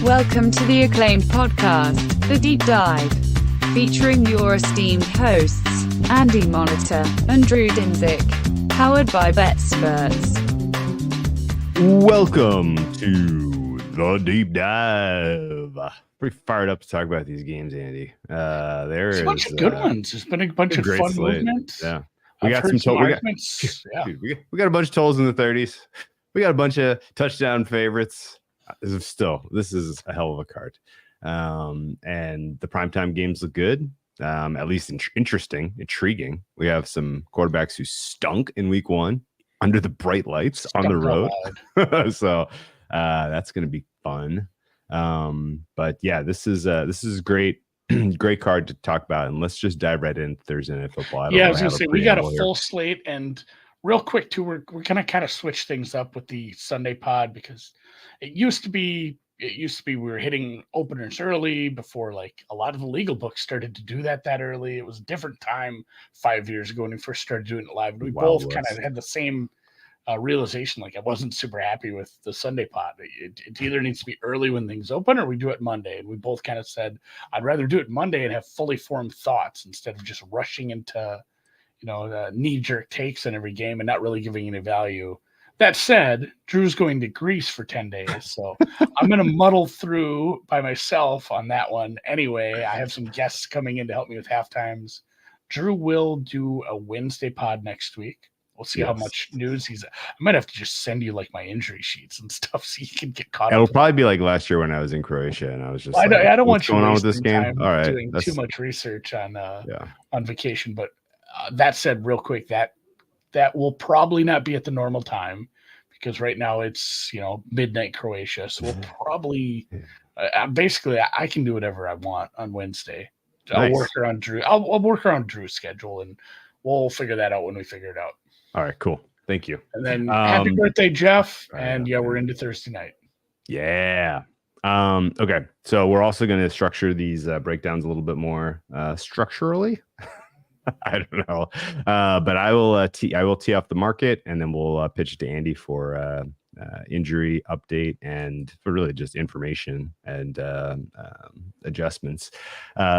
Welcome to the acclaimed podcast, The Deep Dive, featuring your esteemed hosts, Andy Monitor and Drew Dinzik, powered by BetSperts. Welcome to The Deep Dive. Pretty fired up to talk about these games, Andy. There's a bunch of good ones. There's been a bunch of fun movements. Yeah. We got some arguments. We got a bunch of totals in the 30s. We got a bunch of touchdown favorites. This is a hell of a card. And the primetime games look good, at least interesting, intriguing. We have some quarterbacks who stunk in week one under the bright lights on the road. So that's going to be fun. But yeah, this is great. Great card to talk about. And let's just dive right into Thursday Night Football. I was going to say, we got a full slate, and real quick too, we're going to kind of switch things up with the Sunday pod, because it used to be we were hitting openers early before, like, a lot of the legal books started to do that early. It was a different time 5 years ago when we first started doing it live. And we both kind of had the same realization. Like, I wasn't super happy with the Sunday pod. It either needs to be early when things open, or we do it Monday. And we both kind of said, I'd rather do it Monday and have fully formed thoughts instead of just rushing into, knee-jerk takes in every game and not really giving any value. That said, Drew's going to Greece for 10 days, so I'm going to muddle through by myself on that one. Anyway, I have some guests coming in to help me with halftimes. Drew will do a Wednesday pod next week. We'll see how much news I might have to just send you, like, my injury sheets and stuff so you can get caught up. It'll probably be like last year when I was in Croatia and I was just I don't want you going on with this game. All right, doing too much research on vacation. But that said, real quick, that will probably not be at the normal time, because right now it's midnight Croatia. So we'll probably basically I can do whatever I want on Wednesday. I'll work around Drew. I'll work around Drew's schedule, and we'll figure that out when we figure it out. All right, cool. Thank you. And then happy birthday, Jeff. And we're into Thursday night. Yeah. Okay. So we're also going to structure these breakdowns a little bit more structurally. I don't know. But I will tee off the market, and then we'll pitch it to Andy for injury update and for really just information and adjustments.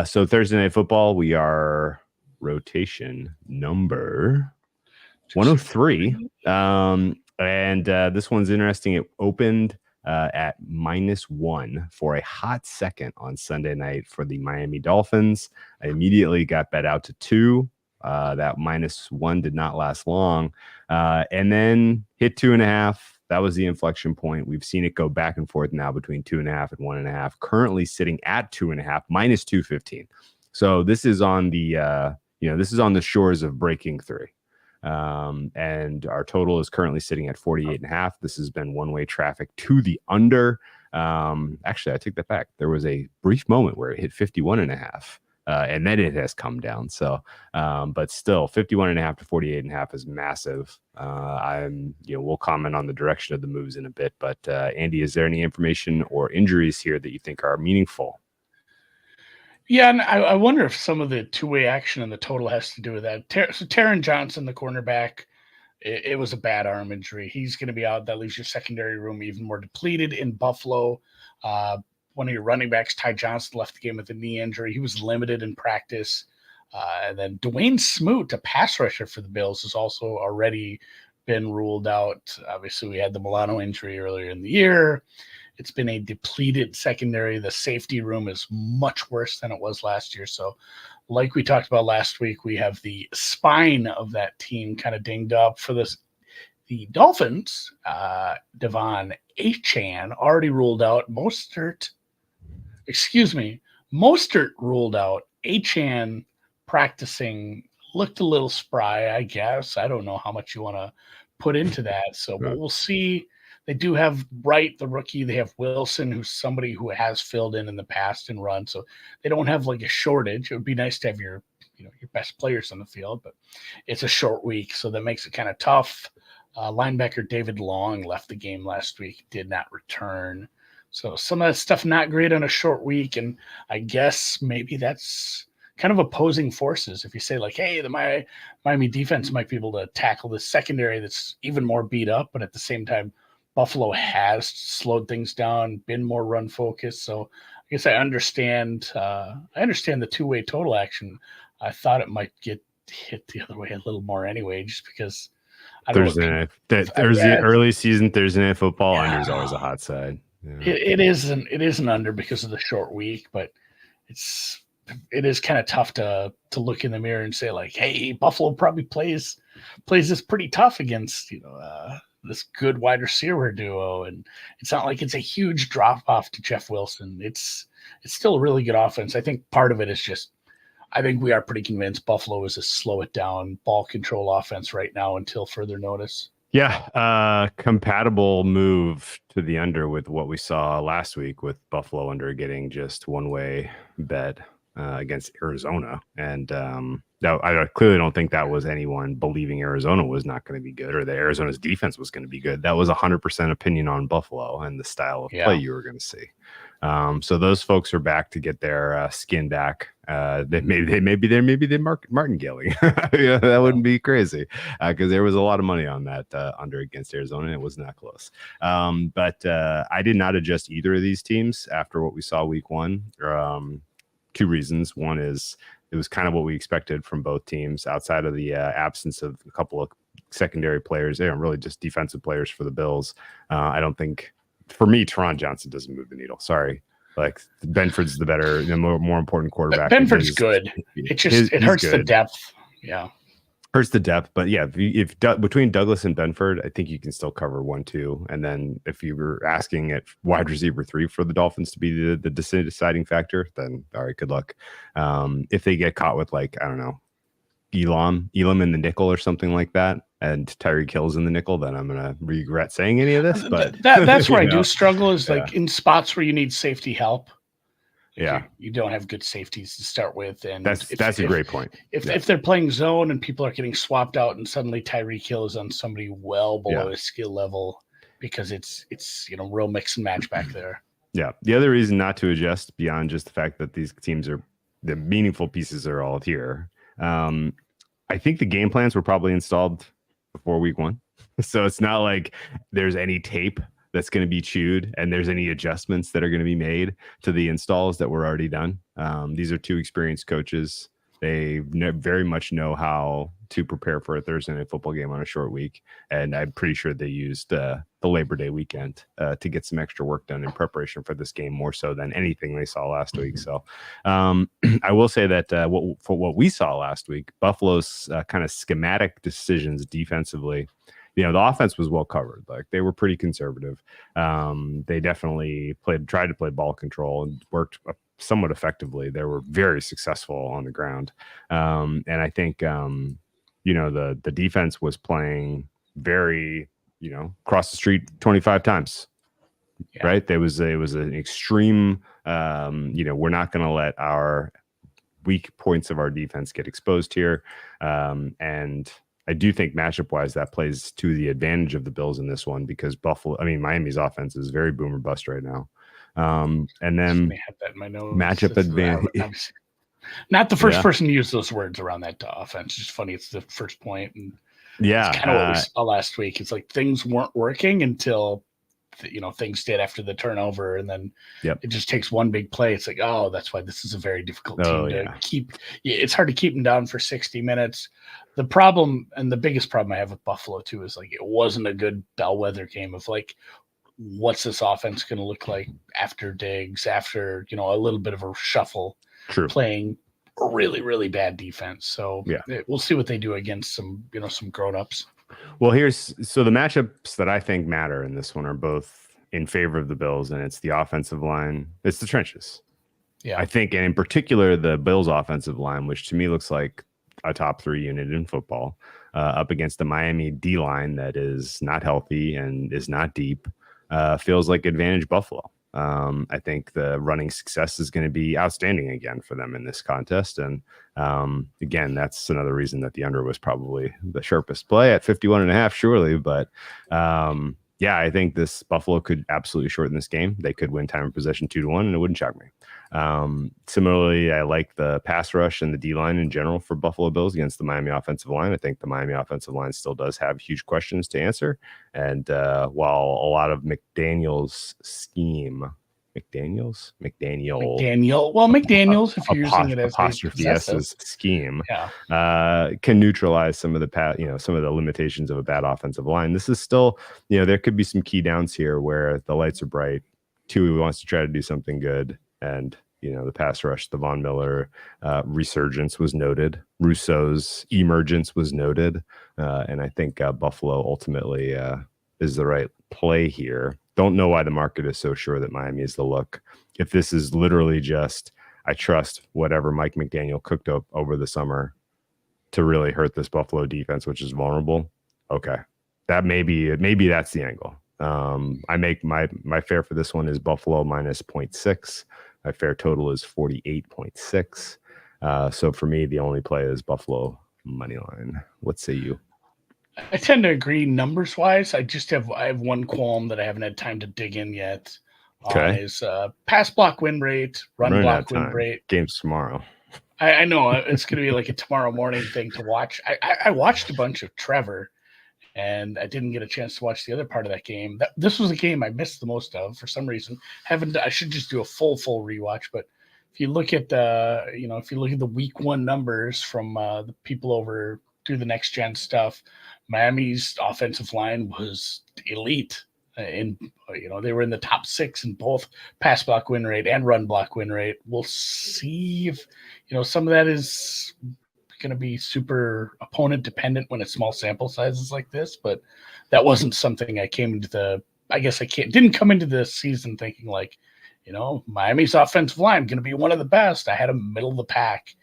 So Thursday Night Football, we are rotation number 103. And this one's interesting. It opened at -1 for a hot second on Sunday night for the Miami Dolphins. I immediately got bet out to 2. That -1 did not last long. And then hit 2.5. That was the inflection point. We've seen it go back and forth now between 2.5 and 1.5, currently sitting at 2.5, -215. So this is on the, this is on the shores of breaking 3. And our total is currently sitting at 48.5. This has been one-way traffic to the under. Actually, I take that back. There was a brief moment where it hit 51.5, and then it has come down. So, but still 51.5 to 48.5 is massive. We'll comment on the direction of the moves in a bit, but Andy, is there any information or injuries here that you think are meaningful? Yeah, and I wonder if some of the two-way action in the total has to do with that. So Taron Johnson, the cornerback, it was a bad arm injury. He's going to be out. That leaves your secondary room even more depleted. In Buffalo, one of your running backs, Ty Johnson, left the game with a knee injury. He was limited in practice. And then Dwayne Smoot, a pass rusher for the Bills, has also already been ruled out. Obviously, we had the Milano injury earlier in the year. It's been a depleted secondary. The safety room is much worse than it was last year. So like we talked about last week, we have the spine of that team kind of dinged up. For this, the Dolphins, Devon Achane already ruled out. Mostert ruled out. Achane practicing looked a little spry, I guess. I don't know how much you want to put into that. So but we'll see. They do have Wright, the rookie. They have Wilson, who's somebody who has filled in the past and run. So they don't have like a shortage. It would be nice to have your best players on the field, but it's a short week, so that makes it kind of tough. Linebacker David Long left the game last week, did not return. So some of that stuff not great on a short week, and I guess maybe that's kind of opposing forces. If you say like, hey, the Miami defense might be able to tackle the secondary that's even more beat up, but at the same time, Buffalo has slowed things down, been more run focused. So I guess I understand the two-way total action. I thought it might get hit the other way a little more anyway, just because I don't Thursday know. night. Thursday, early season Thursday night football under is always a hot side. Yeah. It is an under because of the short week, but it is kind of tough to look in the mirror and say like, hey, Buffalo probably plays this pretty tough against this good wide receiver duo, and it's not like it's a huge drop off to Jeff Wilson. It's still a really good offense. I think part of it is just I think we are pretty convinced Buffalo is a slow it down ball control offense right now until further notice. Yeah, compatible move to the under with what we saw last week with Buffalo under getting just one-way bet against Arizona. And I clearly don't think that was anyone believing Arizona was not going to be good or that Arizona's defense was going to be good. That was 100% opinion on Buffalo and the style of play you were going to see. So those folks are back to get their skin back. Maybe they're martingaling. Yeah, that wouldn't be crazy because there was a lot of money on that under against Arizona, and it was not close. But I did not adjust either of these teams after what we saw week one. Two reasons. One is it was kind of what we expected from both teams outside of the absence of a couple of secondary players. They are really just defensive players for the Bills. I don't think. For me, Teron Johnson doesn't move the needle. Sorry. Like Benford's the better, more important quarterback. Benford's good. It hurts the depth. Yeah. Hurts the depth. But yeah, if between Douglas and Benford, I think you can still cover 1-2. And then if you were asking at wide receiver 3 for the Dolphins to be the deciding factor, then all right, good luck. If they get caught with like, I don't know, Elam in the nickel or something like that, and Tyreek Hill's in the nickel, then I'm gonna regret saying any of this. But that's where I do struggle is like in spots where you need safety help. You don't have good safeties to start with, and that's a great point. If they're playing zone and people are getting swapped out, and suddenly Tyreek Hill is on somebody well below his skill level because it's real mix and match back there. Yeah, the other reason not to adjust beyond just the fact that these teams are the meaningful pieces are all here. I think the game plans were probably installed before week one. So it's not like there's any tape that's going to be chewed and there's any adjustments that are going to be made to the installs that were already done. These are two experienced coaches. They very much know how to prepare for a Thursday night football game on a short week. And I'm pretty sure they used the Labor Day weekend to get some extra work done in preparation for this game, more so than anything they saw last week. So I will say that for what we saw last week, Buffalo's kind of schematic decisions defensively, the offense was well covered. Like they were pretty conservative. They definitely tried to play ball control and worked somewhat effectively. They were very successful on the ground. And I think, the defense was playing very, across the street 25 times, right? It was an extreme, we're not going to let our weak points of our defense get exposed here. And I do think matchup wise, that plays to the advantage of the Bills in this one because Miami's offense is very boomer bust right now. And then matchup advantage. Not the first person to use those words around that offense. It's just funny. It's the first point. And it's kind of what we saw last week. It's like things weren't working until things did after the turnover, and then it just takes one big play. It's like, oh, that's why this is a very difficult team to keep. It's hard to keep them down for 60 minutes. The problem, and the biggest problem I have with Buffalo too, is like it wasn't a good bellwether game of like, what's this offense going to look like after Diggs, after a little bit of a shuffle, playing a really, really bad defense. So we'll see what they do against some grown-ups. Well, the matchups that I think matter in this one are both in favor of the Bills, and it's the offensive line. It's the trenches. Yeah, I think, and in particular, the Bills' offensive line, which to me looks like a top 3 unit in football, up against the Miami D line that is not healthy and is not deep, feels like advantage Buffalo. I think the running success is going to be outstanding again for them in this contest. And again, that's another reason that the under was probably the sharpest play at 51.5, surely. But yeah, I think this Buffalo could absolutely shorten this game. They could win time of possession 2-1, and it wouldn't shock me. Similarly, I like the pass rush and the D line in general for Buffalo Bills against the Miami offensive line. I think the Miami offensive line still does have huge questions to answer. And while a lot of McDaniel's scheme, McDaniel. Well, McDaniel's, if you're using it as apostrophe S's scheme, yeah, can neutralize some of the some of the limitations of a bad offensive line. This is still, there could be some key downs here where the lights are bright. Tua wants to try to do something good, and the pass rush, the Von Miller resurgence was noted. Russo's emergence was noted, and I think Buffalo ultimately is the right play here. Don't know why the market is so sure that Miami is the look. If this is literally just, I trust whatever Mike McDaniel cooked up over the summer to really hurt this Buffalo defense, which is vulnerable. Okay, that maybe that's the angle. I make my fair for this one is Buffalo minus 0.6. My fair total is 48.6. So for me, the only play is Buffalo money line. What say you? I tend to agree numbers wise. I have one qualm that I haven't had time to dig in yet. Okay. Is pass block win rate, run block win rate. Game's tomorrow. I know it's going to be like a tomorrow morning thing to watch. I watched a bunch of Trevor, and I didn't get a chance to watch the other part of that game. This was a game I missed the most of for some reason. I should just do a full rewatch. But if you look at the week one numbers from the people over through the next gen stuff, Miami's offensive line was elite. They were in the top 6 in both pass block win rate and run block win rate. We'll see if some of that is going to be super opponent dependent when it's small sample sizes like this, but that wasn't something I didn't come into the season thinking like, Miami's offensive line going to be one of the best. I had a middle of the pack.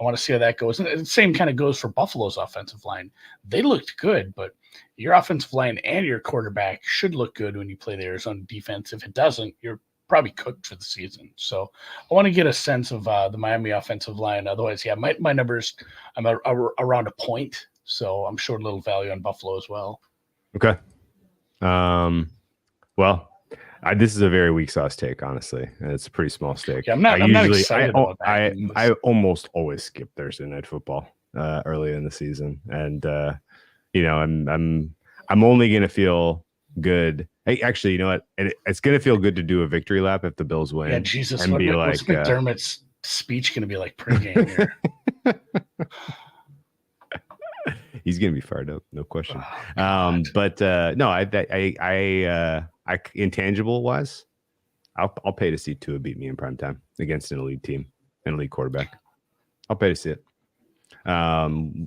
I want to see how that goes. And the same kind of goes for Buffalo's offensive line. They looked good, but your offensive line and your quarterback should look good when you play the Arizona defense. If it doesn't, you're probably cooked for the season. So I want to get a sense of the Miami offensive line. Otherwise, yeah, my numbers, I'm around a point. So I'm short a little value on Buffalo as well. Okay. Well, this is a very weak sauce take, honestly. It's a pretty small stake. Yeah, I'm not excited about that. I almost always skip Thursday night football early in the season, and I'm only gonna feel good. Hey, actually, you know what? It's gonna feel good to do a victory lap if the Bills win. Yeah, Jesus, and what's McDermott's speech gonna be like pregame here? He's gonna be fired up, no question. Oh, but no, I intangible wise, I'll pay to see Tua beat me in prime time against an elite team, an elite quarterback. I'll pay to see it.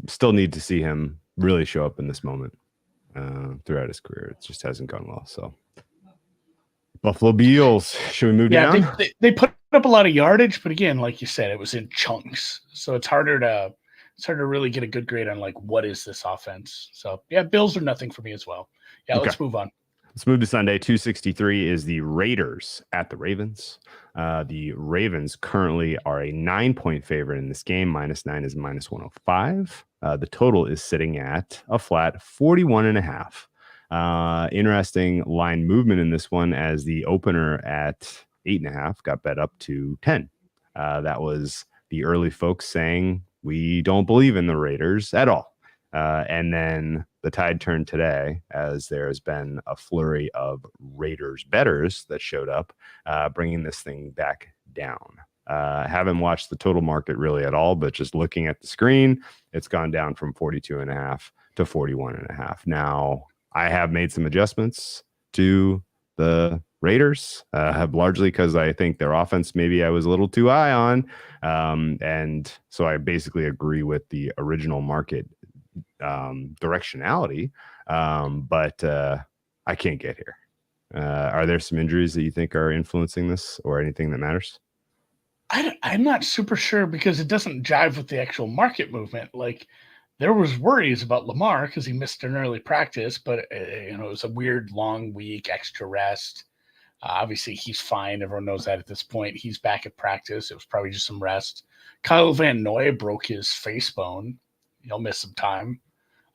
Still need to see him really show up in this moment throughout his career. It just hasn't gone well. So Buffalo Bills. Should we move down? They put up a lot of yardage, but again, like you said, it was in chunks. So it's harder to really get a good grade on like what is this offense. So yeah, Bills are nothing for me as well. Yeah, okay. Let's move on. Let's move to Sunday. 263 is the Raiders at the Ravens. The Ravens currently are a 9-point favorite in this game. -9 is -105. The total is sitting at a flat 41.5. Interesting line movement in this one as the opener at 8.5 got bet up to 10. That was the early folks saying we don't believe in the Raiders at all. And then the tide turned today as there's been a flurry of Raiders bettors that showed up, bringing this thing back down. Haven't watched the total market really at all, but just looking at the screen, it's gone down from 42.5 to 41.5. Now, I have made some adjustments to the Raiders, largely because I think their offense maybe I was a little too high on. And so I basically agree with the original market directionality, but I can't get here. Are there some injuries that you think are influencing this or anything that matters? I'm not super sure because it doesn't jive with the actual market movement. Like there was worries about Lamar because he missed an early practice, but it was a weird long week, extra rest. Obviously he's fine. Everyone knows that at this point. He's back at practice. It was probably just some rest. Kyle Van Noy broke his face bone. He'll miss some time.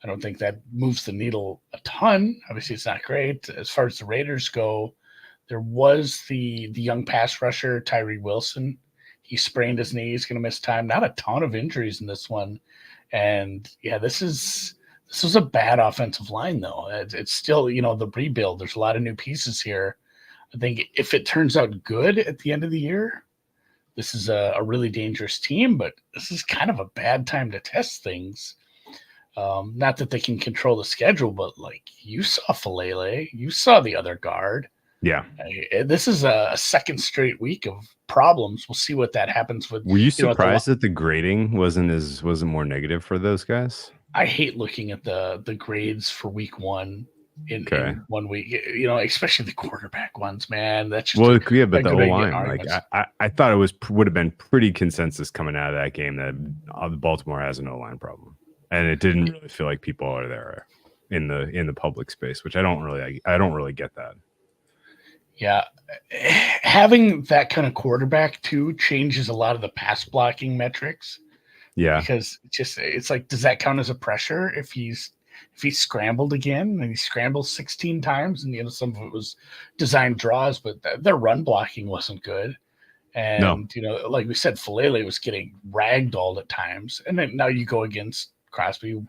I don't think that moves the needle a ton. Obviously, it's not great. As far as the Raiders go, there was the young pass rusher, Tyree Wilson. He sprained his knee. He's going to miss time. Not a ton of injuries in this one. And yeah, this was a bad offensive line, though. It's still, the rebuild. There's a lot of new pieces here. I think if it turns out good at the end of the year, this is a really dangerous team, but this is kind of a bad time to test things. Not that they can control the schedule, but like you saw Falele, you saw the other guard. Yeah. This is a second straight week of problems. We'll see what that happens with. Were you surprised that the grading wasn't more negative for those guys? I hate looking at the grades for week one in 1 week, especially the quarterback ones, man. That's just but the O-line, like I thought would have been pretty consensus coming out of that game that Baltimore has an O-line problem, and it didn't really feel like people are there in the public space, which I don't really get that. Yeah, having that kind of quarterback too changes a lot of the pass blocking metrics. Yeah, because it's like, does that count as a pressure if he scrambled again and he scrambled 16 times and some of it was designed draws, but their run blocking wasn't good. And like we said, Falele was getting ragdolled at times, and then now you go against Crosby,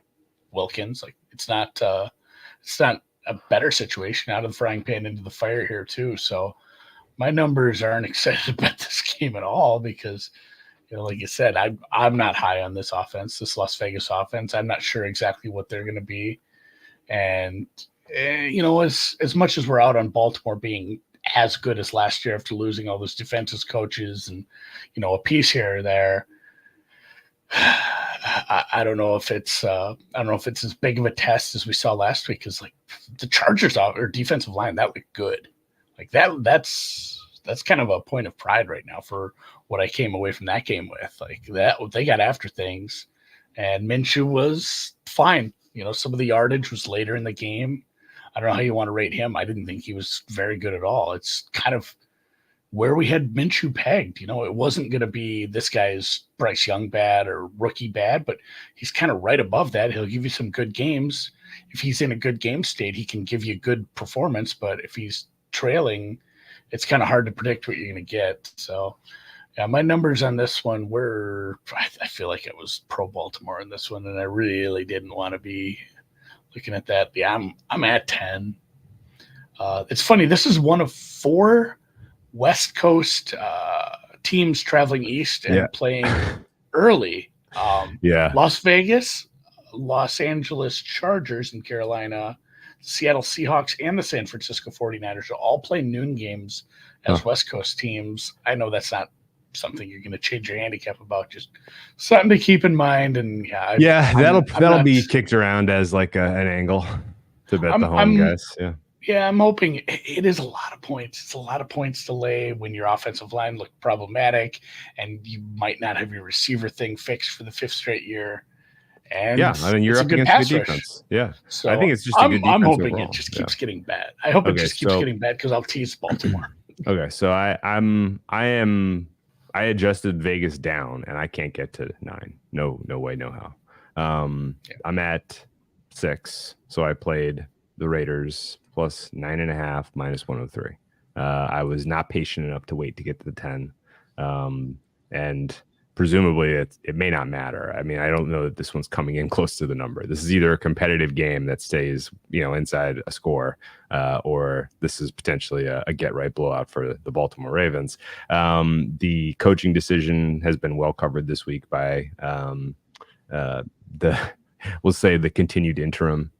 Wilkins. Like it's not a better situation, out of the frying pan into the fire here too. So my numbers aren't excited about this game at all because, like you said, I'm not high on this offense, this Las Vegas offense. I'm not sure exactly what they're going to be. And, as much as we're out on Baltimore being as good as last year after losing all those defensive coaches and, a piece here or there, I don't know if it's as big of a test as we saw last week, because like the Chargers or defensive line, that looked good. Like that's kind of a point of pride right now for what I came away from that game with. Like that, they got after things, and Minshew was fine. Some of the yardage was later in the game. I don't know how you want to rate him. I didn't think he was very good at all. It's kind of where we had Minshew pegged. It wasn't going to be this guy's Bryce Young bad or rookie bad, but he's kind of right above that. He'll give you some good games. If he's in a good game state, he can give you good performance, but if he's trailing, it's kind of hard to predict what you're going to get. So yeah, my numbers on this one were, I feel like it was pro Baltimore in this one, and I really didn't want to be looking at that. Yeah, I'm at 10. It's funny. This is one of 4 West Coast teams traveling east and playing early. Las Vegas, Los Angeles Chargers in Carolina, Seattle Seahawks, and the San Francisco 49ers will all play noon games as West Coast teams. I know that's not something you're going to change your handicap about, just something to keep in mind. And that'll be kicked around as like an angle to bet the home guys. Yeah, I'm hoping. It is a lot of points. It's a lot of points to lay when your offensive line looked problematic and you might not have your receiver thing fixed for the 5th straight year. And you're up against good defense. Yeah, so I think it's just a good defense. I'm hoping overall. It just keeps getting bad. I hope it just keeps getting bad because I'll tease Baltimore. Okay, so I adjusted Vegas down and I can't get to 9. No way, no how. I'm at 6, so I played the Raiders plus 9.5 minus 103. I was not patient enough to wait to get to the 10. And presumably it may not matter. I mean, I don't know that this one's coming in close to the number. This is either a competitive game that stays, inside a score, or this is potentially a get right blowout for the Baltimore Ravens. The coaching decision has been well covered this week by we'll say the continued interim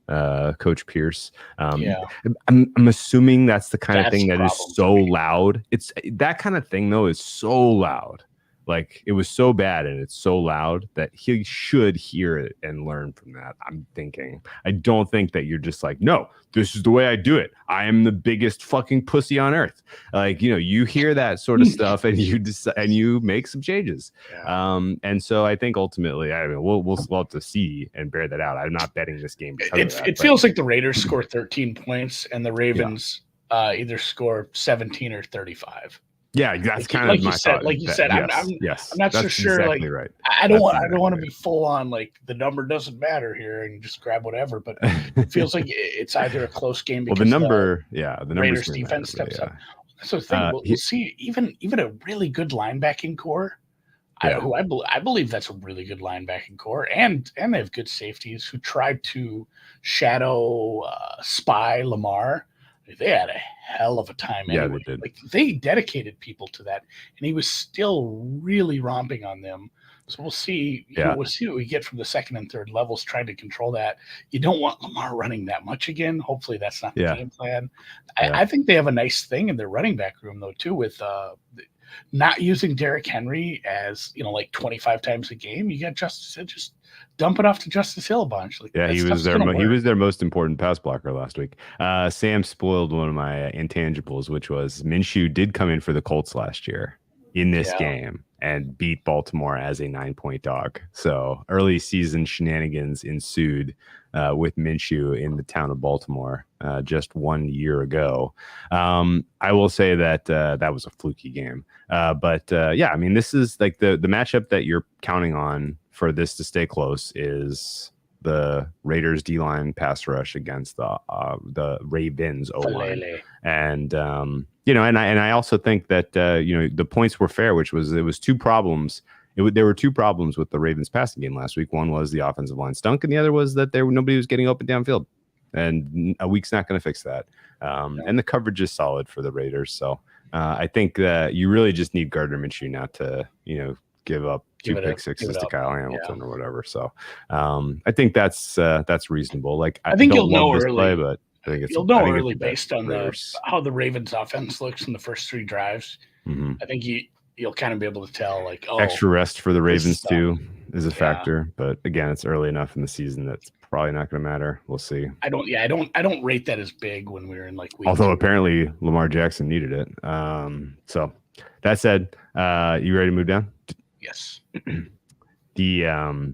Coach Pierce. I'm assuming that's the kind of thing that is so loud. It's that kind of thing though is so loud. Like it was so bad and it's so loud that he should hear it and learn from that. I'm thinking. I don't think that you're just like, no, this is the way I do it. I am the biggest fucking pussy on earth. Like, you hear that sort of stuff and you decide and you make some changes. And so I think ultimately, we'll have to see and bear that out. I'm not betting this game. It feels like the Raiders score 13 points and the Ravens either score 17 or 35. Yeah, that's kind like of you my said, thought. like you said, Yes, I'm not so that's sure. exactly Like right. I don't want to be full on like the number doesn't matter here and just grab whatever. But it feels like it's either a close game because the number, the Raiders numbers defense steps yeah. up. So the thing we'll see even a really good linebacking core. I believe that's a really good linebacking core, and they have good safeties who tried to shadow spy Lamar. They had a hell of a time anyway. They did. Like they dedicated people to that, and he was still really romping on them. So we'll see. We'll see what we get from the second and third levels trying to control that. You don't want Lamar running that much again. Hopefully that's not the game plan. I think they have a nice thing in their running back room though too, with not using Derrick Henry as like 25 times a game. You got Justice Hill, just dump it off to Justice Hill a bunch. Like, he was their most important pass blocker last week. Sam spoiled one of my intangibles, which was Minshew did come in for the Colts last year in this game and beat Baltimore as a 9-point dog. So early season shenanigans ensued with Minshew in the town of Baltimore just 1 year ago. I will say that that was a fluky game. But I mean, this is like the matchup that you're counting on for this to stay close is the Raiders D-line pass rush against the Ravens O-line. And and I also think that the points were fair, which was it was two problems. There were two problems with the Ravens passing game last week. One was the offensive line stunk, and the other was that nobody was getting open downfield. And a week's not going to fix that. And the coverage is solid for the Raiders. So I think that you really just need Gardner Minshew not to give up two pick sixes to Kyle Hamilton or whatever. So I think that's reasonable. Like I think you'll know this early, play, but I think you'll know early based on how the Ravens offense looks in the first three drives. Mm-hmm. I think you'll kind of be able to tell, like, extra rest for the Ravens too is a factor. But again, it's early enough in the season that's probably not going to matter. We'll see. I don't rate that as big when we were in like week although 2. Apparently Lamar Jackson needed it. So that said, you ready to move down? Yes. The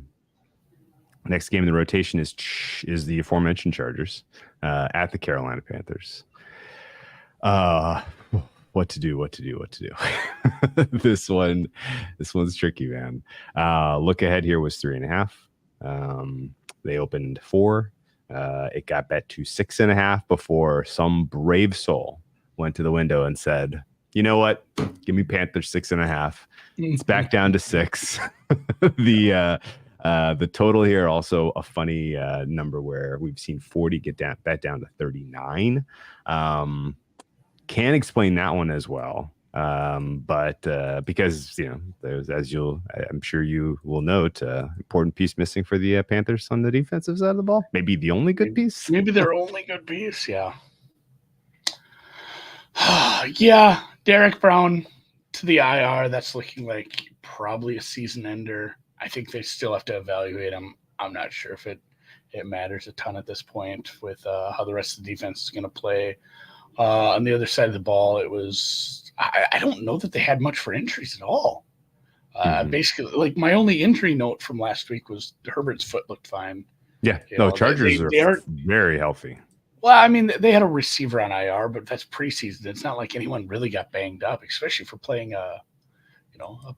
next game in the rotation is the aforementioned Chargers at the Carolina Panthers. What to do? This one's tricky, man. Look ahead here was 3.5. They opened 4. It got bet to 6.5 before some brave soul went to the window and said, "You know what? Give me Panthers 6.5." It's back down to 6. The total here also a funny number where we've seen 40 bet down to 39. Can't explain that one as well. But because there's, I'm sure you will note, important piece missing for the Panthers on the defensive side of the ball. Maybe the only good piece. Maybe their only good piece. Yeah. Yeah, Derek Brown to the IR. That's looking like probably a season ender. I think they still have to evaluate him. I'm not sure if it matters a ton at this point with how the rest of the defense is going to play. On the other side of the ball, it was I don't know that they had much for injuries at all. Basically, like my only injury note from last week was Herbert's foot looked fine. Yeah, Chargers are very healthy. Well, I mean, they had a receiver on IR, but that's preseason. It's not like anyone really got banged up, especially for playing a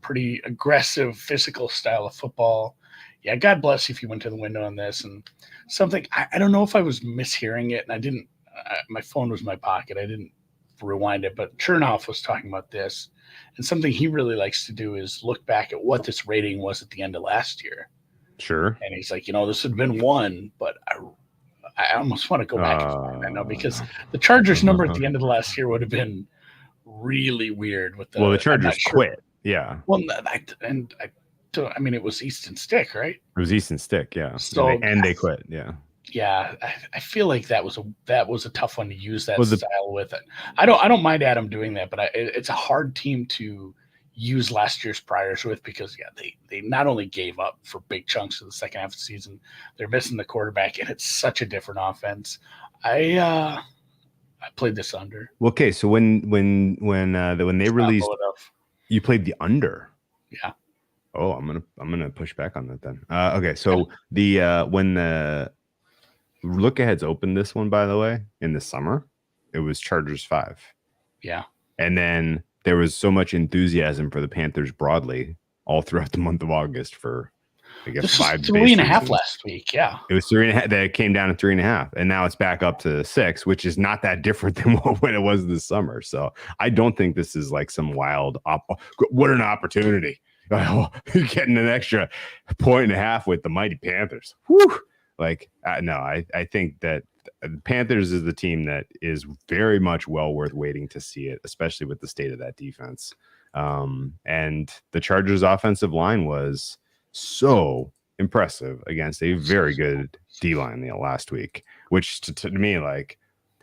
pretty aggressive, physical style of football. Yeah, God bless you if you went to the window on this. And something, I don't know if I was mishearing it, and I didn't. My phone was in my pocket. I didn't rewind it, but Chernoff was talking about this. And something he really likes to do is look back at what this rating was at the end of last year. Sure. And he's like, this would have been 1, but I almost want to go back and find that now because the Chargers number at the end of the last year would have been really weird. The Chargers quit. Yeah. Well, I mean, it was Easton Stick, right? It was Easton Stick, yeah. So they quit, yeah. Yeah, I feel like that was a tough one to use that style with it. I don't mind Adam doing that, but it's a hard team to use last year's priors with because they not only gave up for big chunks of the second half of the season, they're missing the quarterback, and it's such a different offense. I played this under. Okay, so when they released, you played the under. Yeah. Oh, I'm gonna push back on that then. Okay, so when the look aheads opened this one, by the way, in the summer, it was Chargers 5. Yeah. And then there was so much enthusiasm for the Panthers broadly all throughout the month of August for, I guess, this 5 was 3.5 reasons. last week. Yeah, it was 3.5. That came down to 3.5, and now it's back up to 6, which is not that different than when it was this summer. So I don't think this is like some wild. What an opportunity! Oh, you're getting an extra 1.5 with the mighty Panthers. Whew. Like, no, I think that Panthers is the team that is very much well worth waiting to see it, especially with the state of that defense. And the Chargers' offensive line was so impressive against a very good D line last week, which to me, like,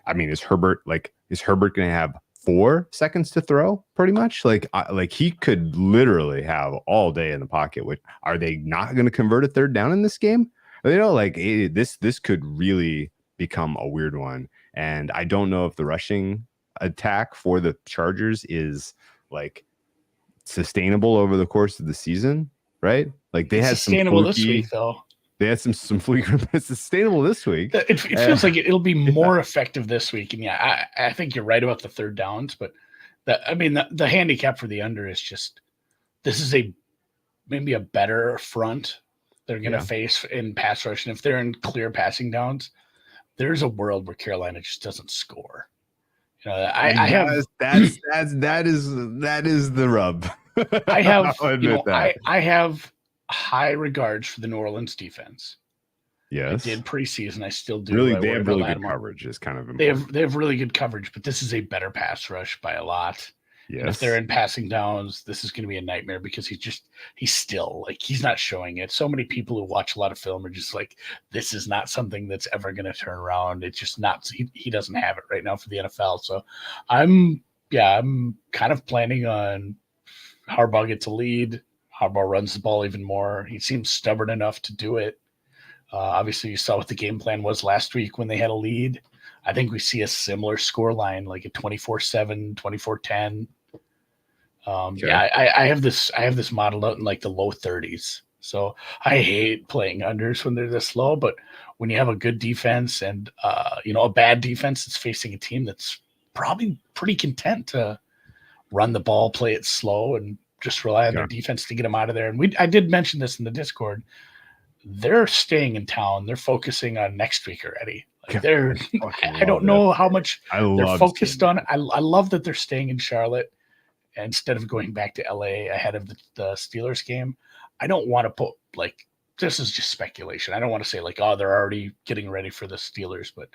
I mean, is Herbert going to have 4 seconds to throw pretty much? Like he could literally have all day in the pocket. Which, are they not going to convert a 3rd down in this game? You know, like this could really become a weird one. And I don't know if the rushing attack for the Chargers is like sustainable over the course of the season, right? Like they had some sustainable this week, though. They had some fluky. It's sustainable this week. It feels like it'll be more effective this week. And yeah, I think you're right about the 3rd downs, but the handicap for the under is just, this is maybe a better front they're going to face in pass rush. And if they're in clear passing downs, there's a world where Carolina just doesn't score. You know, that is the rub. I have high regards for the New Orleans defense. Yes, I did preseason. I still do. Really, they have really good coverage. Is kind of important. They have really good coverage, but this is a better pass rush by a lot. Yes. And if they're in passing downs, this is going to be a nightmare because he's still like, he's not showing it. So many people who watch a lot of film are just like, this is not something that's ever going to turn around. It's just not. He doesn't have it right now for the NFL. So I'm kind of planning on Harbaugh gets a lead. Harbaugh runs the ball even more. He seems stubborn enough to do it. Obviously, you saw what the game plan was last week when they had a lead. I think we see a similar score line, like a 24-7, 24-10. I have this modeled out in like the low 30s. So I hate playing unders when they're this low, but when you have a good defense and a bad defense that's facing a team that's probably pretty content to run the ball, play it slow, and just rely on their defense to get them out of there. And I did mention this in the Discord. They're staying in town. They're focusing on next week already. Like I don't know how much they're focused on. I love that they're staying in Charlotte instead of going back to LA ahead of the Steelers game. I don't want to put this is just speculation. I don't want to say like, oh, they're already getting ready for the Steelers, but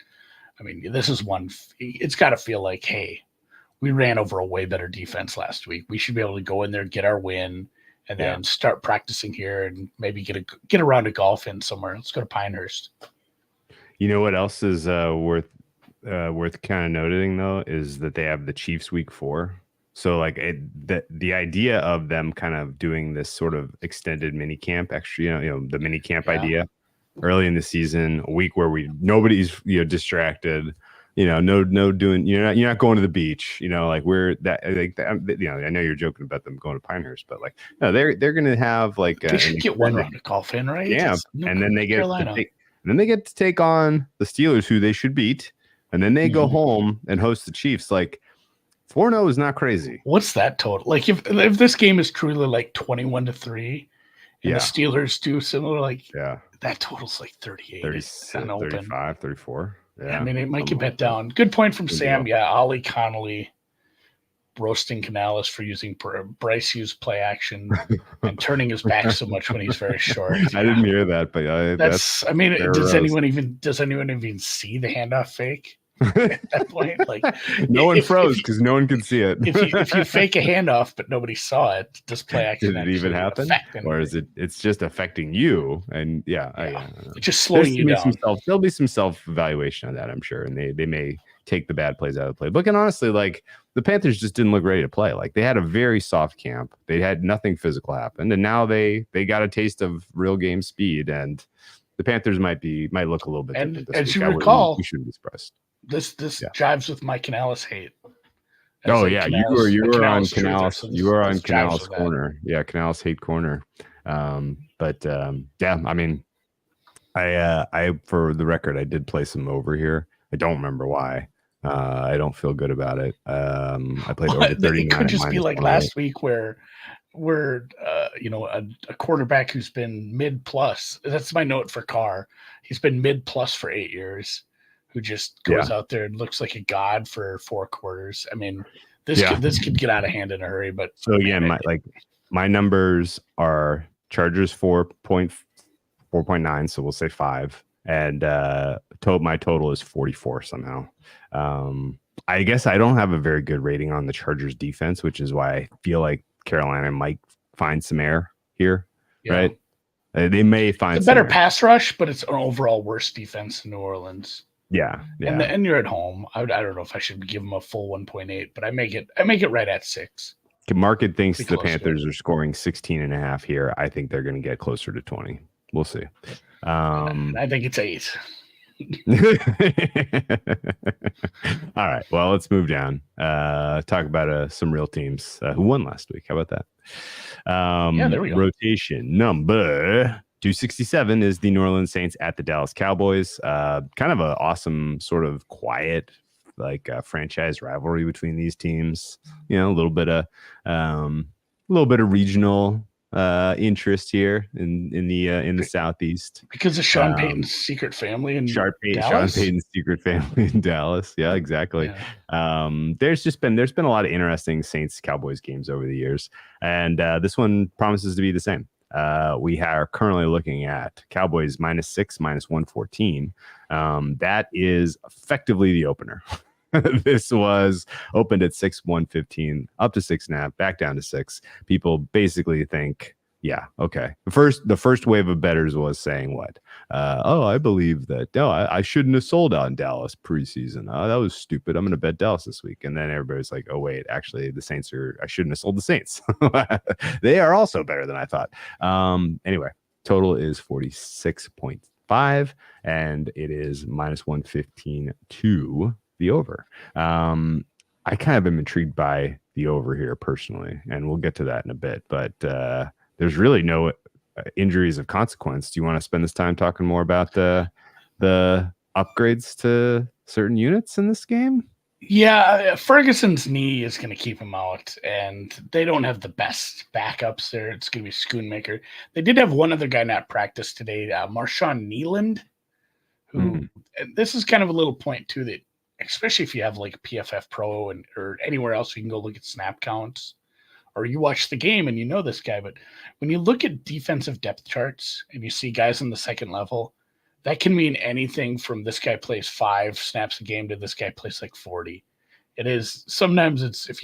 I mean, this is one. It's got to feel like, hey, we ran over a way better defense last week. We should be able to go in there, get our win, and then start practicing here and maybe get a round of golf in somewhere. Let's go to Pinehurst. You know what else is worth kind of noting though is that they have the Chiefs week 4. So like the idea of them kind of doing this sort of extended mini camp, extra, the mini camp idea early in the season, a week where nobody's distracted, no doing, you're not going to the beach, like we're that like that, I know you're joking about them going to Pinehurst, but like no, they're gonna have like they should get one round of golf in, right? Yeah, and then they get to take on the Steelers, who they should beat, and then they go home and host the Chiefs. Like 4-0 is not crazy. What's that total? Like if this game is truly like 21-3, and the Steelers do similar, like that total's like 38, 35, 34. Yeah, I mean it might get bet down. Good point from Sam. Yeah, Ollie Connolly roasting Canales for using Bryce used play action and turning his back so much when he's very short. I didn't hear that, but that's. I mean, does anyone even see the handoff fake at that point? Like, no one froze because no one could see it. if you fake a handoff but nobody saw it, does play action? Did it even happen, or is it? It's just affecting you? And just slowing you down. There'll be some self evaluation on that, I'm sure, and they may take the bad plays out of the play. But honestly, like the Panthers just didn't look ready to play. Like they had a very soft camp. They had nothing physical happen, and now they got a taste of real game speed. And the Panthers might look a little bit different this as week. You recall, we shouldn't be surprised. This jives with my Canales hate. You were on Canales. You were on Canales corner. Yeah, Canales hate corner. I mean, I for the record, I did play some over here. I don't remember why. I don't feel good about it. I played over 39. It could just be like 28. last week where a quarterback who's been mid plus. That's my note for Carr. He's been mid plus for 8 years, who just goes out there and looks like a god for 4 quarters. I mean, this could get out of hand in a hurry. But so again, my numbers are Chargers 4.9, so we'll say 5, and my total is 44 somehow. I guess I don't have a very good rating on the Chargers defense, which is why I feel like Carolina might find some air here, right? They may find a better pass rush, but it's an overall worse defense in New Orleans. Yeah. And you're at home. I don't know if I should give them a full 1.8, but I make it right at 6. Market thinks the Panthers are scoring 16.5 here. I think they're going to get closer to 20. We'll see. I think it's 8. All right. Well, let's move down. Talk about some real teams who won last week. How about that? There we go. Rotation number 267 is the New Orleans Saints at the Dallas Cowboys. Kind of an awesome sort of quiet, franchise rivalry between these teams. A little bit of regional interest here in the Southeast because of Sean Payton's secret family in Sean Dallas. Payton's secret family in Dallas. Yeah, exactly. There's been a lot of interesting Saints Cowboys games over the years, and this one promises to be the same. We are currently looking at Cowboys -6, -114. That is effectively the opener. This was opened at 6-115, up to 6.5, back down to 6. People basically think, okay. The first wave of bettors was saying what? I believe that. I shouldn't have sold on Dallas preseason. That was stupid. I'm going to bet Dallas this week. And then everybody's like, oh wait, actually the Saints I shouldn't have sold the Saints. They are also better than I thought. Anyway, total is 46.5, and it is -115 to the over. I kind of am intrigued by the over here personally, and we'll get to that in a bit, but there's really no injuries of consequence. Do you want to spend this time talking more about the upgrades to certain units in this game? Yeah, Ferguson's knee is going to keep him out, and they don't have the best backups there. It's going to be Schoonmaker. They did have one other guy not practice today, Marshawn Neeland, who and this is kind of a little point too, that especially if you have like PFF Pro or anywhere else, you can go look at snap counts, or you watch the game and you know this guy. But when you look at defensive depth charts and you see guys on the second level, that can mean anything from this guy plays 5 snaps a game to this guy plays like 40. It is sometimes if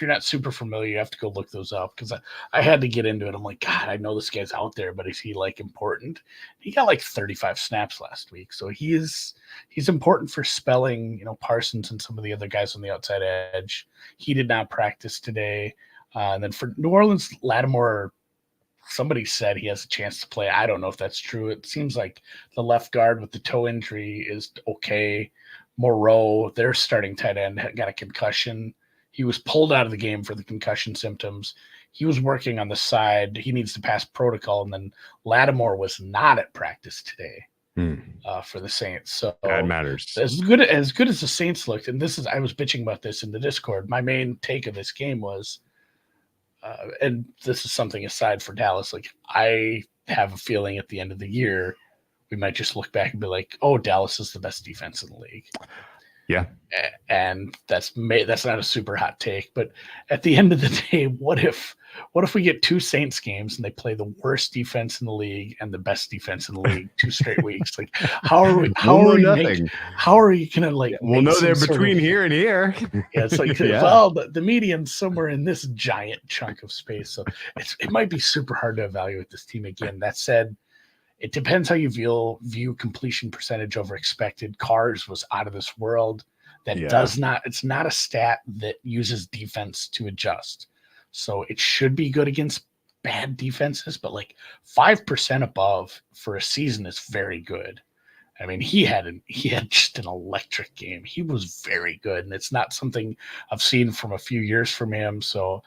you're not super familiar, you have to go look those up, because I had to get into it. I'm like, God, I know this guy's out there, but is he like important? He got like 35 snaps last week, so he's important for spelling, Parsons and some of the other guys on the outside edge. He did not practice today, and then for New Orleans, Lattimore, somebody said he has a chance to play. I don't know if that's true. It seems like the left guard with the toe injury is okay. Moreau, their starting tight end, got a concussion. He was pulled out of the game for the concussion symptoms. He was working on the side. He needs to pass protocol. And then Lattimore was not at practice today for the Saints. So that matters. As good as the Saints looked, and I was bitching about this in the Discord. My main take of this game was, and this is something aside for Dallas, like I have a feeling at the end of the year, we might just look back and be like, oh, Dallas is the best defense in the league. Yeah. And that's not a super hot take, but at the end of the day, what if we get 2 Saints games and they play the worst defense in the league and the best defense in the league 2 straight weeks? Like, how are we going to like? We'll know they're between here and here. Yeah, it's like well, the median's somewhere in this giant chunk of space, so it might be super hard to evaluate this team again. That said, it depends how you view completion percentage over expected. Carr's was out of this world. It's not a stat that uses defense to adjust. So it should be good against bad defenses, but like 5% above for a season is very good. I mean, he had just an electric game. He was very good, and it's not something I've seen from a few years from him. So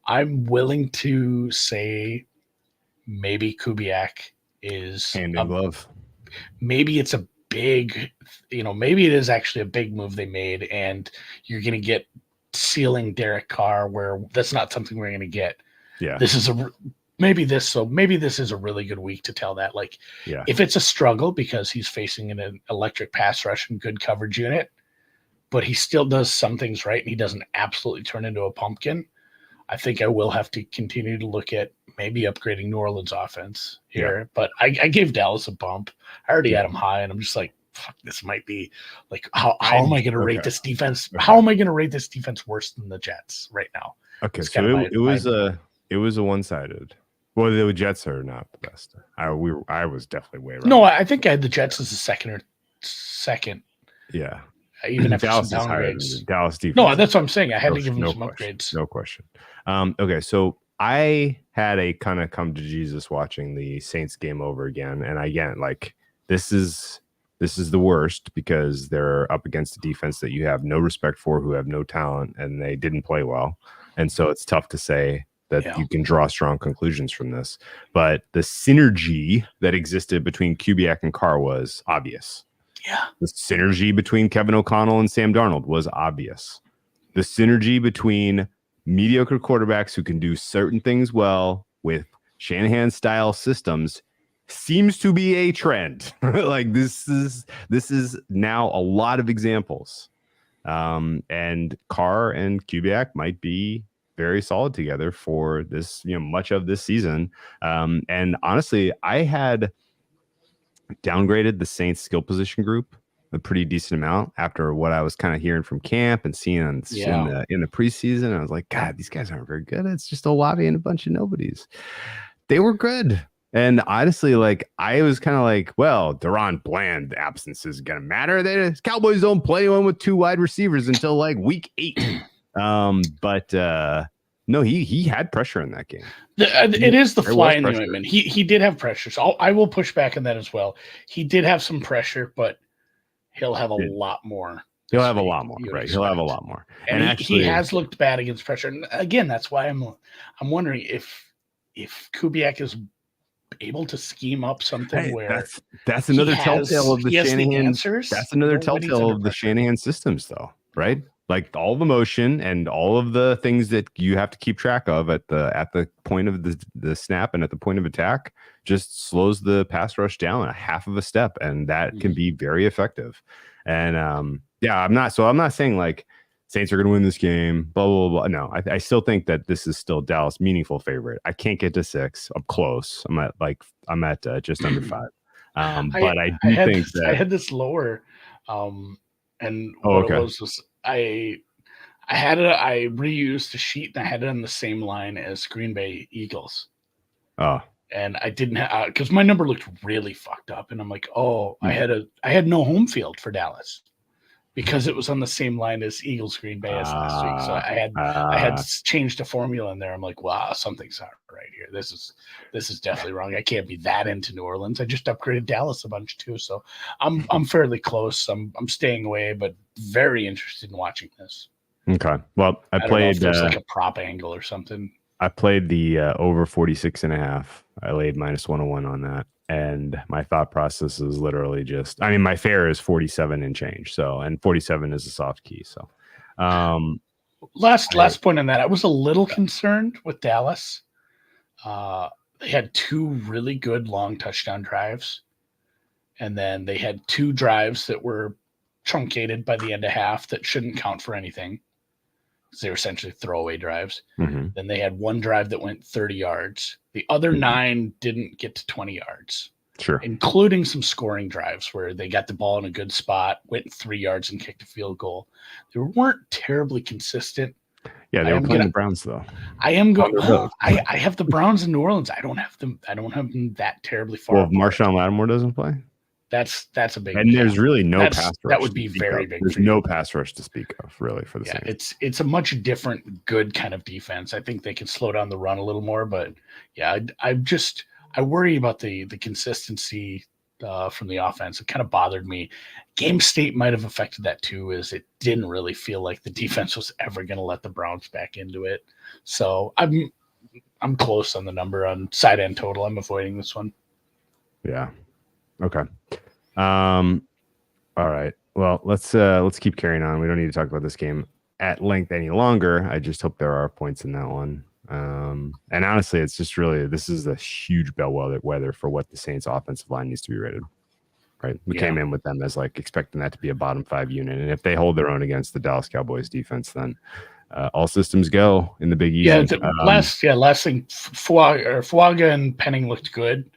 I'm willing to say maybe Kubiak is hand in glove. Maybe it's a big, maybe it is actually a big move they made, and you're going to get ceiling Derek Carr, where that's not something we're going to get. Yeah. Maybe this is a really good week to tell that. Like, if it's a struggle because he's facing an electric pass rush and good coverage unit, but he still does some things right and he doesn't absolutely turn into a pumpkin, I think I will have to continue to look at maybe upgrading New Orleans offense here. Yeah. But I gave Dallas a bump. I already had him high, and I'm just like, fuck, this might be like, how am I going to rate this defense? Okay. How am I going to rate this defense worse than the Jets right now? Okay, so it was a one-sided. Well, the Jets are not the best. I was definitely way wrong. No, I think I had the Jets as a second. Yeah. Even after Dallas some downgrades. Dallas defense. No, that's what I'm saying. I had to give them some upgrades. No question. Okay, so I had a kind of come to Jesus watching the Saints game over again, and again, like this is the worst because they're up against a defense that you have no respect for, who have no talent, and they didn't play well, and so it's tough to say that you can draw strong conclusions from this. But the synergy that existed between Kubiak and Carr was obvious. Yeah. The synergy between Kevin O'Connell and Sam Darnold was obvious. The synergy between mediocre quarterbacks who can do certain things well with Shanahan-style systems seems to be a trend. Like this is now a lot of examples. And Carr and Kubiak might be very solid together for this, much of this season. And honestly, I had downgraded the Saints skill position group a pretty decent amount after what I was kind of hearing from camp and seeing in the preseason. I was like, God, these guys aren't very good. It's just Olave and a bunch of nobodies. They were good. And honestly, like I was kind of like, well, Deron Bland absence is going to matter. The Cowboys don't play anyone with 2 wide receivers until like week 8. No, he had pressure in that game. It is the fly in the ointment. He did have pressure. So I will push back on that as well. He did have some pressure, but he'll have a lot more. He'll have a lot more, right? He'll have a lot more. And actually, he has looked bad against pressure. And again, that's why I'm wondering if Kubiak is able to scheme up something where that's another telltale of the Shanahan. That's another telltale of the Shanahan systems, though, right? Like all the motion and all of the things that you have to keep track of at the point of the snap and at the point of attack just slows the pass rush down a half of a step, and that can be very effective. And I'm not saying like Saints are going to win this game, blah blah blah. No, I still think that this is still Dallas meaningful favorite. I can't get to 6. I'm close. I'm at just under 5. But I think that I had this lower, and what it was I reused the sheet and I had it on the same line as Green Bay Eagles. Oh. And I didn't have because my number looked really fucked up, and I'm like, I had no home field for Dallas because it was on the same line as Eagles Green Bay as last week. So I had changed the formula in there. I'm like, wow, something's not right here. This is definitely wrong. I can't be that into New Orleans. I just upgraded Dallas a bunch too, so I'm fairly close. I'm staying away, but very interested in watching this. Okay, well, I played there's like a prop angle or something. I played the over 46.5. I laid -101 on that. And my thought process is literally just, my fair is 47 and change. So, and 47 is a soft key. So, last point on that, I was a little concerned with Dallas. They had 2 really good long touchdown drives. And then they had 2 drives that were truncated by the end of half that shouldn't count for anything. They were essentially throwaway drives. Mm-hmm. Then they had 1 drive that went 30 yards. The other 9 didn't get to 20 yards. Sure. Including some scoring drives where they got the ball in a good spot, went 3 yards and kicked a field goal. They weren't terribly consistent. Yeah, they were playing the Browns though. I am going. I have the Browns in New Orleans. I don't have them that terribly far. Well, if Marshawn Lattimore doesn't play, that's a big. And there's really no pass rush. That would be very big. There's no pass rush to speak of, really, for the Saints. It's a much different, good kind of defense. I think they can slow down the run a little more, but yeah, I worry about the consistency from the offense. It kind of bothered me. Game state might have affected that too, as it didn't really feel like the defense was ever going to let the Browns back into it. So I'm close on the number on side end total. I'm avoiding this one. Yeah. Okay. All right. Well, let's keep carrying on. We don't need to talk about this game at length any longer. I just hope there are points in that one. And honestly, it's just really, this is a huge bellwether for what the Saints offensive line needs to be rated. Right. We came in with them as like expecting that to be a bottom 5 unit. And if they hold their own against the Dallas Cowboys defense, then all systems go in the Big Easy. Last thing, Fuaga and Penning looked good,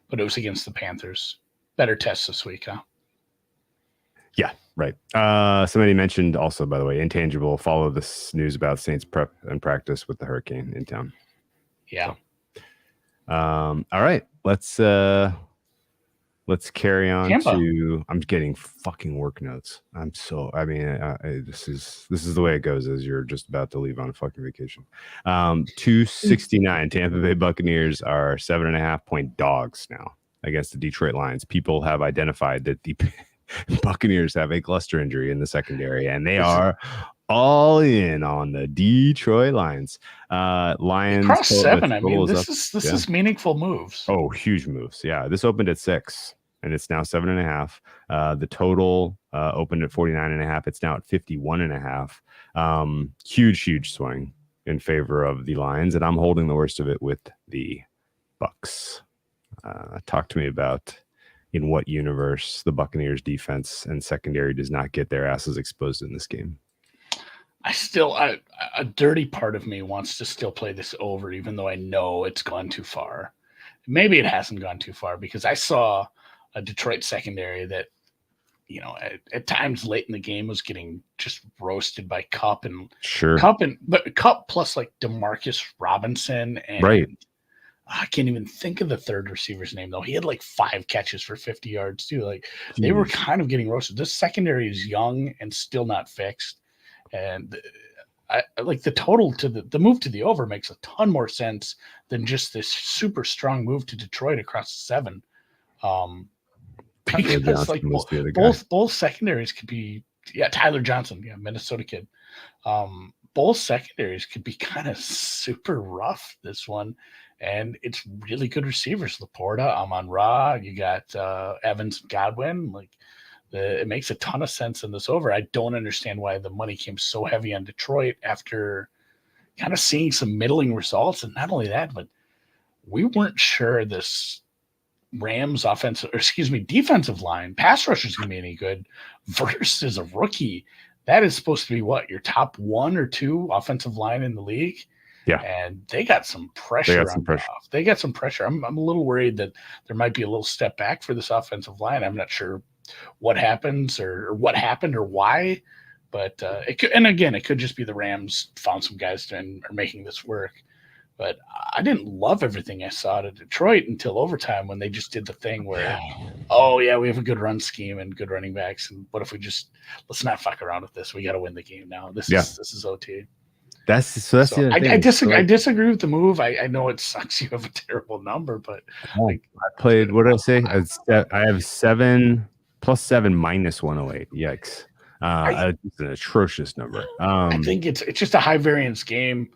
but it was against the Panthers. Better test this week, huh? Yeah, right. Somebody mentioned also, by the way, intangible. Follow this news about Saints prep and practice with the hurricane in town. Yeah. All right. Let's carry on Tampa. to. I'm getting fucking work notes. This is the way it goes. As you're just about to leave on a fucking vacation. 269. Tampa Bay Buccaneers are 7.5-point dogs now against the Detroit Lions. People have identified that the Buccaneers have a cluster injury in the secondary, and they are all in on the Detroit Lions. Lions across 7. I mean, this is meaningful moves. Oh, huge moves. Yeah, this opened at 6, and it's now 7.5. The total opened at 49.5. It's now at 51.5. Huge swing in favor of the Lions, and I'm holding the worst of it with the Bucks. Talk to me about in what universe the Buccaneers defense and secondary does not get their asses exposed in this game. A dirty part of me wants to still play this over, even though I know it's gone too far. Maybe it hasn't gone too far, because I saw a Detroit secondary that, at times late in the game was getting just roasted by Kupp but Kupp plus like Demarcus Robinson and right. I can't even think of the third receiver's name, though. He had like 5 catches for 50 yards, too. Like, they were kind of getting roasted. This secondary is young and still not fixed. And I like the total to the move to the over makes a ton more sense than just this super strong move to Detroit across 7. Because like both secondaries could be, Tyler Johnson, Minnesota kid. Both secondaries could be kind of super rough this one. And it's really good receivers. Laporta, Amon-Ra, you got Evans, Godwin. Like, it makes a ton of sense in this over. I don't understand why the money came so heavy on Detroit after kind of seeing some middling results. And not only that, but we weren't sure this Rams defensive line, pass rush is going to be any good versus a rookie. That is supposed to be what, your top 1 or 2 offensive line in the league? Yeah, and they got some pressure. They got some pressure. I'm a little worried that there might be a little step back for this offensive line. I'm not sure what happens or what happened or why, but it could. And again, it could just be the Rams found some guys and are making this work. But I didn't love everything I saw to Detroit until overtime, when they just did the thing where, we have a good run scheme and good running backs, and what if let's not fuck around with this? We got to win the game now. This is OT. I disagree with the move. I know it sucks. You have a terrible number, but I played. What did I say? I have 7 plus 7 minus 108. Yikes! It's an atrocious number. I think it's just a high variance game,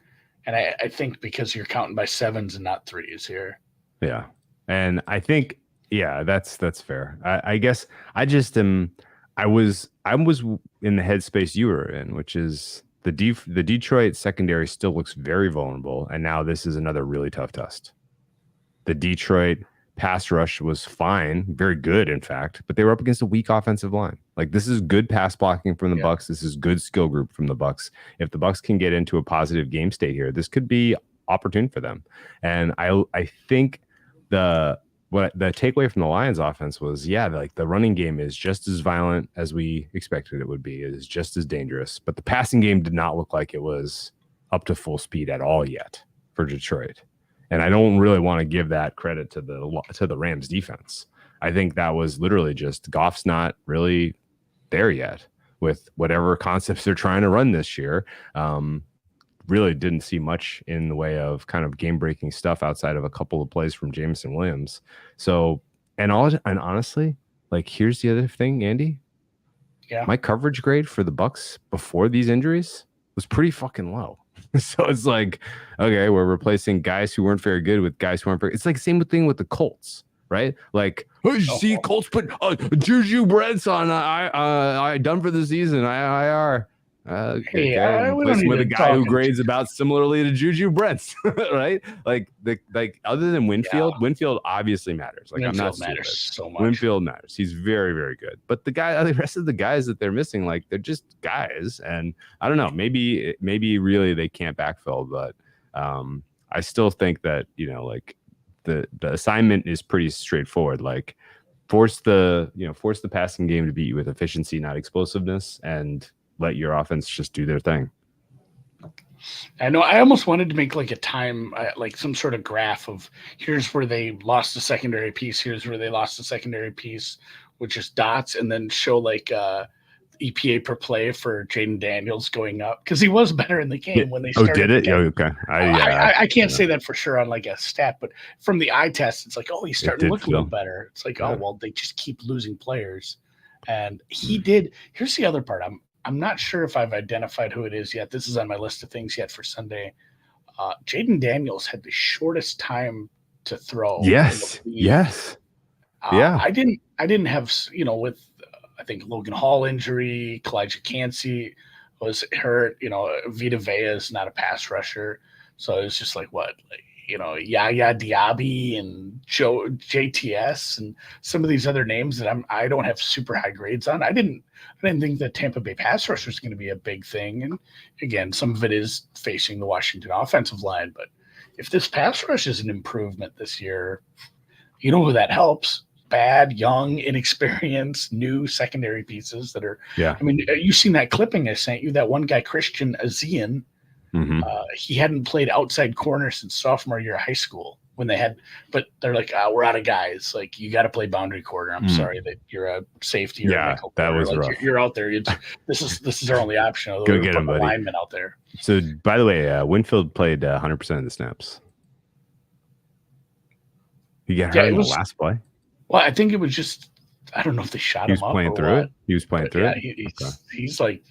and I think because you're counting by 7s and not 3s here. Yeah, and I think that's fair. I guess I just am. I was in the headspace you were in, which is. The Detroit secondary still looks very vulnerable, and now this is another really tough test. The Detroit pass rush was fine, very good, in fact, but they were up against a weak offensive line. Like, this is good pass blocking from the Bucks. This is good skill group from the Bucks. If the Bucks can get into a positive game state here, this could be opportune for them. And I think the takeaway from the Lions offense was, like the running game is just as violent as we expected it would be. It is just as dangerous, but the passing game did not look like it was up to full speed at all yet for Detroit. And I don't really want to give that credit to the Rams defense. I think that was literally just Goff's not really there yet with whatever concepts they're trying to run this year. Really didn't see much in the way of kind of game-breaking stuff outside of a couple of plays from Jameson Williams. So, and honestly, like, here's the other thing, Andy. Yeah. My coverage grade for the Bucks before these injuries was pretty fucking low. So it's like, okay, we're replacing guys who weren't very good with guys who aren't very. It's like the same thing with the Colts, right? Like, oh, you see, Colts put Juju Brents on I done for the season. IR. Hey, okay. we don't need With a to guy who talk grades about similarly to Juju Brents, right? Like other than Winfield, Winfield obviously matters. Like Winfield I'm not matters stupid. so much. Winfield matters. He's very, very good. But the rest of the guys that they're missing, like they're just guys. And I don't know, maybe really they can't backfill, but I still think that, you know, like the assignment is pretty straightforward. Like force the passing game to beat you with efficiency, not explosiveness, and let your offense just do their thing. I know. I almost wanted to make like a time, like some sort of graph of here's where they lost a secondary piece, here's where they lost a secondary piece, with just dots, and then show like EPA per play for Jaden Daniels going up because he was better in the game when they started. Oh, did it? Okay. I can't say that for sure on like a stat, but from the eye test, it's like, oh, he's starting to look a little better. It's like, oh, well, they just keep losing players. And he did. Here's the other part. I'm not sure if I've identified who it is yet. This is on my list of things yet for Sunday. Jaden Daniels had the shortest time to throw. Yes. Yes. Yeah. I didn't have, you know, with I think Logan Hall injury, Cle Jax was hurt. You know, Vita Vea is not a pass rusher, so it's just like what, like, you know, Yaya Diaby and JTS and some of these other names that I don't have super high grades on. I didn't think that Tampa Bay pass rush was going to be a big thing. And again, some of it is facing the Washington offensive line. But if this pass rush is an improvement this year, you know who that helps? Bad, young, inexperienced, new secondary pieces that are. Yeah. I mean, you've seen that clipping I sent you. That one guy, Christian Azian. Mm-hmm. He hadn't played outside corner since sophomore year of high school when they had, but they're like, we're out of guys. Like, you got to play boundary corner. I'm sorry that you're a safety. Or yeah, that was like, rough. You're out there. This is our only option. Go get him, buddy. Lineman out there. So, by the way, Winfield played 100% of the snaps. He got hurt in the last play. Well, I think it was just, I don't know if they shot him up. He was playing through it. He's like.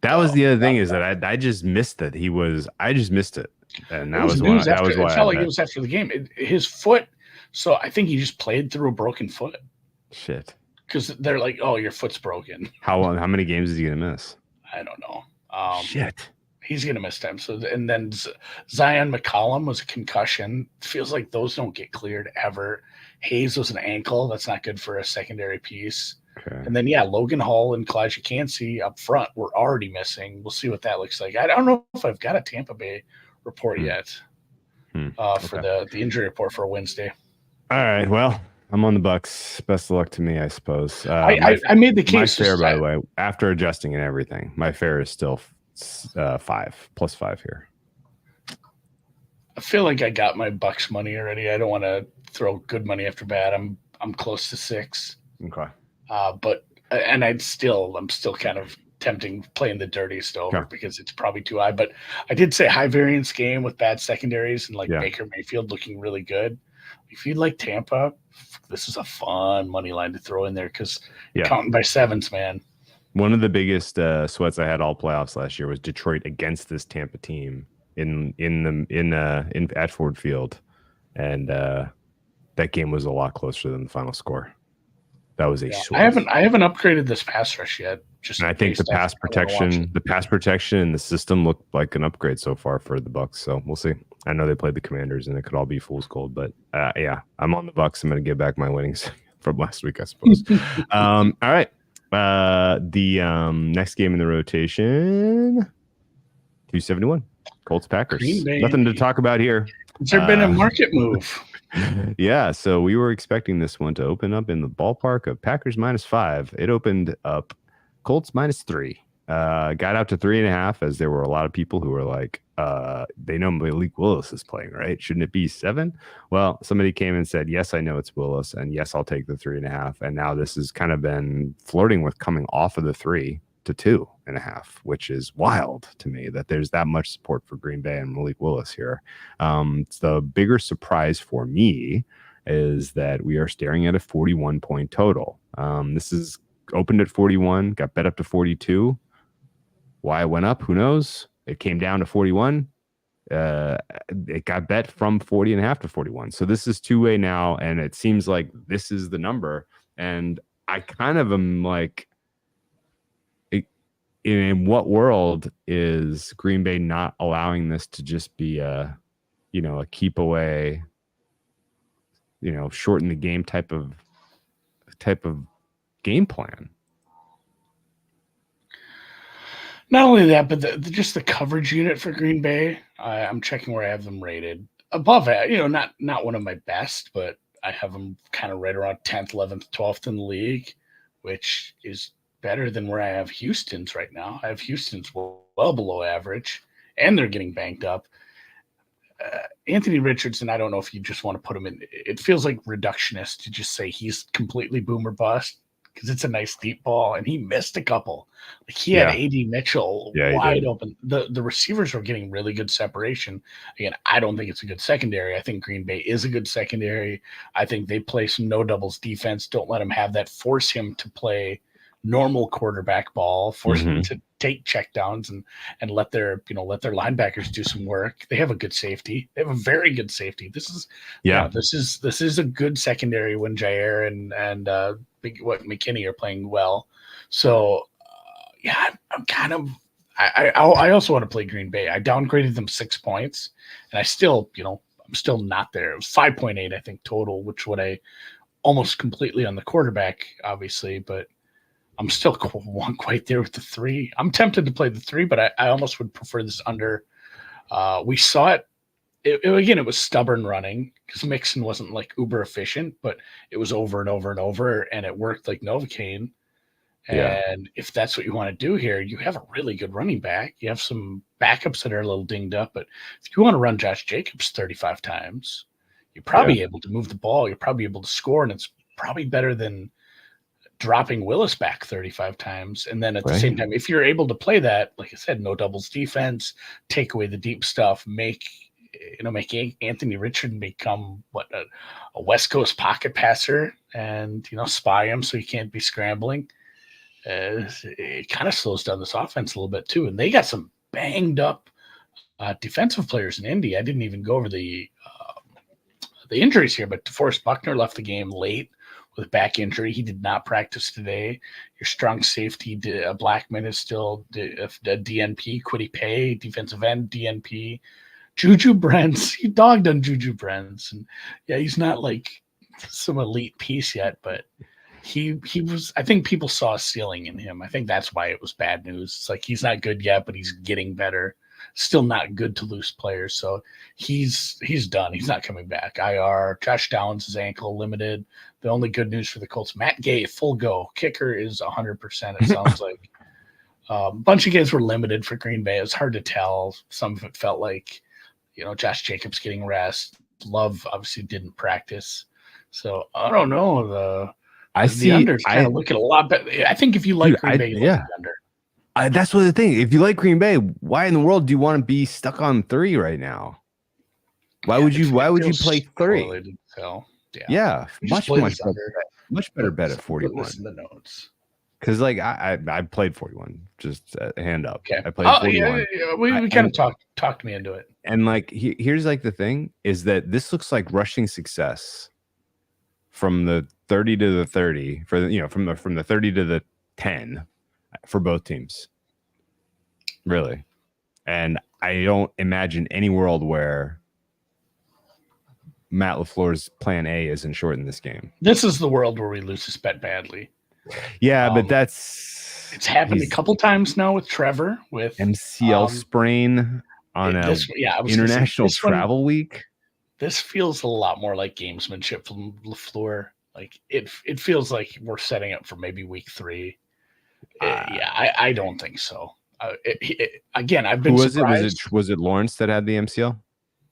That was the other thing is that I just missed that I just missed it. And that was why. It felt like it was after the game. His foot. So I think he just played through a broken foot. Shit. Because they're like, oh, your foot's broken. How many games is he gonna miss? I don't know. Shit. He's gonna miss time. So and then Zion McCollum was a concussion. Feels like those don't get cleared ever. Hayes was an ankle. That's not good for a secondary piece. Okay. And then Logan Hall and Cle Jax up front were already missing. We'll see what that looks like. I don't know if I've got a Tampa Bay report yet for the injury report for Wednesday. All right. Well, I'm on the Bucks. Best of luck to me, I suppose. I made the case. My fare, by the way, after adjusting and everything, my fare is still 5 here. I feel like I got my Bucks money already. I don't want to throw good money after bad. I'm close to 6. Okay. But I'm still kind of tempting playing the dirtiest over because it's probably too high. But I did say high variance game with bad secondaries and Baker Mayfield looking really good. If you like Tampa, this is a fun money line to throw in there because counting by sevens, man. One of the biggest sweats I had all playoffs last year was Detroit against this Tampa team at Ford Field, and that game was a lot closer than the final score. That was a sweat. I haven't upgraded this pass rush yet. And I think the pass protection and the system looked like an upgrade so far for the Bucks. So we'll see. I know they played the Commanders and it could all be fool's gold, but I'm on the Bucks. I'm going to get back my winnings from last week, I suppose. All right. The next game in the rotation, 271, Colts Packers. Nothing to talk about here. Has there been a market move? Yeah, so we were expecting this one to open up in the ballpark of Packers -5. It opened up Colts -3. Got out to 3.5 as there were a lot of people who were like, they know Malik Willis is playing, right? Shouldn't it be 7? Well, somebody came and said, yes, I know it's Willis, and yes, I'll take the 3.5. And now this has kind of been flirting with coming off of the 3 to 2.5, which is wild to me that there's that much support for Green Bay and Malik Willis here. The bigger surprise for me is that we are staring at a 41-point total. This is opened at 41, got bet up to 42. Why it went up, who knows? It came down to 41. It got bet from 40.5 to 41. So this is two-way now, and it seems like this is the number. And I kind of am like, in what world is Green Bay not allowing this to just be a keep away, shorten the game type of game plan? Not only that, but just the coverage unit for Green Bay. I'm checking where I have them rated above it. Not one of my best, but I have them kind of right around 10th, 11th, 12th in the league, which is better than where I have Houston's right now. I have Houston's well below average, and they're getting banked up. Anthony Richardson, I don't know if you just want to put him in. It feels like reductionist to just say he's completely boom or bust, because it's a nice deep ball, and he missed a couple. Like he had A.D. Mitchell wide open. The receivers were getting really good separation. Again, I don't think it's a good secondary. I think Green Bay is a good secondary. I think they play some no doubles defense. Don't let him have that. Force him to play normal quarterback ball. Force him to take checkdowns and let their linebackers do some work. They have a good safety. They have a very good safety. This is a good secondary when Jair and McKinney are playing well. So I'm kind of I also want to play Green Bay. I downgraded them 6 points, and I still I'm still not there. It was 5.8 I think total, which would I almost completely on the quarterback, obviously, but I'm still quite there with the 3. I'm tempted to play the 3, but I almost would prefer this under. We saw it. Again, it was stubborn running because Mixon wasn't like uber efficient, but it was over and over and over, and it worked like Novocaine. And if that's what you want to do here, you have a really good running back. You have some backups that are a little dinged up, but if you want to run Josh Jacobs 35 times, you're probably able to move the ball. You're probably able to score, and it's probably better than dropping Willis back 35 times. And then at the same time, if you're able to play that, like I said, no doubles defense, take away the deep stuff, make Anthony Richardson become a West Coast pocket passer, and spy him so he can't be scrambling. It kind of slows down this offense a little bit too. And they got some banged up defensive players in Indy. I didn't even go over the injuries here, but DeForest Buckner left the game late with a back injury. He did not practice today. Your strong safety, Blackman, is still a DNP. Kwity Paye, defensive end, DNP. Juju Brents, he dogged on Juju Brents. And he's not like some elite piece yet, but he was, I think people saw a ceiling in him. I think that's why it was bad news. It's like he's not good yet, but he's getting better. Still not good to lose players. So he's done. He's not coming back. IR. Josh Downs' his ankle limited. The only good news for the Colts, Matt Gay, full go. Kicker is 100%, it sounds like. A bunch of guys were limited for Green Bay. It's hard to tell. Some of it felt like, Josh Jacobs getting rest. Love obviously didn't practice. So I don't know. The unders kind of look at a lot better. I think if you like Green Bay, you look at the under. That's what the thing. If you like Green Bay, why in the world do you want to be stuck on 3 right now? Why would you play 3? Much better bet at 41. Listen to the notes. Because I played 41. Just hand up. Okay. I played 41. We kind of talked me into it. And here's the thing is that this looks like rushing success from the 30 to the 30 from the 30 to the 10 for both teams, really. And I don't imagine any world where Matt LaFleur's plan A isn't short in this game. This is the world where we lose this bet badly. Yeah, but it's happened a couple times now with Trevor with MCL sprain on international travel week. This feels a lot more like gamesmanship from LaFleur. Like it feels like we're setting up for maybe week 3. I don't think so. Again, I've been surprised. Was it Lawrence that had the MCL?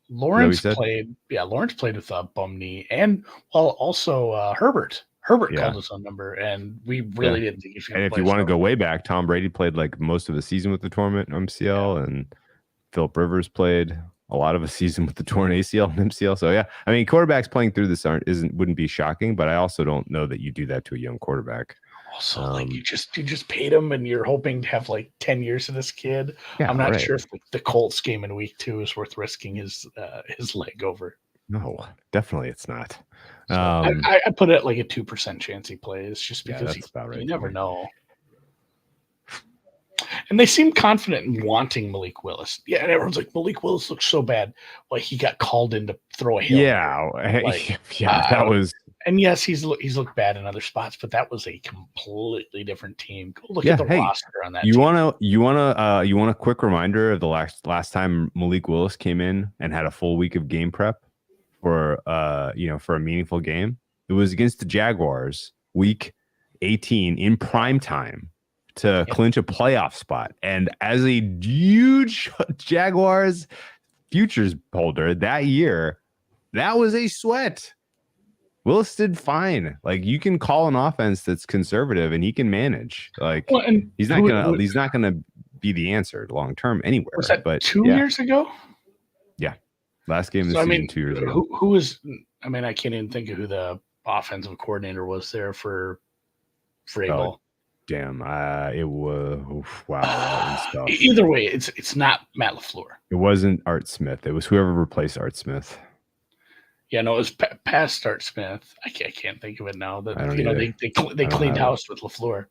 Lawrence played. Yeah, Lawrence played with a bum knee, and also Herbert. Herbert called us on number, and we really didn't think he should. And if you want to go way back, Tom Brady played most of the season with the torn MCL, and Philip Rivers played a lot of a season with the torn ACL and MCL. So I mean, quarterbacks playing through this wouldn't be shocking, but I also don't know that you do that to a young quarterback. Also, like you just paid him, and you're hoping to have like 10 years of this kid. Yeah, I'm not right. sure if the Colts game in week 2 is worth risking his leg over. No, definitely it's not. So I put it at like a 2% chance he plays, just because that's about right. You never know. And they seem confident in wanting Malik Willis. Yeah, and everyone's like, Malik Willis looks so bad. Like he got called in to throw a Hail Mary. Like, that was. And yes, he's looked bad in other spots, but that was a completely different team. Go look at the roster on that. You want a quick reminder of the last time Malik Willis came in and had a full week of game prep for for a meaningful game? It was against the Jaguars, week 18 in prime time to clinch a playoff spot. And as a huge Jaguars futures holder that year, that was a sweat. Willis did fine. Like you can call an offense that's conservative and he can manage. Like he's not gonna be the answer long term anywhere. Was that but 2 years ago? Yeah, last game of the season 2 years ago. Who was? I mean, I can't even think of who the offensive coordinator was there for Vrabel. Damn, it was wow. Either way, it's not Matt LaFleur. It wasn't Art Smith. It was whoever replaced Art Smith. Yeah, no, it was past Art Smith. I can't think of it now. They cleaned house with LaFleur.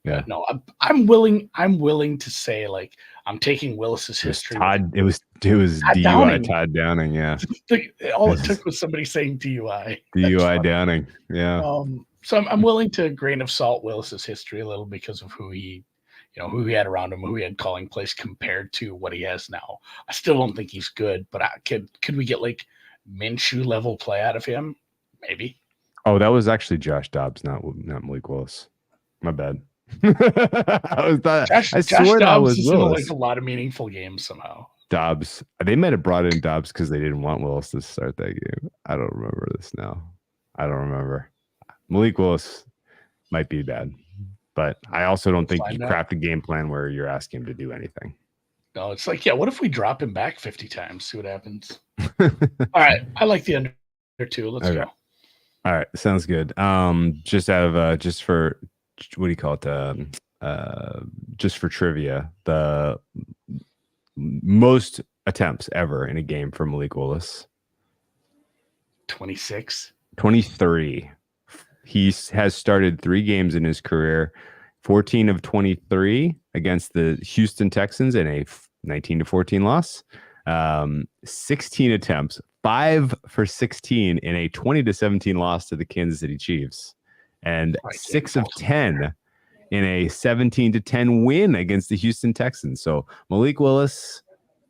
Yeah, but no, I'm willing to say like I'm taking Willis's history. It was DUI Todd Downing. Yeah, all it took was somebody saying DUI. DUI Downing. Yeah. So I'm willing to grain of salt Willis's history a little because of who he had around him, who he had calling plays compared to what he has now. I still don't think he's good, but could we get like Minshew level play out of him? Maybe. Oh, that was actually Josh Dobbs, not Malik Willis. My bad. I swear that was Willis. In like a lot of meaningful games somehow. Dobbs. They might have brought in Dobbs because they didn't want Willis to start that game. I don't remember this now. I don't remember. Malik Willis might be bad, but I also don't think you craft a game plan where you're asking him to do anything. No, it's like, what if we drop him back 50 times? See what happens. All right. I like the under 2. Let's go. All right. Sounds good. Just out of just for what do you call it? Just for trivia, the most attempts ever in a game for Malik Willis. 26. 23. He has started 3 games in his career, 14 of 23 against the Houston Texans in a 19-14 loss. 16 attempts, 5 for 16 in a 20-17 loss to the Kansas City Chiefs, and 6 of 10 in a 17-10 win against the Houston Texans. So Malik Willis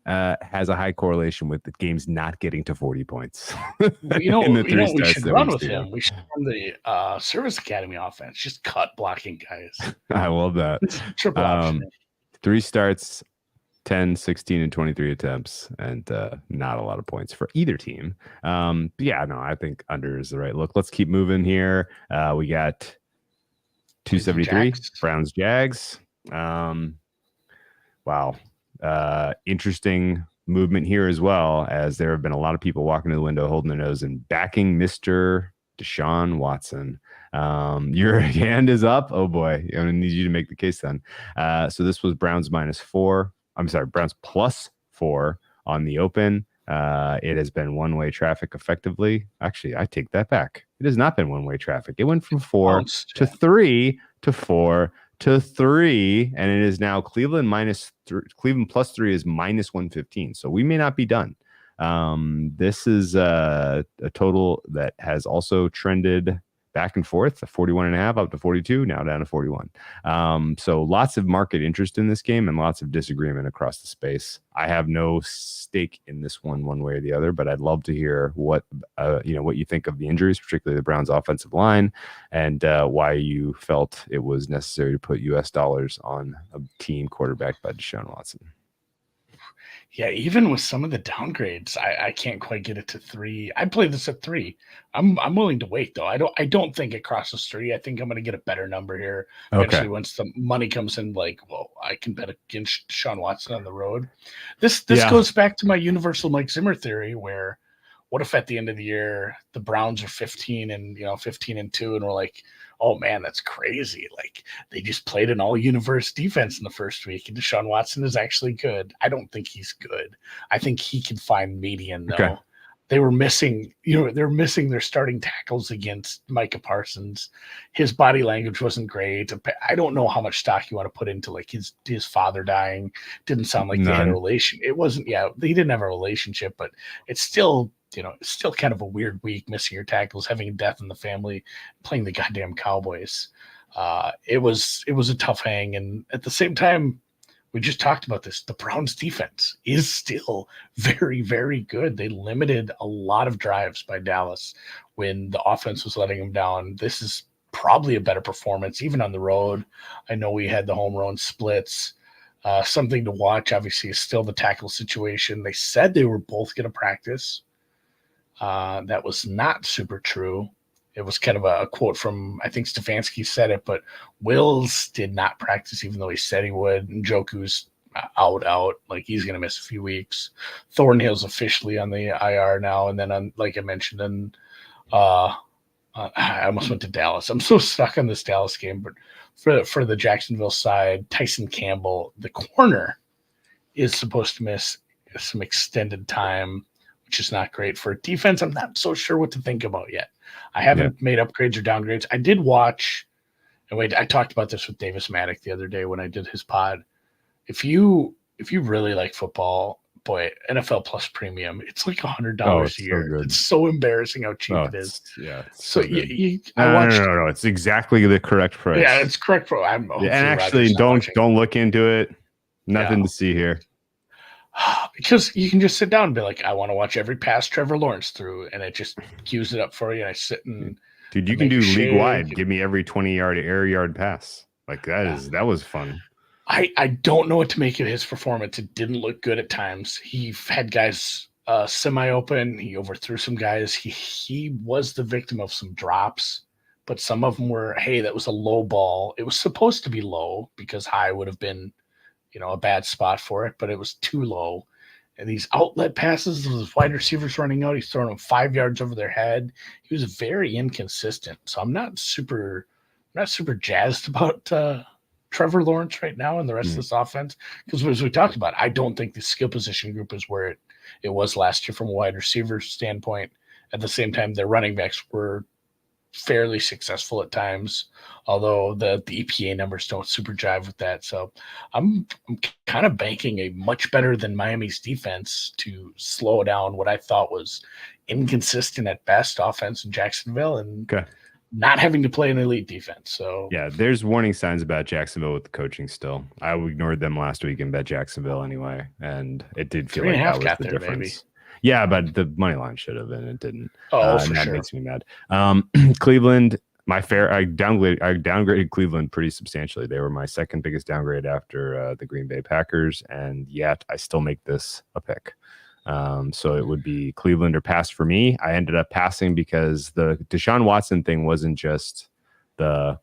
has a high correlation with the games not getting to 40 points. We should run with him. We should run the Service Academy offense. Just cut blocking guys. I love that. Triple option. 3 starts, 10, 16, and 23 attempts, and not a lot of points for either team. I think under is the right look. Let's keep moving here. We got 273, Browns, Jags. Wow. Interesting movement here as well, as there have been a lot of people walking to the window holding their nose and backing Mr. Deshaun Watson. Your hand is up. Oh boy, I'm gonna need you to make the case then. So this was Browns -4. I'm sorry, Browns +4 on the open. It has been one-way traffic effectively. Actually, I take that back. It has not been one-way traffic. It went from 4 to 3 to 4 to 3, and it is now Cleveland Cleveland +3 is -115. So we may not be done. This is a total that has also trended back and forth, 41.5 up to 42, now down to 41. So lots of market interest in this game and lots of disagreement across the space. I have no stake in this one way or the other, but I'd love to hear what you think of the injuries, particularly the Browns offensive line, and why you felt it was necessary to put US dollars on a team quarterbacked by Deshaun Watson. Yeah, even with some of the downgrades, I can't quite get it to 3. I'd play this at 3. I'm willing to wait though. I don't think it crosses 3. I think I'm going to get a better number here eventually once the money comes in. Like, well, I can bet against Deshaun Watson on the road. This goes back to my universal Mike Zimmer theory, where what if at the end of the year the Browns are 15 and 2, and we're like, oh man, that's crazy. Like they just played an all universe defense in the first week, and Deshaun Watson is actually good. I don't think he's good. I think he can find median though. Okay. They were missing, they're missing their starting tackles against Micah Parsons. His body language wasn't great. I don't know how much stock you want to put into like his father dying. Didn't sound like they had a relation. It wasn't, they didn't have a relationship, but it's still, it's still kind of a weird week, missing your tackles, having a death in the family, playing the goddamn Cowboys. It was a tough hang. And at the same time, we just talked about this. The Browns defense is still very, very good. They limited a lot of drives by Dallas when the offense was letting them down. This is probably a better performance, even on the road. I know we had the home run splits. Something to watch, obviously, is still the tackle situation. They said they were both going to practice. That was not super true. It was kind of a quote from, I think Stefanski said it, but Wills did not practice even though he said he would. Njoku's out. Like he's going to miss a few weeks. Thornhill's officially on the IR now. And then, like I mentioned, I almost went to Dallas. I'm so stuck on this Dallas game. But for the Jacksonville side, Tyson Campbell, the corner, is supposed to miss some extended time, which is not great for defense. I'm not so sure what to think about yet. I haven't made upgrades or downgrades. I did watch, and wait, I talked about this with Davis Maddock the other day when I did his pod. If you really like football, boy, NFL Plus Premium, it's like $100 a year. It's so embarrassing how cheap it is. Yeah. So I watched. No. It's exactly the correct price. Yeah, it's correct. And actually, don't look into it. Nothing to see here. Because you can just sit down and be like, I want to watch every pass Trevor Lawrence threw, and it just queues it up for you. And I sit and dude, you can do league wide. Give me every 20-yard air yard pass. Like that was fun. I don't know what to make of his performance. It didn't look good at times. He had guys semi-open. He overthrew some guys. He was the victim of some drops, but some of them were, hey, that was a low ball. It was supposed to be low because high would have been a bad spot for it, but it was too low. And these outlet passes, those wide receivers running out, he's throwing them 5 yards over their head. He was very inconsistent. So I'm not super jazzed about Trevor Lawrence right now and the rest of this offense. Because as we talked about, I don't think the skill position group is where it was last year from a wide receiver standpoint. At the same time, their running backs were fairly successful at times, although the EPA numbers don't super jive with that. So I'm kind of banking a much better than Miami's defense to slow down what I thought was inconsistent at best offense in Jacksonville and not having to play an elite defense. So yeah, there's warning signs about Jacksonville with the coaching still. I ignored them last week and bet Jacksonville anyway, and it did feel like that was the difference. Baby. Yeah, but the money line should have, and it didn't. Oh, for that sure. Makes me mad. Cleveland, I downgraded Cleveland pretty substantially. They were my second biggest downgrade after the Green Bay Packers, and yet I still make this a pick. So it would be Cleveland or pass for me. I ended up passing because the Deshaun Watson thing wasn't just the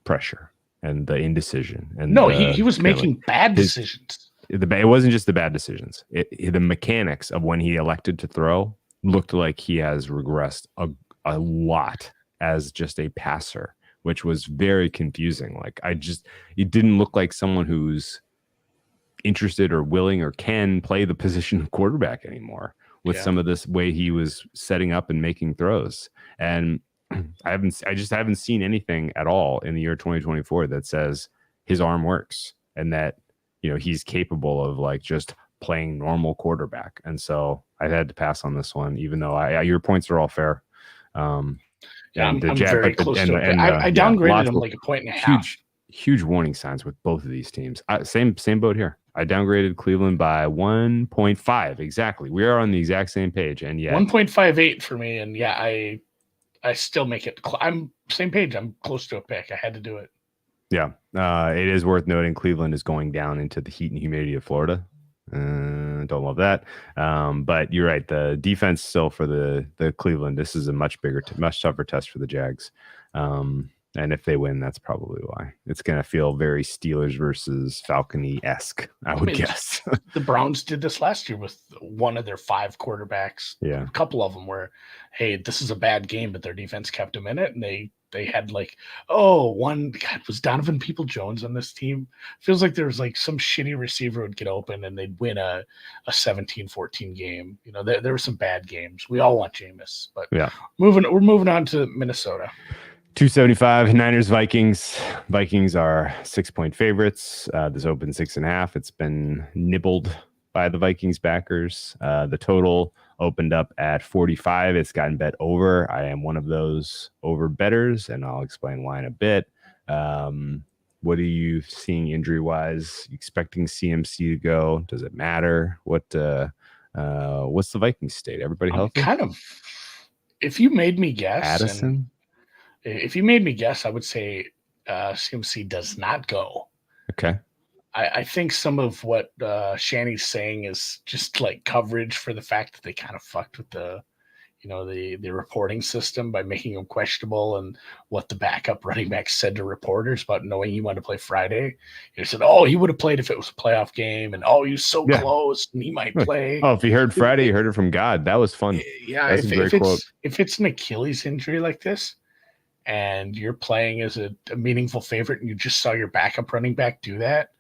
pressure and the indecision. And he was making bad decisions. It wasn't just the bad decisions. The mechanics of when he elected to throw looked like he has regressed a lot as just a passer, which was very confusing. Like it didn't look like someone who's interested or willing or can play the position of quarterback anymore with some of this way he was setting up and making throws. And I just haven't seen anything at all in the year 2024 that says his arm works and that he's capable of like just playing normal quarterback. And so I had to pass on this one, even though your points are all fair. I'm very close to it. I downgraded him like a point and a half. Huge warning signs with both of these teams. Same boat here. I downgraded Cleveland by 1.5. Exactly. We are on the exact same page. And 1.58 for me. And I still make it. I'm same page. I'm close to a pick. I had to do it. Yeah, it is worth noting Cleveland is going down into the heat and humidity of Florida. Don't love that. But you're right. The defense still for the Cleveland, this is a much tougher test for the Jags. And if they win, that's probably why. It's going to feel very Steelers versus Falcony-esque, I would guess. The Browns did this last year with one of their 5 quarterbacks. Yeah. A couple of them were, hey, this is a bad game, but their defense kept them in it, and they they had like, God, was Donovan People-Jones on this team? Feels like there was like some shitty receiver would get open and they'd win a 17-14 game. You know, there were some bad games. We all want Jameis, but yeah. We're moving on to Minnesota. 275 Niners Vikings. Vikings are 6-point favorites. This opened 6.5. It's been nibbled by the Vikings backers. The total opened up at 45. It's gotten bet over. I am one of those over betters, and I'll explain why in a bit. What are you seeing injury wise? Expecting CMC to go? Does it matter? What's the Vikings state? Everybody healthy? Kind of. If you made me guess, Addison. If you made me guess, I would say CMC does not go. Okay. I think some of what Shanny's saying is just like coverage for the fact that they kind of fucked with the reporting system by making him questionable, and what the backup running back said to reporters about knowing he wanted to play Friday. He said, he would have played if it was a playoff game, and he was so close and he might play. If he heard Friday, he heard it from God. That was fun. Yeah, if it's an Achilles injury like this, and you're playing as a meaningful favorite, and you just saw your backup running back do that,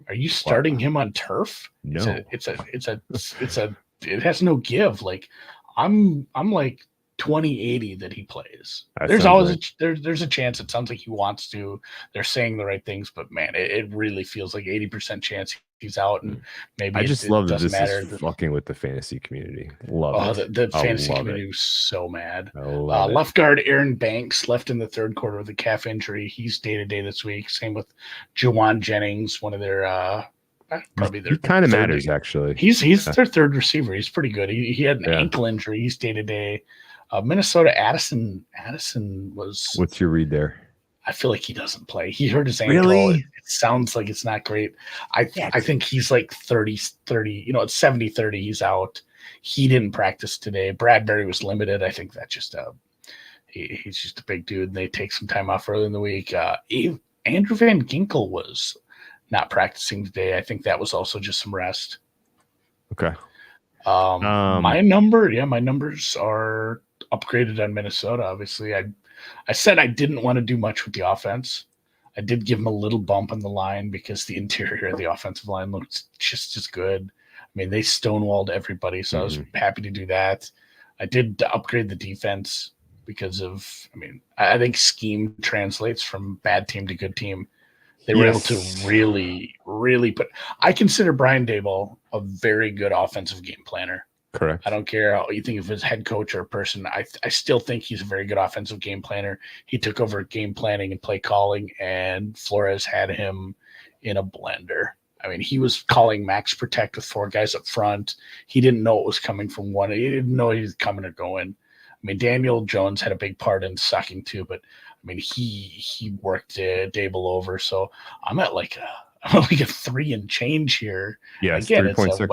are you starting him on turf? No, it has no give. Like I'm like 20-80 that he plays. There's always there's a chance. It sounds like he wants to. They're saying the right things, but man, it really feels like 80% chance he's out, and maybe I just love that this matter. is fucking with the fantasy community. Love it. The fantasy community was so mad. Love left guard Aaron Banks left in the third quarter with a calf injury. He's day-to-day this week. Same with Jawan Jennings, one of their probably their. He kind of matters actually. He's their third receiver. He's pretty good. He had an ankle injury. He's day-to-day. Minnesota Addison was. What's your read there? I feel like he doesn't play. He hurt his ankle. Really? It sounds like it's not great. I think he's like 30, it's 70-30. He's out. He didn't practice today. Bradbury was limited. I think that just he's just a big dude, and they take some time off early in the week. Andrew Van Ginkel was not practicing today. I think that was also just some rest. Okay. My numbers are upgraded on Minnesota. Obviously, I said I didn't want to do much with the offense. I did give him a little bump on the line because the interior of the offensive line looked just as good. I mean, they stonewalled everybody, so I was happy to do that. I did upgrade the defense because I think scheme translates from bad team to good team. They were able to really, really I consider Brian Daboll a very good offensive game planner. Correct. I don't care how you think of his head coach or a person. I still think he's a very good offensive game planner. He took over game planning and play calling, and Flores had him in a blender. I mean, he was calling max protect with 4 guys up front. He didn't know it was coming from one. He didn't know he was coming or going. I mean, Daniel Jones had a big part in sucking too, but I mean, he worked Dable over. So I'm at like a 3 and change here. Yeah, again, it's a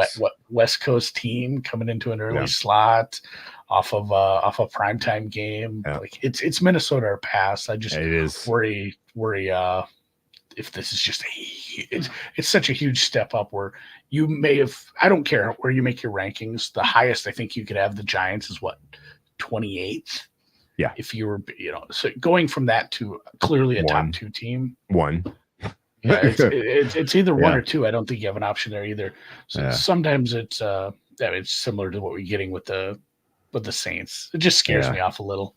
West Coast team coming into an early slot off of a primetime game. Yeah. Like it's Minnesota or pass. I just worry if this is just it's such a huge step up where you may have. I don't care where you make your rankings. The highest I think you could have the Giants is 28th. Yeah. If you were, so going from that to clearly a top 2 team. Yeah, it's either 1 or 2. I don't think you have an option there either. So sometimes it's similar to what we're getting with the Saints. It just scares me off a little.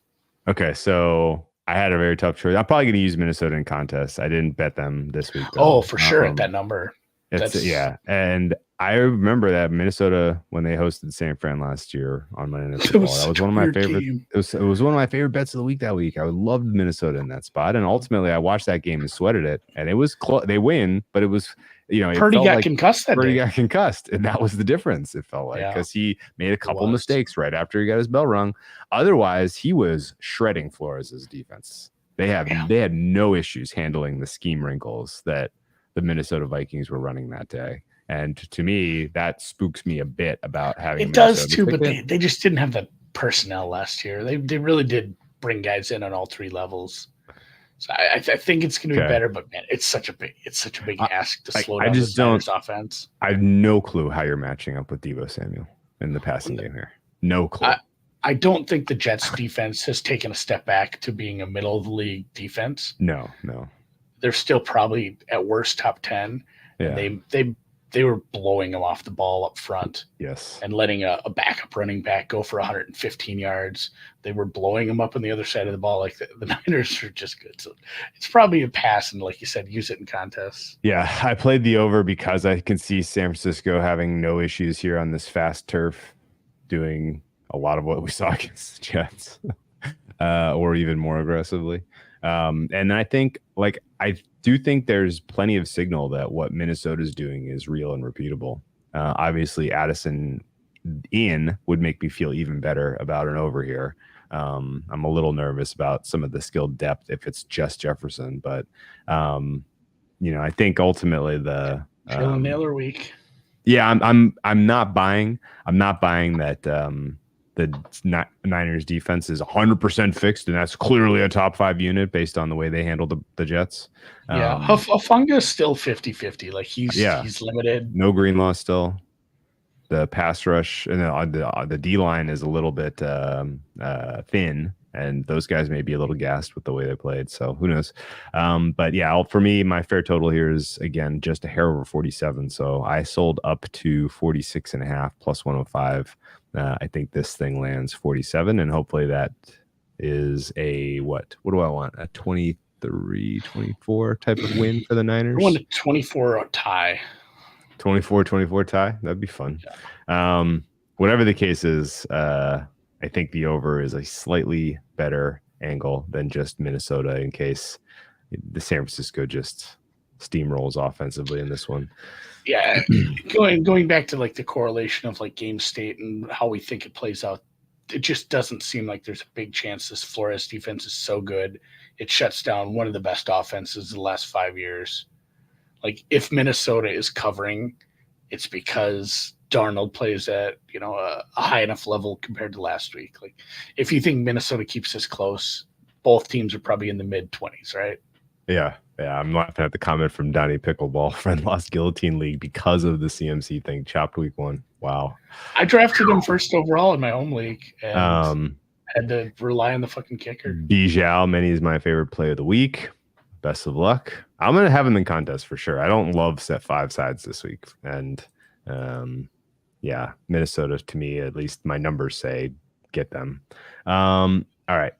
Okay, so I had a very tough choice. I'm probably going to use Minnesota in contests. I didn't bet them this week, though. Oh, for sure, at that number. And I remember that Minnesota, when they hosted San Fran last year on Monday Night Football, that was one of my favorite. It was one of my favorite bets of the week that week. I loved Minnesota in that spot, and ultimately, I watched that game and sweated it. And it was close. They win, but it was Purdy got concussed that day. Purdy got concussed, and that was the difference. It felt like because he made a couple mistakes right after he got his bell rung. Otherwise, he was shredding Flores' defense. They had no issues handling the scheme wrinkles that the Minnesota Vikings were running that day. And to me, that spooks me a bit about having it does too, but they just didn't have the personnel last year. They really did bring guys in on all 3 levels. So I think it's going to be better, but man, it's such a big ask to slow down the Niners offense. I have no clue how you're matching up with Deebo Samuel in the passing game here. No clue. I don't think the Jets defense has taken a step back to being a middle of the league defense. No. They're still probably at worst top 10. Yeah. And they were blowing them off the ball up front. Yes. And letting a backup running back go for 115 yards. They were blowing them up on the other side of the ball. Like the Niners are just good. So it's probably a pass, and like you said, use it in contests. Yeah, I played the over because I can see San Francisco having no issues here on this fast turf, doing a lot of what we saw against the Jets, or even more aggressively. And I think, like, I do think there's plenty of signal that what Minnesota is doing is real and repeatable. Obviously, Addison in would make me feel even better about an over here. I'm a little nervous about some of the skill depth if it's just Jefferson, but I think ultimately the Naylor week. Yeah, I'm not buying. I'm not buying that the Niners defense is 100% fixed, and that's clearly a top 5 unit based on the way they handled the Jets. Yeah, Hufanga is still 50-50. Like he's limited. No Greenlaw still. The pass rush and the D line is a little bit thin, and those guys may be a little gassed with the way they played. So who knows? But yeah, for me, my fair total here is again just a hair over 47. So I sold up to 46.5 plus 105. I think this thing lands 47, and hopefully that is a what do I want? A 23-24 type of win for the Niners. I want a 24 tie. 24-24 tie. That'd be fun. Yeah. Whatever the case is, I think the over is a slightly better angle than just Minnesota in case the San Francisco just steamrolls offensively in this one. Yeah, going back to like the correlation of like game state and how we think it plays out, it just doesn't seem like there's a big chance this Flores defense is so good it shuts down one of the best offenses in the last 5 years. Like if Minnesota is covering, it's because Darnold plays at a high enough level compared to last week. Like if you think Minnesota keeps this close, both teams are probably in the mid-20s, right? Yeah. I'm laughing at the comment from Donnie Pickleball. Friend lost Guillotine League because of the CMC thing. Chopped week 1. Wow. I drafted him first overall in my home league and had to rely on the fucking kicker. Bijou, many is my favorite play of the week. Best of luck. I'm going to have him in contest for sure. I don't love set 5 sides this week. And yeah, Minnesota, to me, at least my numbers say get them. All right.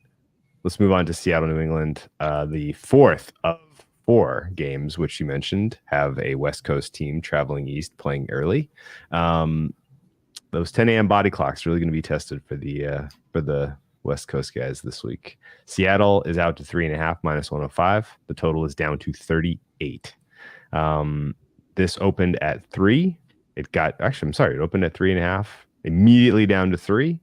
Let's move on to Seattle, New England. The fourth of 4 games, which you mentioned, have a West Coast team traveling east playing early. Those 10 a.m. body clocks are really going to be tested for the West Coast guys this week. Seattle is out to 3.5 minus 105. The total is down to 38. This opened at 3. It opened at 3.5, immediately down to 3.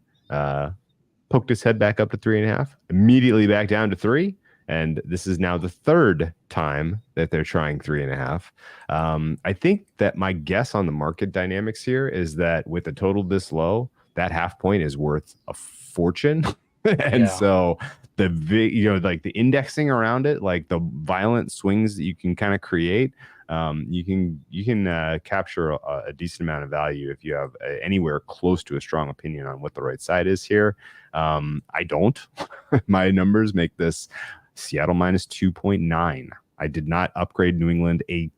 Poked its head back up to 3.5, immediately back down to 3. And this is now the 3rd time that they're trying 3.5. I think that my guess on the market dynamics here is that with a total this low, that half point is worth a fortune. And so the like the indexing around it, like the violent swings that you can kind of create, you can capture a decent amount of value if you have anywhere close to a strong opinion on what the right side is here. I don't. My numbers make this Seattle minus 2.9. I did not upgrade New England a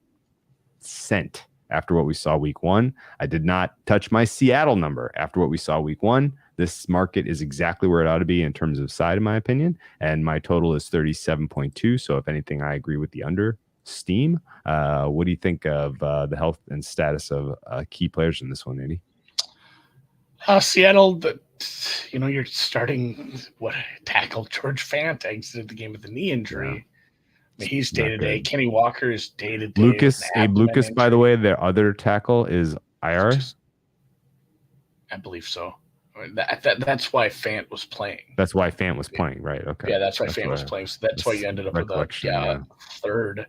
cent after what we saw week 1. I did not touch my Seattle number after what we saw week 1. This market is exactly where it ought to be in terms of side, in my opinion. And my total is 37.2. So if anything, I agree with the under steam. What do you think of the health and status of key players in this one, Andy? Seattle, you're starting tackle George Fant exited the game with a knee injury. Yeah. I mean, he's day-to-day. Kenny Walker is day-to-day. Abe Lucas, by the way, their other tackle is IR? I believe so. That's why Fant was playing. That's why Fant was playing, right? Okay. Yeah, that's why Fant was playing. So that's why you ended up with a third.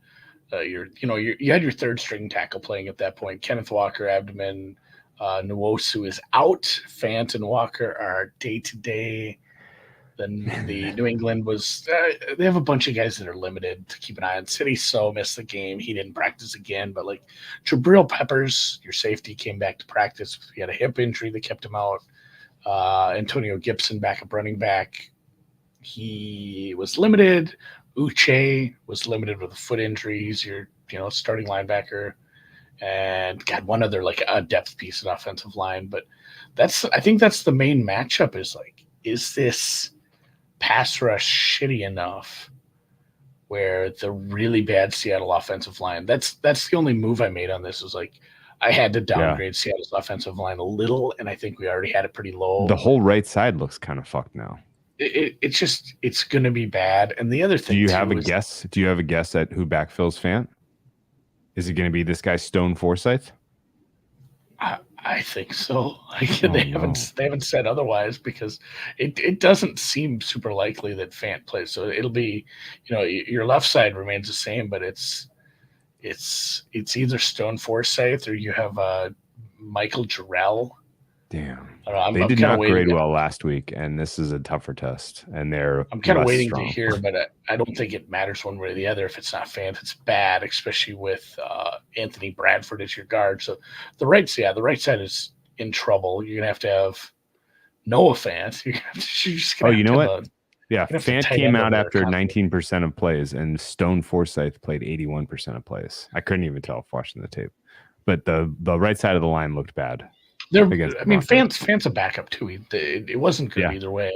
You had your third string tackle playing at that point. Kenneth Walker, abdomen. Nwosu is out. Fant and Walker are day-to-day. Then the New England was they have a bunch of guys that are limited to keep an eye on. City So missed the game. He didn't practice again. But like Jabril Peppers, your safety, came back to practice. He had a hip injury that kept him out. Antonio Gibson, backup running back, he was limited. Uche was limited with a foot injury. He's your starting linebacker, and got one other like a depth piece in offensive line. But I think that's the main matchup. Is this pass rush shitty enough where the really bad Seattle offensive line? That's the only move I made on this. Was like I had to downgrade Seattle's offensive line a little, and I think we already had it pretty low. The whole right side looks kind of fucked now. It's going to be bad. And the other thing, do you have a guess? Do you have a guess at who backfills Fant? Is it going to be this guy Stone Forsyth? I think so. They haven't said otherwise, because it doesn't seem super likely that Fant plays. So it'll be, your left side remains the same, but it's either Stone Forsyth or you have Michael Jarrell. Damn, they did not grade well last week, and this is a tougher test. And I'm kind of waiting to hear, but I don't think it matters one way or the other. If it's not Fant, it's bad, especially with Anthony Bradford as your guard. So the right side is in trouble. You're gonna have to have Noah Fant. You know what? Yeah, Fant came out after 19% of plays, and Stone Forsyth played 81% of plays. I couldn't even tell watching the tape, but the right side of the line looked bad. Fant's a backup too. It wasn't good either way.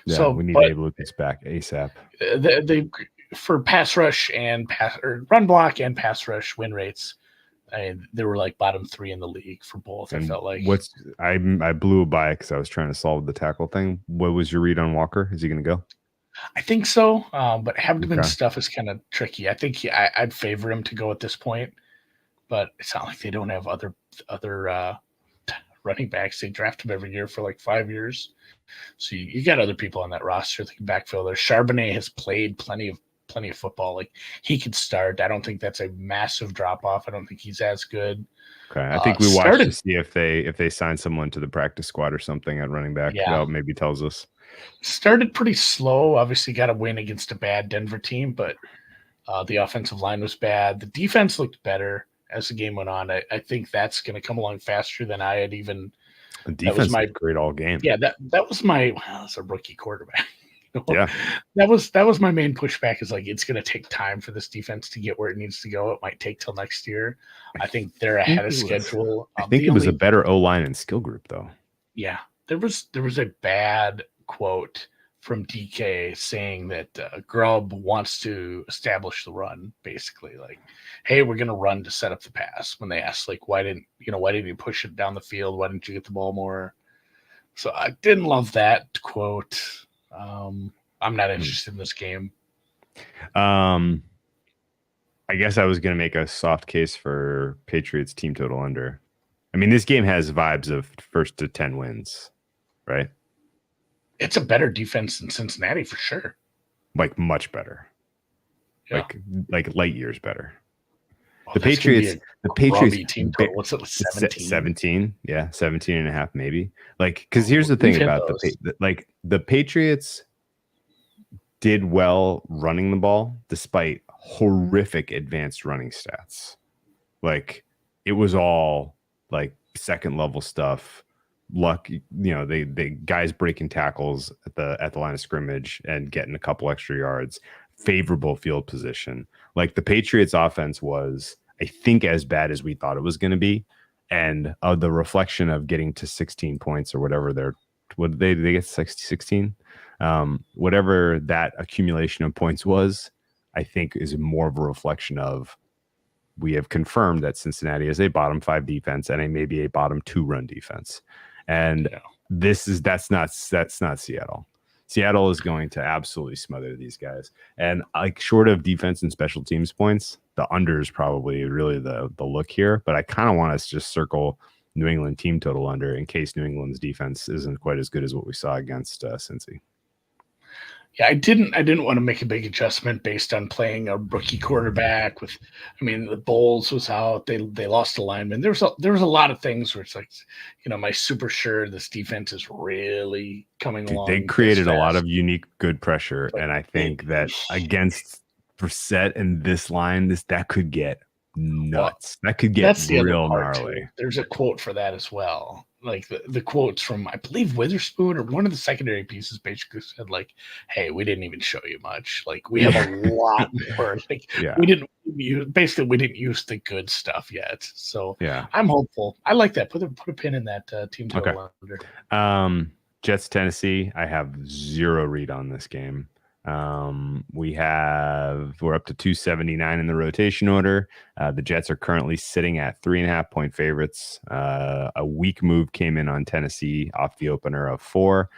Yeah, so we need Abe Lucas back ASAP. They for pass rush and run block and pass rush win rates, they were like bottom 3 in the league for both. And I felt like I blew by it because I was trying to solve the tackle thing. What was your read on Walker? Is he going to go? I think so, but abdomen stuff is kind of tricky. I think I'd favor him to go at this point, but it's not like they don't have other running backs. They draft him every year for like 5 years. So you got other people on that roster that can backfill there. Charbonnet has played plenty of football. Like, he could start. I don't think that's a massive drop off. I don't think he's as good. Okay. I think we watched to see if they sign someone to the practice squad or something at running back. Yeah. That maybe tells us. Started pretty slow. Obviously got a win against a bad Denver team, but the offensive line was bad. The defense looked better as the game went on. I think that's going to come along faster than I had even. The defense was great all game. Yeah, that was my. It's a rookie quarterback. Yeah, that was my main pushback. Is like, it's going to take time for this defense to get where it needs to go. It might take till next year. I think they're ahead of schedule. I think it was a better O-line and skill group, though. Yeah, there was a bad quote from DK saying that Grubb wants to establish the run, basically like, hey, we're going to run to set up the pass. When they asked, like, why didn't you push it down the field? Why didn't you get the ball more? So I didn't love that quote. I'm not interested in this game. I guess I was going to make a soft case for Patriots team total under. I mean, this game has vibes of first to 10 wins, right? It's a better defense than Cincinnati for sure. Like, much better. Yeah. Like light years better. Oh, the Patriots team total. What's it, 17? 17? Yeah, 17 and a half maybe. Like, because here's the thing about the Patriots did well running the ball despite horrific advanced running stats. Like, it was all like second level stuff. Luck, they guys breaking tackles at the line of scrimmage and getting a couple extra yards, favorable field position. Like, the Patriots offense was, I think, as bad as we thought it was going to be. And the reflection of getting to 16 points or whatever they get 16, whatever that accumulation of points was, I think is more of a reflection of, we have confirmed that Cincinnati is a bottom 5 defense and maybe a bottom 2 run defense. And that's not Seattle. Seattle is going to absolutely smother these guys. And like, short of defense and special teams points, the under is probably really the look here. But I kind of want us to just circle New England team total under in case New England's defense isn't quite as good as what we saw against Cincy. Yeah, I didn't want to make a big adjustment based on playing a rookie quarterback the Bowles was out. They lost a lineman. There was a lot of things where it's like, my super sure this defense is really coming along. They created a lot of unique good pressure, and I think that against Brissett and this line, that could get nuts. That could get real gnarly. There's a quote for that as well. like the quotes from, I believe, Witherspoon, or one of the secondary pieces basically said, like, hey, we didn't even show you much. Like, we have a lot more. Like, we didn't use the good stuff yet. So I'm hopeful. I like that. Put a pin in that team total under. Jets Tennessee, I have zero read on this game. We're up to 279 in the rotation order. The Jets are currently sitting at 3.5-point favorites. A weak move came in on Tennessee off the opener of 4.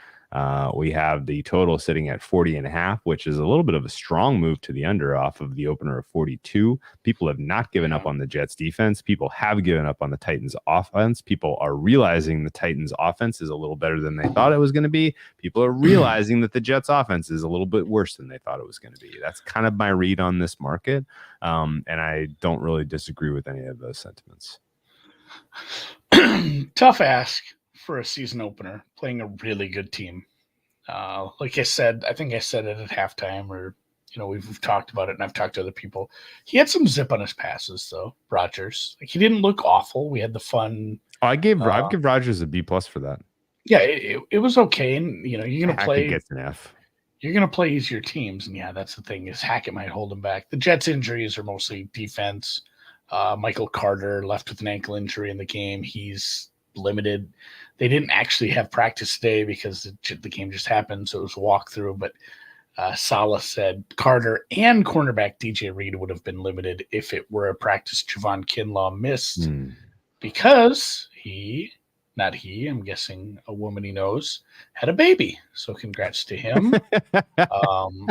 We have the total sitting at 40.5, which is a little bit of a strong move to the under off of the opener of 42. People have not given up on the Jets defense. People have given up on the Titans offense. People are realizing the Titans offense is a little better than they thought it was going to be. People are realizing that the Jets offense is a little bit worse than they thought it was going to be. That's kind of my read on this market. And I don't really disagree with any of those sentiments. Tough ask for a season opener, playing a really good team. Like I said, I think I said it at halftime, or we've talked about it, and I've talked to other people. He had some zip on his passes, though. Rodgers, like, he didn't look awful. We had the fun. I'd give Rodgers a B+ for that. Yeah, it was okay, and you're gonna play. Gets an F. You're gonna play easier teams, and that's the thing, is Hackett might hold him back. The Jets' injuries are mostly defense. Michael Carter left with an ankle injury in the game. He's limited. They didn't actually have practice today because the game just happened, so it was a walkthrough. But Saleh said Carter and cornerback DJ Reed would have been limited if it were a practice. Javon Kinlaw missed because I'm guessing a woman he knows, had a baby. So congrats to him. On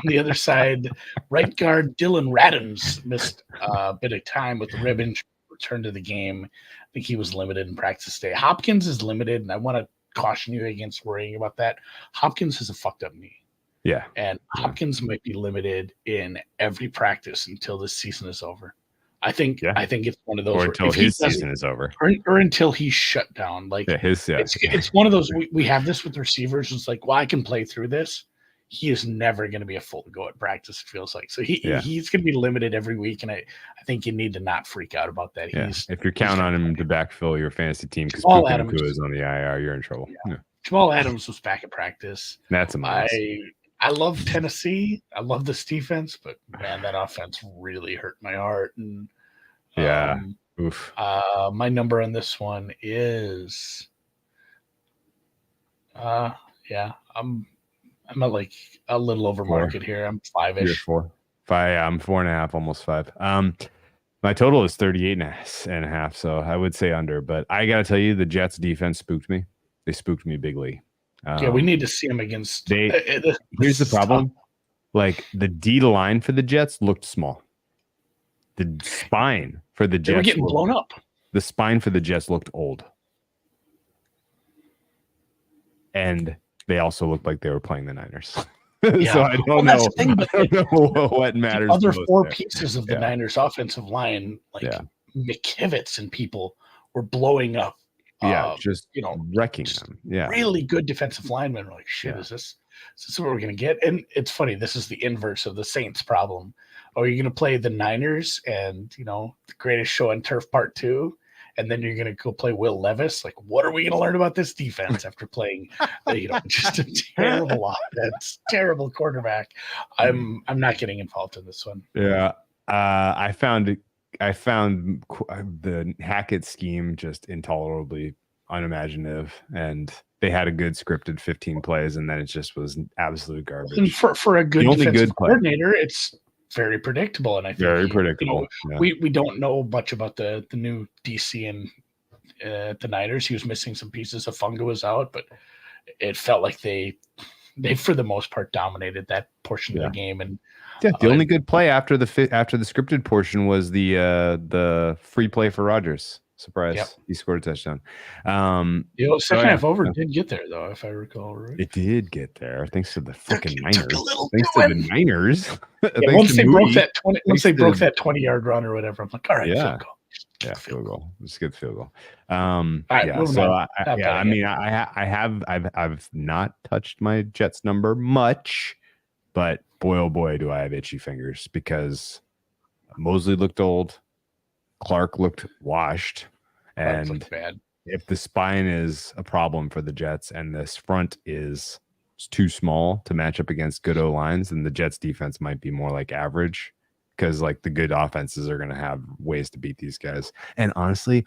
the other side, right guard Dylan Radins missed a bit of time with the rib injury. Returned to the game. I think he was limited in practice today. Hopkins is limited, and I want to caution you against worrying about that. Hopkins has a fucked up knee. Yeah. And Hopkins might be limited in every practice until this season is over. I think it's one of those, or until his season is over, or until he's shut down. Like, it's one of those. We have this with receivers. It's like, well, I can play through this. He is never going to be a full go at practice, it feels like. So he's going to be limited every week, and I think you need to not freak out about that. If you're counting on him to backfill your fantasy team because Jamal Adams is on the IR, you're in trouble. Yeah. Jamal Adams was back at practice. That's amazing. I love Tennessee. I love this defense, but man, that offense really hurt my heart. And oof. My number on this one is I'm at like a little over market here. I'm 5-ish. 4. 5. Yeah, I'm 4.5, almost 5. My total is 38.5, so I would say under. But I gotta tell you, the Jets defense spooked me. They spooked me bigly. We need to see them against. Here's the problem: like, the D line for the Jets looked small. The spine for the Jets, they were getting blown up. The spine for the Jets looked old, and they also looked like they were playing the Niners. So I don't know. I don't know what matters. The other 4 pieces of the Niners offensive line, like McKivitz and people, were blowing up. Just wrecking them. Yeah, really good defensive linemen. We're like, shit, is this what we're gonna get? And it's funny. This is the inverse of the Saints' problem. Oh, you're gonna play the Niners and the Greatest Show on Turf Part 2. And then you're going to go play Will Levis. Like, what are we going to learn about this defense after playing, just a terrible offense, terrible quarterback? I'm not getting involved in this one. Yeah, I found the Hackett scheme just intolerably unimaginative, and they had a good scripted 15 plays, and then it just was absolute garbage. And for a good defensive coordinator, it's very predictable, and I think very predictable. We don't know much about the new DC and the Niners. He was missing some pieces. Afunga was out, but it felt like they for the most part dominated that portion of the game. And the only good play after the scripted portion was the free play for Rodgers. Surprise! He scored a touchdown. Second half over did get there though, if I recall right. It did get there, thanks to the fucking Niners. Thanks to the Niners. Once they broke that 20-yard run or whatever, I'm like, all right, field goal. Field goal. Let's get the field goal. I've not touched my Jets number much, but boy, oh boy, do I have itchy fingers because Mosley looked old. Clark looked washed, and if the spine is a problem for the Jets and this front is too small to match up against good O lines, then the Jets defense might be more like average, because like the good offenses are going to have ways to beat these guys. And honestly,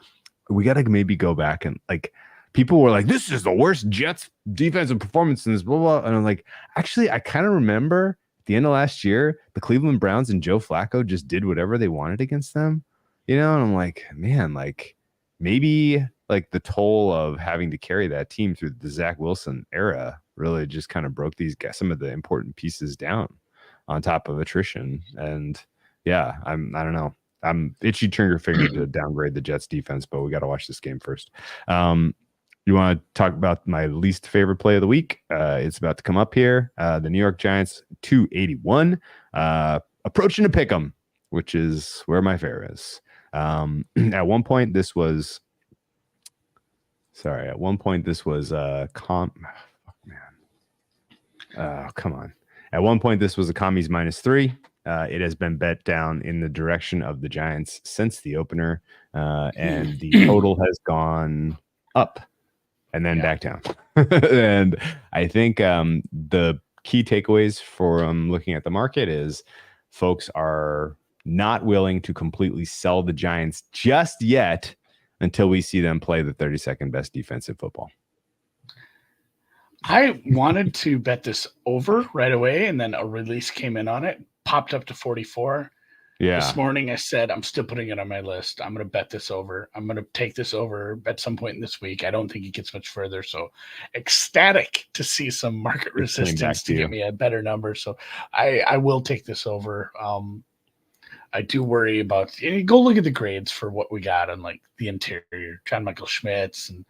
we got to maybe go back and like, people were like, this is the worst Jets defensive performance in this blah, blah. And I'm like, actually, I kind of remember at the end of last year, the Cleveland Browns and Joe Flacco just did whatever they wanted against them, and I'm like, man, like maybe like the toll of having to carry that team through the Zach Wilson era really just kind of broke these guys, some of the important pieces down on top of attrition. And yeah, I don't know. I'm itchy trigger finger to downgrade the Jets defense, but we got to watch this game first. You want to talk about my least favorite play of the week? It's about to come up here. The New York Giants 281, approaching to pick 'em, which is where my fare is. At one point, this was come on. At one point, this was a commies -3. It has been bet down in the direction of the Giants since the opener, and the total has gone up and then back down. And I think the key takeaways from looking at the market is folks are not willing to completely sell the Giants just yet until we see them play the 32nd best defense in football. I wanted to bet this over right away, and then a release came in on it, popped up to 44. Yeah. This morning I said, I'm still putting it on my list. I'm going to bet this over. I'm going to take this over at some point in this week. I don't think it gets much further. So ecstatic to see some market resistance to get me a better number. So I will take this over. I do worry about, go look at the grades for what we got on like the interior, John Michael Schmitz, and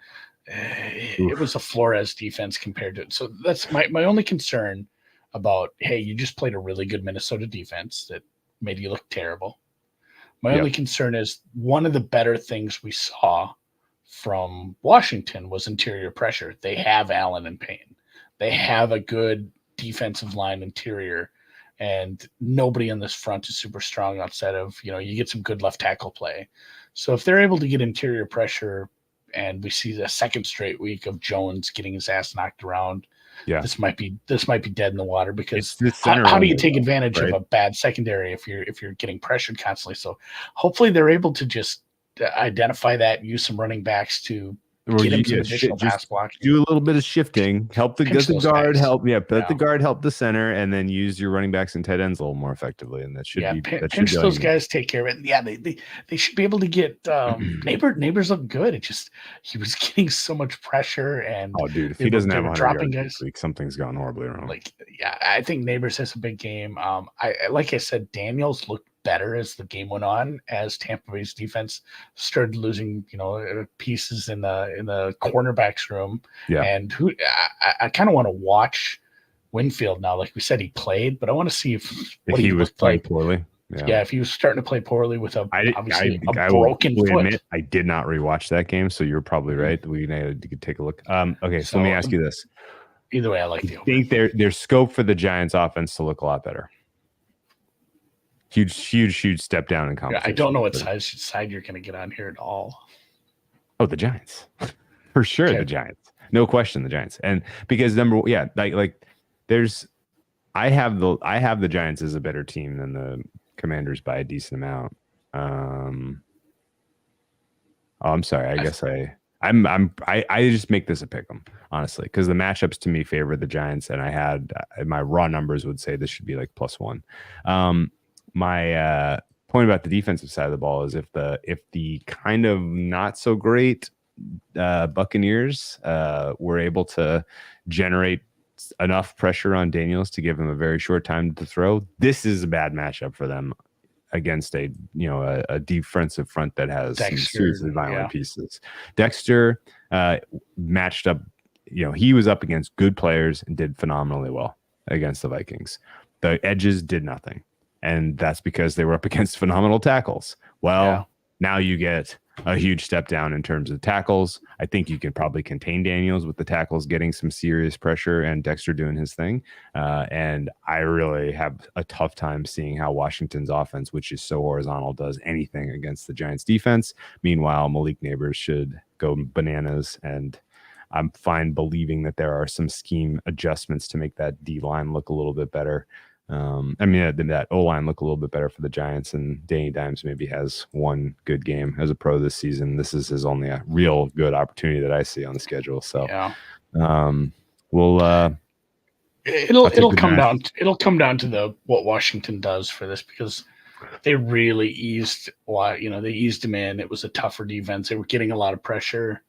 it was a Flores defense compared to it. So that's my only concern about, hey, you just played a really good Minnesota defense that made you look terrible. My only concern is one of the better things we saw from Washington was interior pressure. They have Allen and Payne. They have a good defensive line interior, and nobody in this front is super strong outside of, you get some good left tackle play. So if they're able to get interior pressure and we see the second straight week of Jones getting his ass knocked around, this might be dead in the water, because how do you take advantage of a bad secondary if you're getting pressured constantly? So hopefully they're able to just identify that, use some running backs to get him some additional pass blocking. Do a little bit of shifting, help the guard, the guard, help the center, and then use your running backs and tight ends a little more effectively. And that should be pinch those guys, take care of it. Yeah, they should be able to get Neighbors look good. He was getting so much pressure, and if he doesn't have 100 dropping yards guys, week, something's gone horribly wrong. I think Neighbors has a big game. Like I said, Daniels looked better as the game went on, as Tampa Bay's defense started losing, pieces in the cornerbacks room. And I kind of want to watch Winfield now. Like we said, he played, but I want to see if he was playing poorly. If he was starting to play poorly with a broken foot. Admit, I did not rewatch that game, so you're probably right. We need to take a look. Okay, so let me ask you this. Either way, I like the over. I think there's scope for the Giants offense to look a lot better. Huge step down in competition. I don't know what side you're going to get on here at all. Oh, the Giants. For sure, the Giants. No question, the Giants. And because I have the Giants as a better team than the Commanders by a decent amount. I'm sorry. I guess I just make this a pick 'em, honestly, because the matchups to me favor the Giants, and I had my raw numbers would say this should be like +1. My point about the defensive side of the ball is if the kind of not so great Buccaneers were able to generate enough pressure on Daniels to give him a very short time to throw, this is a bad matchup for them against a defensive front that has some seriously violent pieces. Dexter matched up, he was up against good players and did phenomenally well against the Vikings. The edges did nothing. And that's because they were up against phenomenal tackles. Well, now you get a huge step down in terms of tackles. I think you can probably contain Daniels with the tackles getting some serious pressure and Dexter doing his thing. And I really have a tough time seeing how Washington's offense, which is so horizontal, does anything against the Giants defense. Meanwhile, Malik Neighbors should go bananas, and I'm fine believing that there are some scheme adjustments to make that D line look a little bit better. That O-line look a little bit better for the Giants, and Danny Dimes maybe has one good game as a pro this season. This is his only real good opportunity that I see on the schedule. So, yeah. It'll come down to what Washington does for this, because they really eased him in. It was a tougher defense. They were getting a lot of pressure.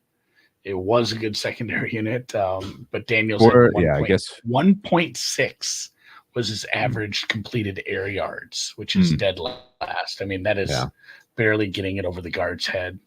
It was a good secondary unit, but Daniels had 1.6 was his average completed air yards, which is dead last. I mean, that is barely getting it over the guard's head.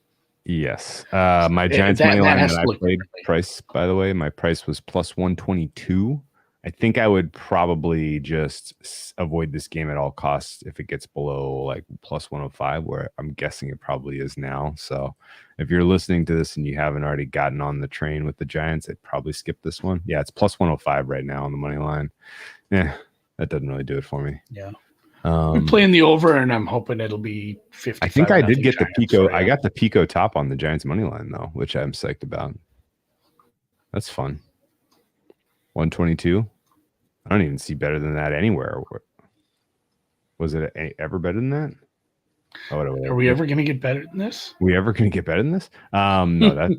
Yes. My Giants money line that I played price, by the way, my price was plus 122. I think I would probably just avoid this game at all costs if it gets below like plus 105, where I'm guessing it probably is now. So if you're listening to this and you haven't already gotten on the train with the Giants, I'd probably skip this one. Yeah, it's plus 105 right now on the money line. Yeah. That doesn't really do it for me. Yeah. I'm playing the over, and I'm hoping it'll be 50. I think I did get the Pico. I got the Pico top on the Giants money line, though, which I'm psyched about. That's fun. 122. I don't even see better than that anywhere. Was it ever better than that? Oh, are we ever going to get better than this? We ever going to get better than this? No,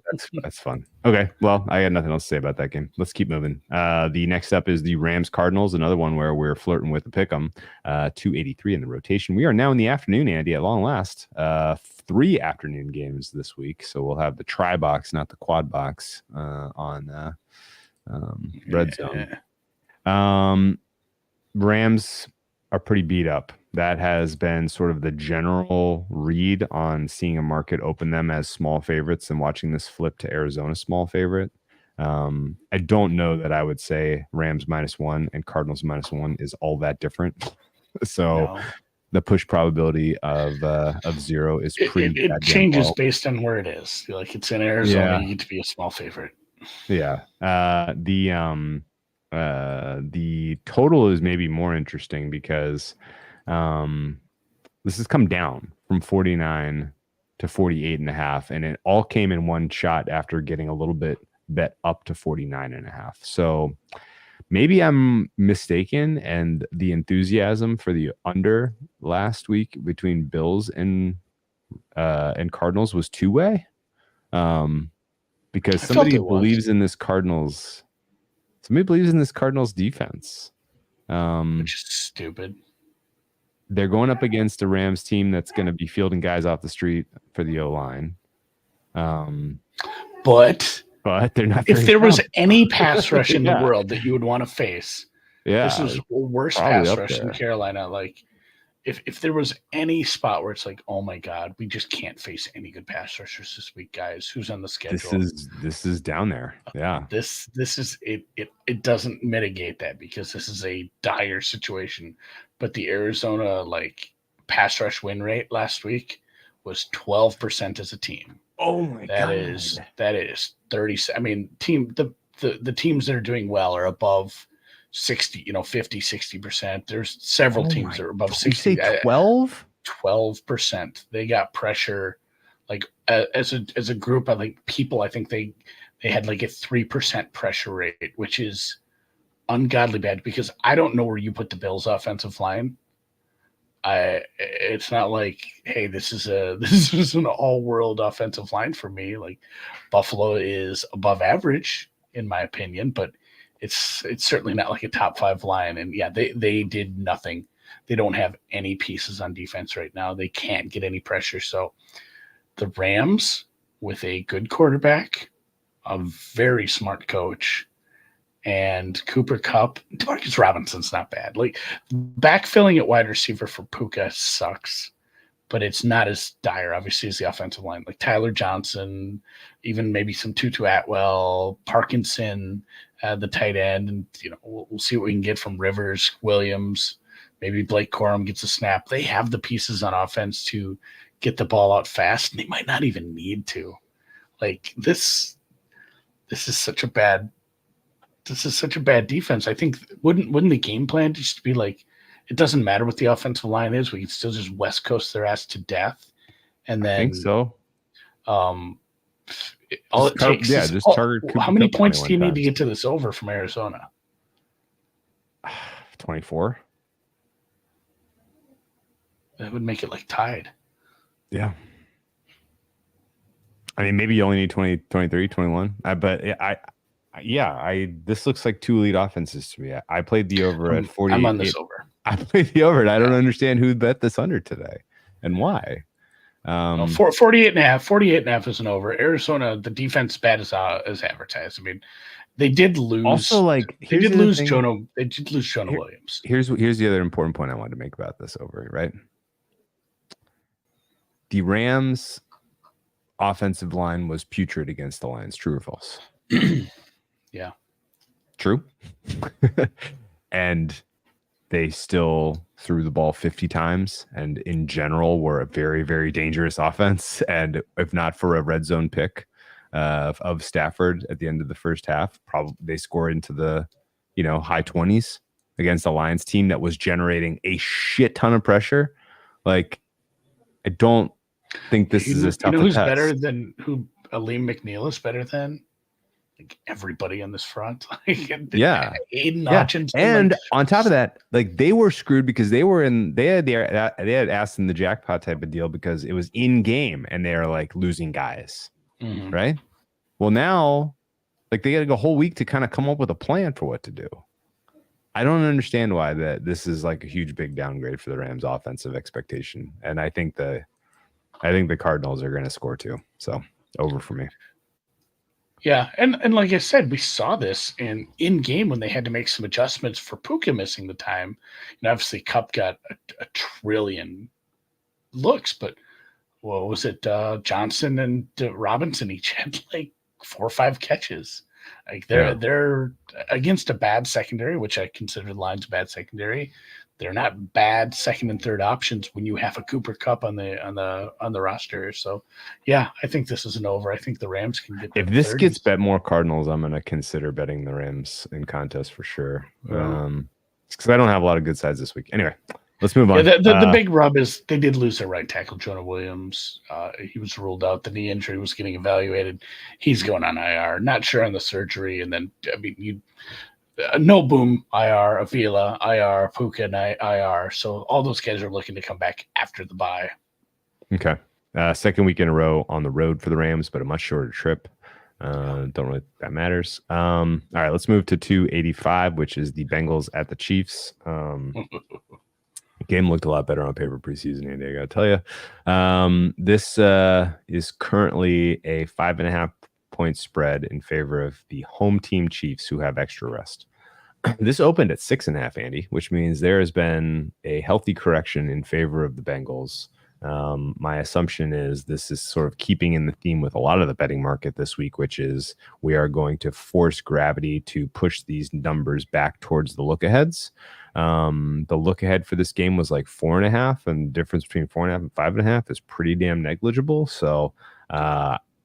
that's fun. Okay, well, I got nothing else to say about that game. Let's keep moving. The next up is the Rams Cardinals, another one where we're flirting with the pick'em. 283 in the rotation. We are now in the afternoon, Andy, at long last. 3 afternoon games this week, so we'll have the tri box, not the quad box, on Red Zone. Rams are pretty beat up. That has been sort of the general read on seeing a market open them as small favorites and watching this flip to Arizona small favorite. I don't know that I would say Rams -1 and Cardinals -1 is all that different. So the push probability of 0 is pretty. It changes based on where it is. Like it's in Arizona, you get to be a small favorite. Yeah. The total is maybe more interesting because this has come down from 49 to 48.5, and it all came in one shot after getting a little bit bet up to 49.5. So maybe I'm mistaken, and the enthusiasm for the under last week between Bills and Cardinals was two-way, because somebody believes in this Cardinals. Somebody believes in this Cardinals defense, which is stupid. They're going up against a Rams team that's going to be fielding guys off the street for the O-line. But they're not. If there was any pass rush in the world that you would want to face, this is worst pass rush in Carolina. Like, if there was any spot where it's like, oh my God, we just can't face any good pass rushers this week, guys. Who's on the schedule? This is down there. Yeah. This is it. It doesn't mitigate that because this is a dire situation. But the Arizona pass rush win rate last week was 12% as a team. Oh my God. That is 30. I mean, the teams that are doing well are above 60, 50, 60%. There's several teams that are above 60. You say 12? 12%. They got pressure. Like as a group, I think they had like a 3% pressure rate, which is ungodly bad because I don't know where you put the Bills offensive line. It's not like, hey, this is an all-world offensive line for me. Like Buffalo is above average in my opinion, but it's certainly not like a top 5 line. And yeah, they did nothing. They don't have any pieces on defense right now. They can't get any pressure. So the Rams, with a good quarterback, a very smart coach, and Cooper Kupp, Demarcus Robinson's not bad. Like backfilling at wide receiver for Puka sucks, but it's not as dire, obviously, as the offensive line. Like Tyler Johnson, even maybe some Tutu Atwell, Parkinson, the tight end, and we'll see what we can get from Rivers, Williams. Maybe Blake Corum gets a snap. They have the pieces on offense to get the ball out fast, and they might not even need to. Like this is such a bad defense. I think wouldn't the game plan just be like, it doesn't matter what the offensive line is, we can still just West Coast their ass to death, and then I think so. All it takes is, just target. How many points do you need to get to this over from Arizona? 24. That would make it like tied. Yeah. I mean, maybe you only need 20, 23, 21. But this looks like two elite offenses to me. I played the over at 40. I'm on this over. I played the over, and I don't understand who bet this under today and why. 48.5. 48.5 is an over. Arizona, the defense bad as advertised. I mean, they did lose. Also, like they did lose Jonah Williams. Here's the other important point I wanted to make about this over, right? The Rams' offensive line was putrid against the Lions. True or false? Yeah. True. And they still threw the ball 50 times, and in general were a very, very dangerous offense. And if not for a red zone pick of Stafford at the end of the first half, probably they scored into the high 20s against the Lions team that was generating a shit ton of pressure. Like, I don't think this is as tough. Who's better than Aleem McNeil is better than? Like everybody on this front. Yeah. Aiden Hutchinson. And on top of that, like they were screwed because they had asked in the jackpot type of deal because it was in game and they are like losing guys. Mm-hmm. Right. Well, now like they got to go a whole week to kind of come up with a plan for what to do. I don't understand why this is like a huge big downgrade for the Rams offensive expectation. And I think the Cardinals are going to score too. So over for me. Yeah, and like I said, we saw this in game when they had to make some adjustments for Puka missing the time. Obviously, Kupp got a trillion looks, but what was it? Johnson and Robinson each had like 4 or 5 catches. Like they're against a bad secondary, which I consider the Lions bad secondary. They're not bad second and third options when you have a Cooper Kupp on the roster. So, yeah, I think this is an over. I think the Rams can get. If this 30s. Gets bet more Cardinals, I'm going to consider betting the Rams in contest for sure. Because I don't have a lot of good sides this week. Anyway, let's move on. Yeah, the big rub is they did lose their right tackle, Jonah Williams. He was ruled out. The knee injury was getting evaluated. He's going on IR. Not sure on the surgery. And then, I mean, No Boom IR, Avila IR, Puka and IR. So all those guys are looking to come back after the bye. Okay. Second week in a row on the road for the Rams, but a much shorter trip. Don't really that matters. All right, let's move to 285, which is the Bengals at the Chiefs. Game looked a lot better on paper preseason, Andy, I gotta tell you. This is currently a 5.5 point spread in favor of the home team Chiefs, who have extra rest. This opened at 6.5, Andy, which means there has been a healthy correction in favor of the Bengals. My assumption is this is sort of keeping in the theme with a lot of the betting market this week, which is we are going to force gravity to push these numbers back towards the look aheads. The look ahead for this game was like 4.5, and the difference between 4.5 and 5.5 is pretty damn negligible. So,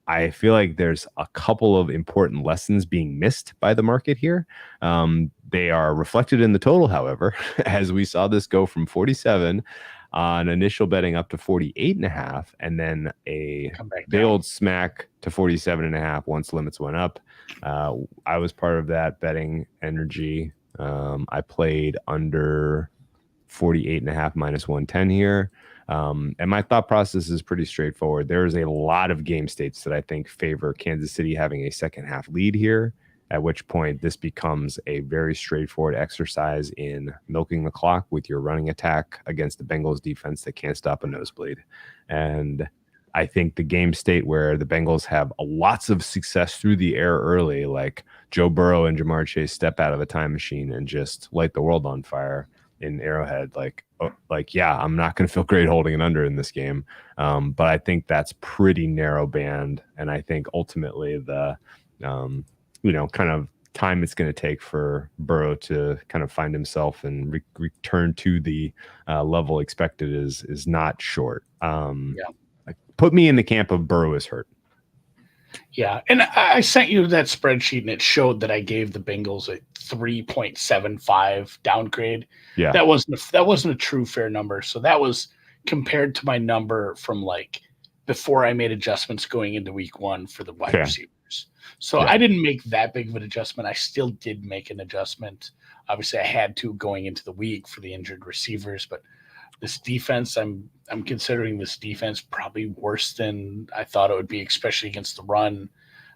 I feel like there's a couple of important lessons being missed by the market here. They are reflected in the total, however, as we saw this go from 47 on initial betting up to 48.5, and then a big old smack to 47.5 once limits went up. I was part of that betting energy. I played under 48.5 minus 110 here. And my thought process is pretty straightforward. There's a lot of game states that I think favor Kansas City having a second half lead here, at which point this becomes a very straightforward exercise in milking the clock with your running attack against the Bengals defense that can't stop a nosebleed. And I think the game state where the Bengals have lots of success through the air early, like Joe Burrow and Jamar Chase step out of a time machine and just light the world on fire in Arrowhead, yeah, I'm not going to feel great holding an under in this game. But I think that's pretty narrow band. And I think ultimately the, kind of time it's going to take for Burrow to kind of find himself and return to the level expected is not short. put me in the camp of Burrow is hurt. Yeah, and I sent you that spreadsheet, and it showed that I gave the Bengals a 3.75 downgrade. Yeah, that wasn't a true fair number. So that was compared to my number from like before I made adjustments going into week 1 for the wide receivers. So I didn't make that big of an adjustment. I still did make an adjustment. Obviously, I had to going into the week for the injured receivers, but this defense, I'm considering this defense probably worse than I thought it would be, especially against the run.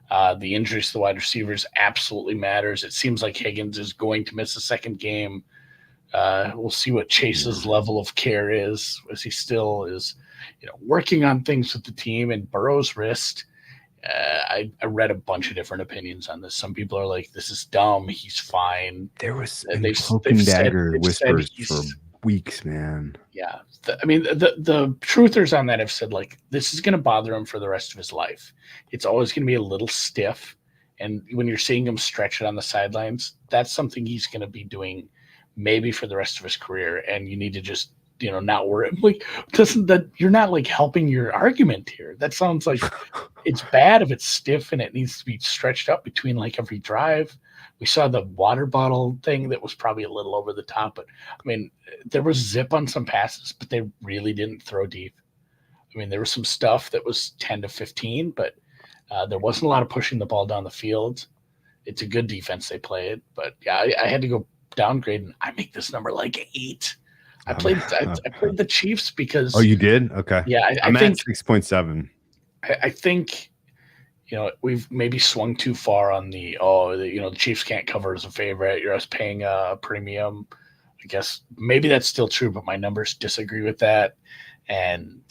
The injuries to the wide receivers absolutely matters. It seems like Higgins is going to miss the second game. We'll see what Chase's level of care is, as he still is, working on things with the team. And Burrow's wrist, I read a bunch of different opinions on this. Some people are like, "This is dumb. He's fine." There was cloak and dagger whispers for weeks, man. Yeah, the truthers on that have said like this is going to bother him for the rest of his life. It's always going to be a little stiff, and when you're seeing him stretch it on the sidelines, that's something he's going to be doing maybe for the rest of his career. And you need to just not worry. Like, you're not like helping your argument here. That sounds like it's bad if it's stiff and it needs to be stretched up between like every drive. We saw the water bottle thing that was probably a little over the top, but I mean, there was zip on some passes, but they really didn't throw deep. I mean, there was some stuff that was 10 to 15, but there wasn't a lot of pushing the ball down the field. It's a good defense they played, but yeah, I had to go downgrade, and I make this number like 8. I played the Chiefs because. Oh, you did? Okay. Yeah, I'm at 6.7. I think, we've maybe swung too far on the Chiefs can't cover as a favorite. You're us paying a premium. I guess maybe that's still true, but my numbers disagree with that. And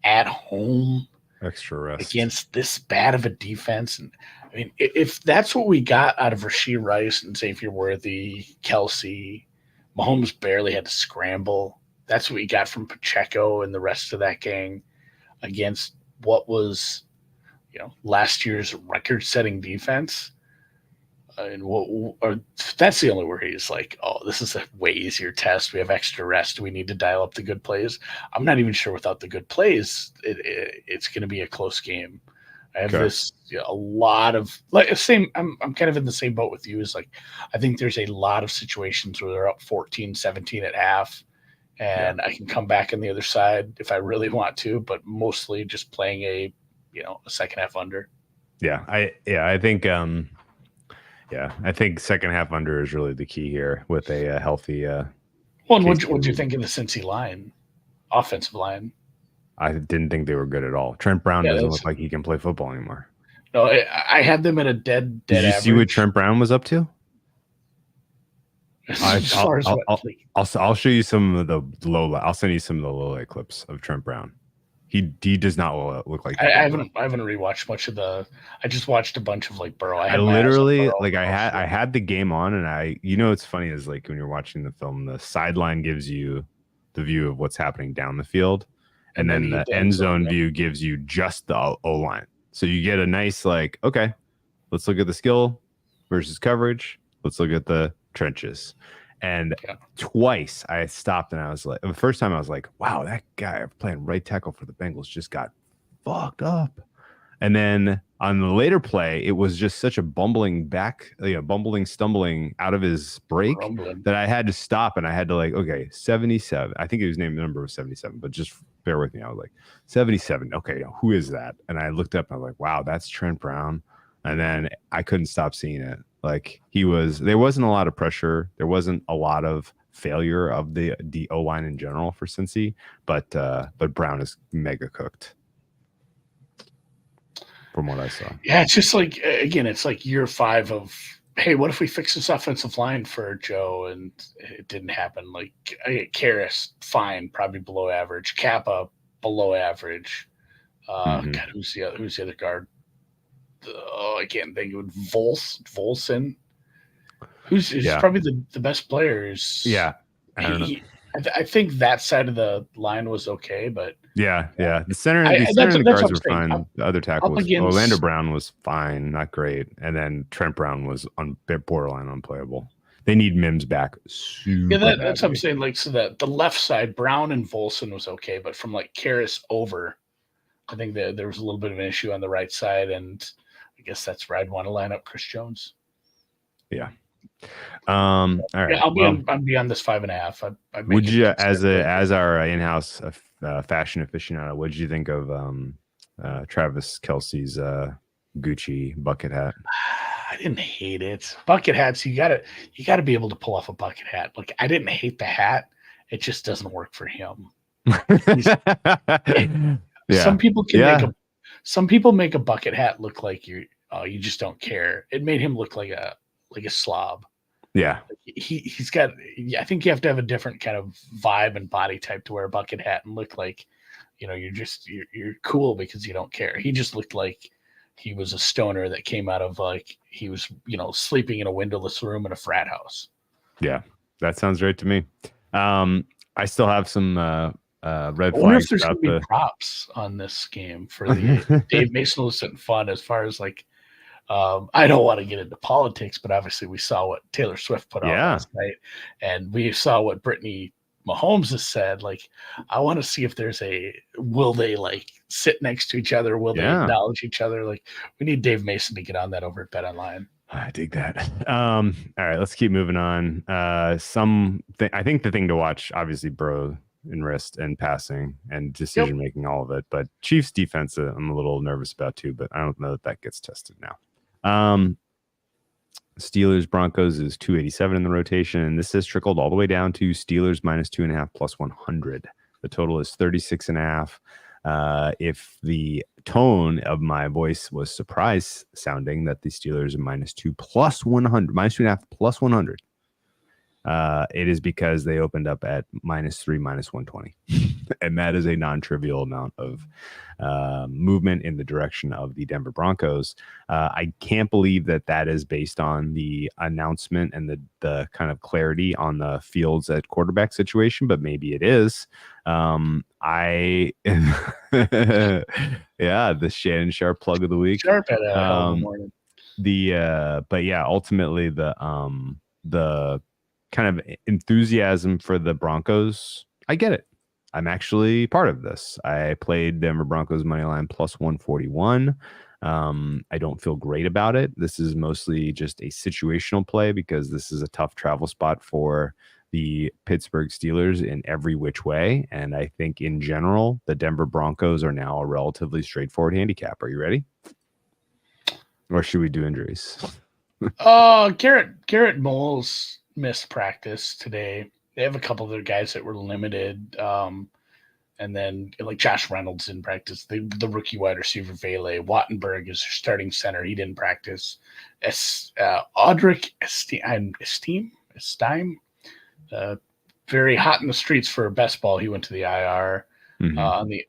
at home, extra rest against this bad of a defense, and I mean, if that's what we got out of Rashee Rice and Xavier Worthy, Kelsey, Mahomes barely had to scramble. That's what we got from Pacheco and the rest of that gang against what was, last year's record-setting defense. And that's the only worry is like, oh, this is a way easier test. We have extra rest. We need to dial up the good plays. I'm not even sure without the good plays, it's going to be a close game. I have a lot of I'm kind of in the same boat with you. Is like, I think there's a lot of situations where they're up 14-17 at half, and I can come back on the other side if I really want to, but mostly just playing a second half under. I think I think second half under is really the key here with a healthy. Well, what do you think of the Cincy line, offensive line? I didn't think they were good at all. Trent Brown doesn't look like he can play football anymore. No, I had them at a dead Did you average. see what Trent Brown was up to? I'll show you some of the low. I'll send you some of the low light clips of Trent Brown. He does not look like. I haven't rewatched much of the. I just watched a bunch of like Burrow. I literally I had the game on, and it's funny is like when you're watching the film, the sideline gives you the view of what's happening down the field, and then the end zone view gives you just the O line. So you get a nice like, okay, let's look at the skill versus coverage. Let's look at the trenches. And twice I stopped and I was like, the first time I was like, wow, that guy playing right tackle for the Bengals just got fucked up. And then on the later play, it was just such a stumbling out of his break that I had to stop and I had to like, okay, 77. I think his number was 77, but just bear with me. I was like, 77. Okay, who is that? And I looked up and I was like, wow, that's Trent Brown. And then I couldn't stop seeing it. Like there wasn't a lot of pressure. There wasn't a lot of failure of the O line in general for Cincy, but Brown is mega cooked from what I saw. Yeah, it's just like, again, it's like year 5 of, hey, what if we fix this offensive line for Joe? And it didn't happen. Like Karras, fine, probably below average. Kappa, below average. God, who's the other guard? I can't think of it. Volson, who's probably the best players. Yeah, I don't know. I think that side of the line was okay, but the center and the guards were fine. The other tackles, Orlando Brown was fine, not great, and then Trent Brown was borderline unplayable. They need Mims back. That's what I'm saying. Like, so that the left side, Brown and Volson was okay, but from like Karras over, I think that there was a little bit of an issue on the right side, and I guess that's where I'd want to line up Chris Jones. Yeah. All right. Yeah, I'll be on this 5.5. Would you, as our in-house fashion aficionado, what did you think of Travis Kelce's Gucci bucket hat? I didn't hate it. Bucket hats, you gotta be able to pull off a bucket hat. Like, I didn't hate the hat. It just doesn't work for him. Some people make a bucket hat look like you just don't care. It made him look like a slob. Yeah. He's got, I think you have to have a different kind of vibe and body type to wear a bucket hat and look like, you're cool because you don't care. He just looked like he was a stoner that came out of he was, sleeping in a windowless room in a frat house. Yeah, that sounds right to me. I still have some red flags. I wonder if there's going to be props on this game for the Dave Mason was sitting fun as far as I don't want to get into politics, but obviously we saw what Taylor Swift put on last night, and we saw what Brittany Mahomes has said. I want to see if there's will they sit next to each other? Will they acknowledge each other? We need Dave Mason to get on that over at Bet Online. I dig that. All right, let's keep moving on. I think the thing to watch, obviously, Burrow and wrist and passing and decision making, all of it. But Chiefs defense, I'm a little nervous about too. But I don't know that gets tested now. Steelers Broncos is 287 in the rotation, and this has trickled all the way down to Steelers -2.5 plus 100. The total is 36.5. If the tone of my voice was surprise sounding that the Steelers are -2 plus 100, -2.5 plus 100, it is because they opened up at -3 -120, and that is a non-trivial amount of movement in the direction of the Denver Broncos. I can't believe that is based on the announcement and the kind of clarity on the Fields at quarterback situation, but maybe it is. The Shannon Sharp plug of the week. Sharp at morning. Ultimately the kind of enthusiasm for the Broncos, I get it. I'm actually part of this. I played Denver Broncos money line plus 141. I don't feel great about it. This is mostly just a situational play because this is a tough travel spot for the Pittsburgh Steelers in every which way. And I think in general, the Denver Broncos are now a relatively straightforward handicap. Are you ready? Or should we do injuries? Garrett Moles missed practice today. They have a couple of their guys that were limited. And then Josh Reynolds didn't practice. The rookie wide receiver Vele Wattenberg is their starting center. He didn't practice. Audric Esteem, very hot in the streets for best ball. He went to the IR. Mm-hmm.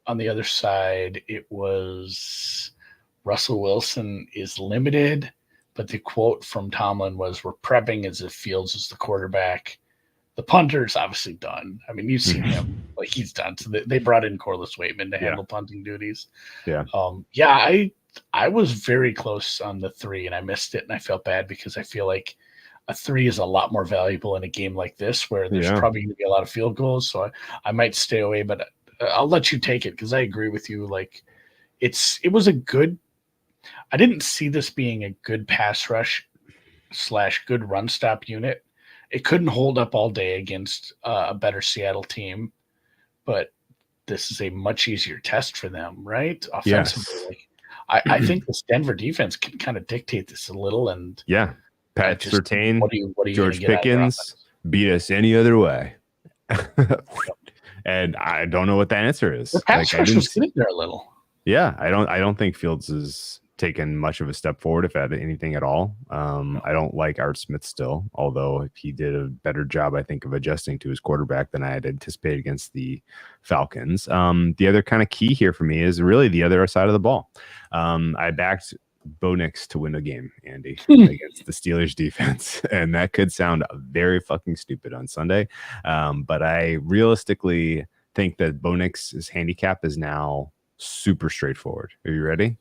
On the other side, it was Russell Wilson is limited, but the quote from Tomlin was, "We're prepping as if Fields is the quarterback." The punter's obviously done. I mean, you've seen him; he's done. So they brought in Corliss Waitman to handle punting duties. Yeah. I was very close on the 3, and I missed it, and I felt bad because I feel like a 3 is a lot more valuable in a game like this, where there's probably going to be a lot of field goals. So I might stay away, but I'll let you take it because I agree with you. It was a good. I didn't see this being a good pass rush / good run stop unit. It couldn't hold up all day against a better Seattle team, but this is a much easier test for them, right? Offensively, yes. I think this Denver defense can kind of dictate this a little. And Pat Surtain, George Pickens beat us any other way, and I don't know what that answer is. The pass rush was sitting there a little. Yeah, I don't think Fields is taken much of a step forward, if anything at all. I don't like Art Smith still, although he did a better job, I think, of adjusting to his quarterback than I had anticipated against the Falcons. The other kind of key here for me is really the other side of the ball. I backed Bo Nix to win a game, Andy, against the Steelers defense, and that could sound very fucking stupid on Sunday, but I realistically think that Bo Nix's handicap is now super straightforward. Are you ready?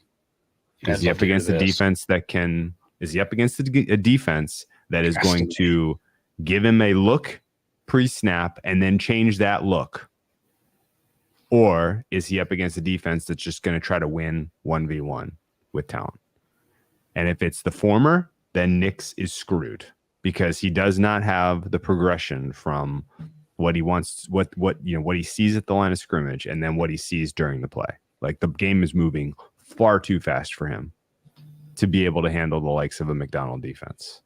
Is he up against a defense that can? Is he up against a defense that is going to give him a look pre-snap and then change that look? Or is he up against a defense that's just going to try to win 1v1 with talent? And if it's the former, then Nix is screwed because he does not have the progression from what he wants, what he sees at the line of scrimmage and then what he sees during the play. Like the game is moving far too fast for him to be able to handle the likes of a McDonald defense.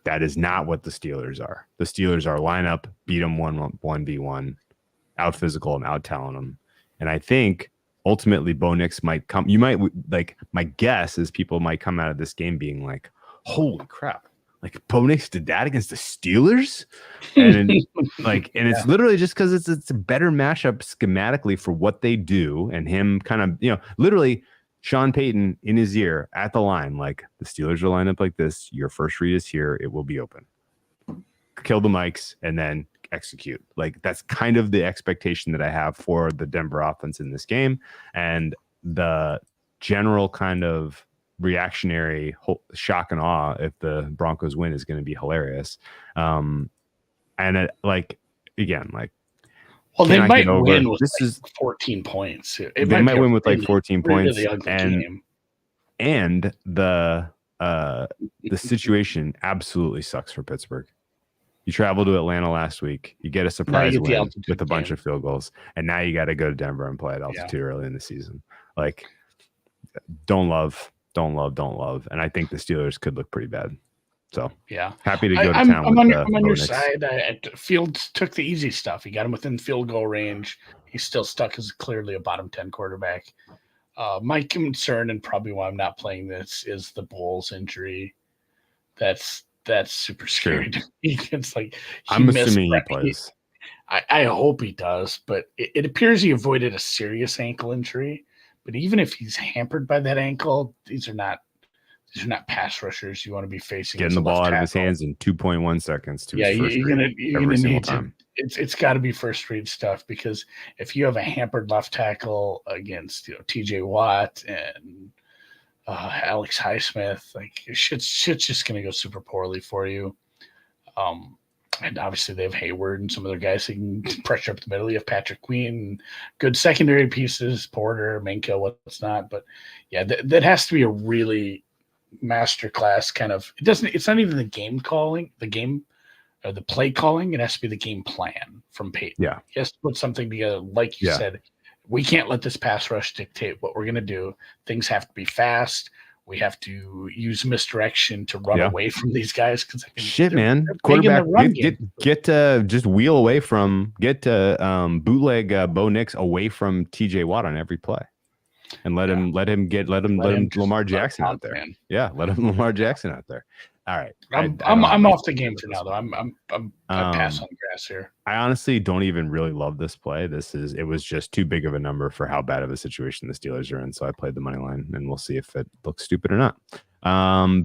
That is not what the Steelers are. The Steelers are line up, beat them 1v1, out physical them, out talent them. And I think ultimately Bo Nix might come. You might like, my guess is people might come out of this game being like, holy crap. Like Bo Nix did that against the Steelers, and it's literally just because it's a better matchup schematically for what they do, and him kind of literally Sean Payton in his ear at the line, like the Steelers are lined up like this. Your first read is here; it will be open. Kill the mics and then execute. Like that's kind of the expectation that I have for the Denver offense in this game, and the general kind of reactionary shock and awe if the Broncos win is going to be hilarious. And it, they might win with 14 points. They might win with 14 points, and the situation absolutely sucks for Pittsburgh. You traveled to Atlanta last week. You get a surprise win with a bunch of field goals, and now you got to go to Denver and play at altitude early in the season. Like, don't love. And I think the Steelers could look pretty bad. So happy to go to town. I'm on your side. Fields took the easy stuff. He got him within field goal range. He's still stuck as clearly a bottom 10 quarterback. My concern, and probably why I'm not playing this, is the Bulls injury. That's super scary to me. It's like I'm assuming he plays. I hope he does, but it appears he avoided a serious ankle injury. But even if he's hampered by that ankle, these are not pass rushers you want to be facing. Getting the ball out of his hands in 2.1 seconds. You're gonna need to. It's got to be first read stuff, because if you have a hampered left tackle against TJ Watt and Alex Highsmith, like shit's just gonna go super poorly for you. And obviously they have Hayward and some other guys who can pressure up the middle. You have Patrick Queen, good secondary pieces, Porter, Minka, what's not. But that has to be a really masterclass kind of. It's not even the game calling, the play calling. It has to be the game plan from Peyton. Yeah, he has to put something together, like you said. We can't let this pass rush dictate what we're gonna do. Things have to be fast. We have to use misdirection to run away from these guys. Man, quarterback, get just wheel away from, bootleg Bo Nix away from TJ Watt on every play, and let him Lamar Jackson out there. Man. Yeah, let him Lamar Jackson out there. All right, I'm off the game for now, though. I pass on grass here. I honestly don't even really love this play. It was just too big of a number for how bad of a situation the Steelers are in. So I played the money line, and we'll see if it looks stupid or not.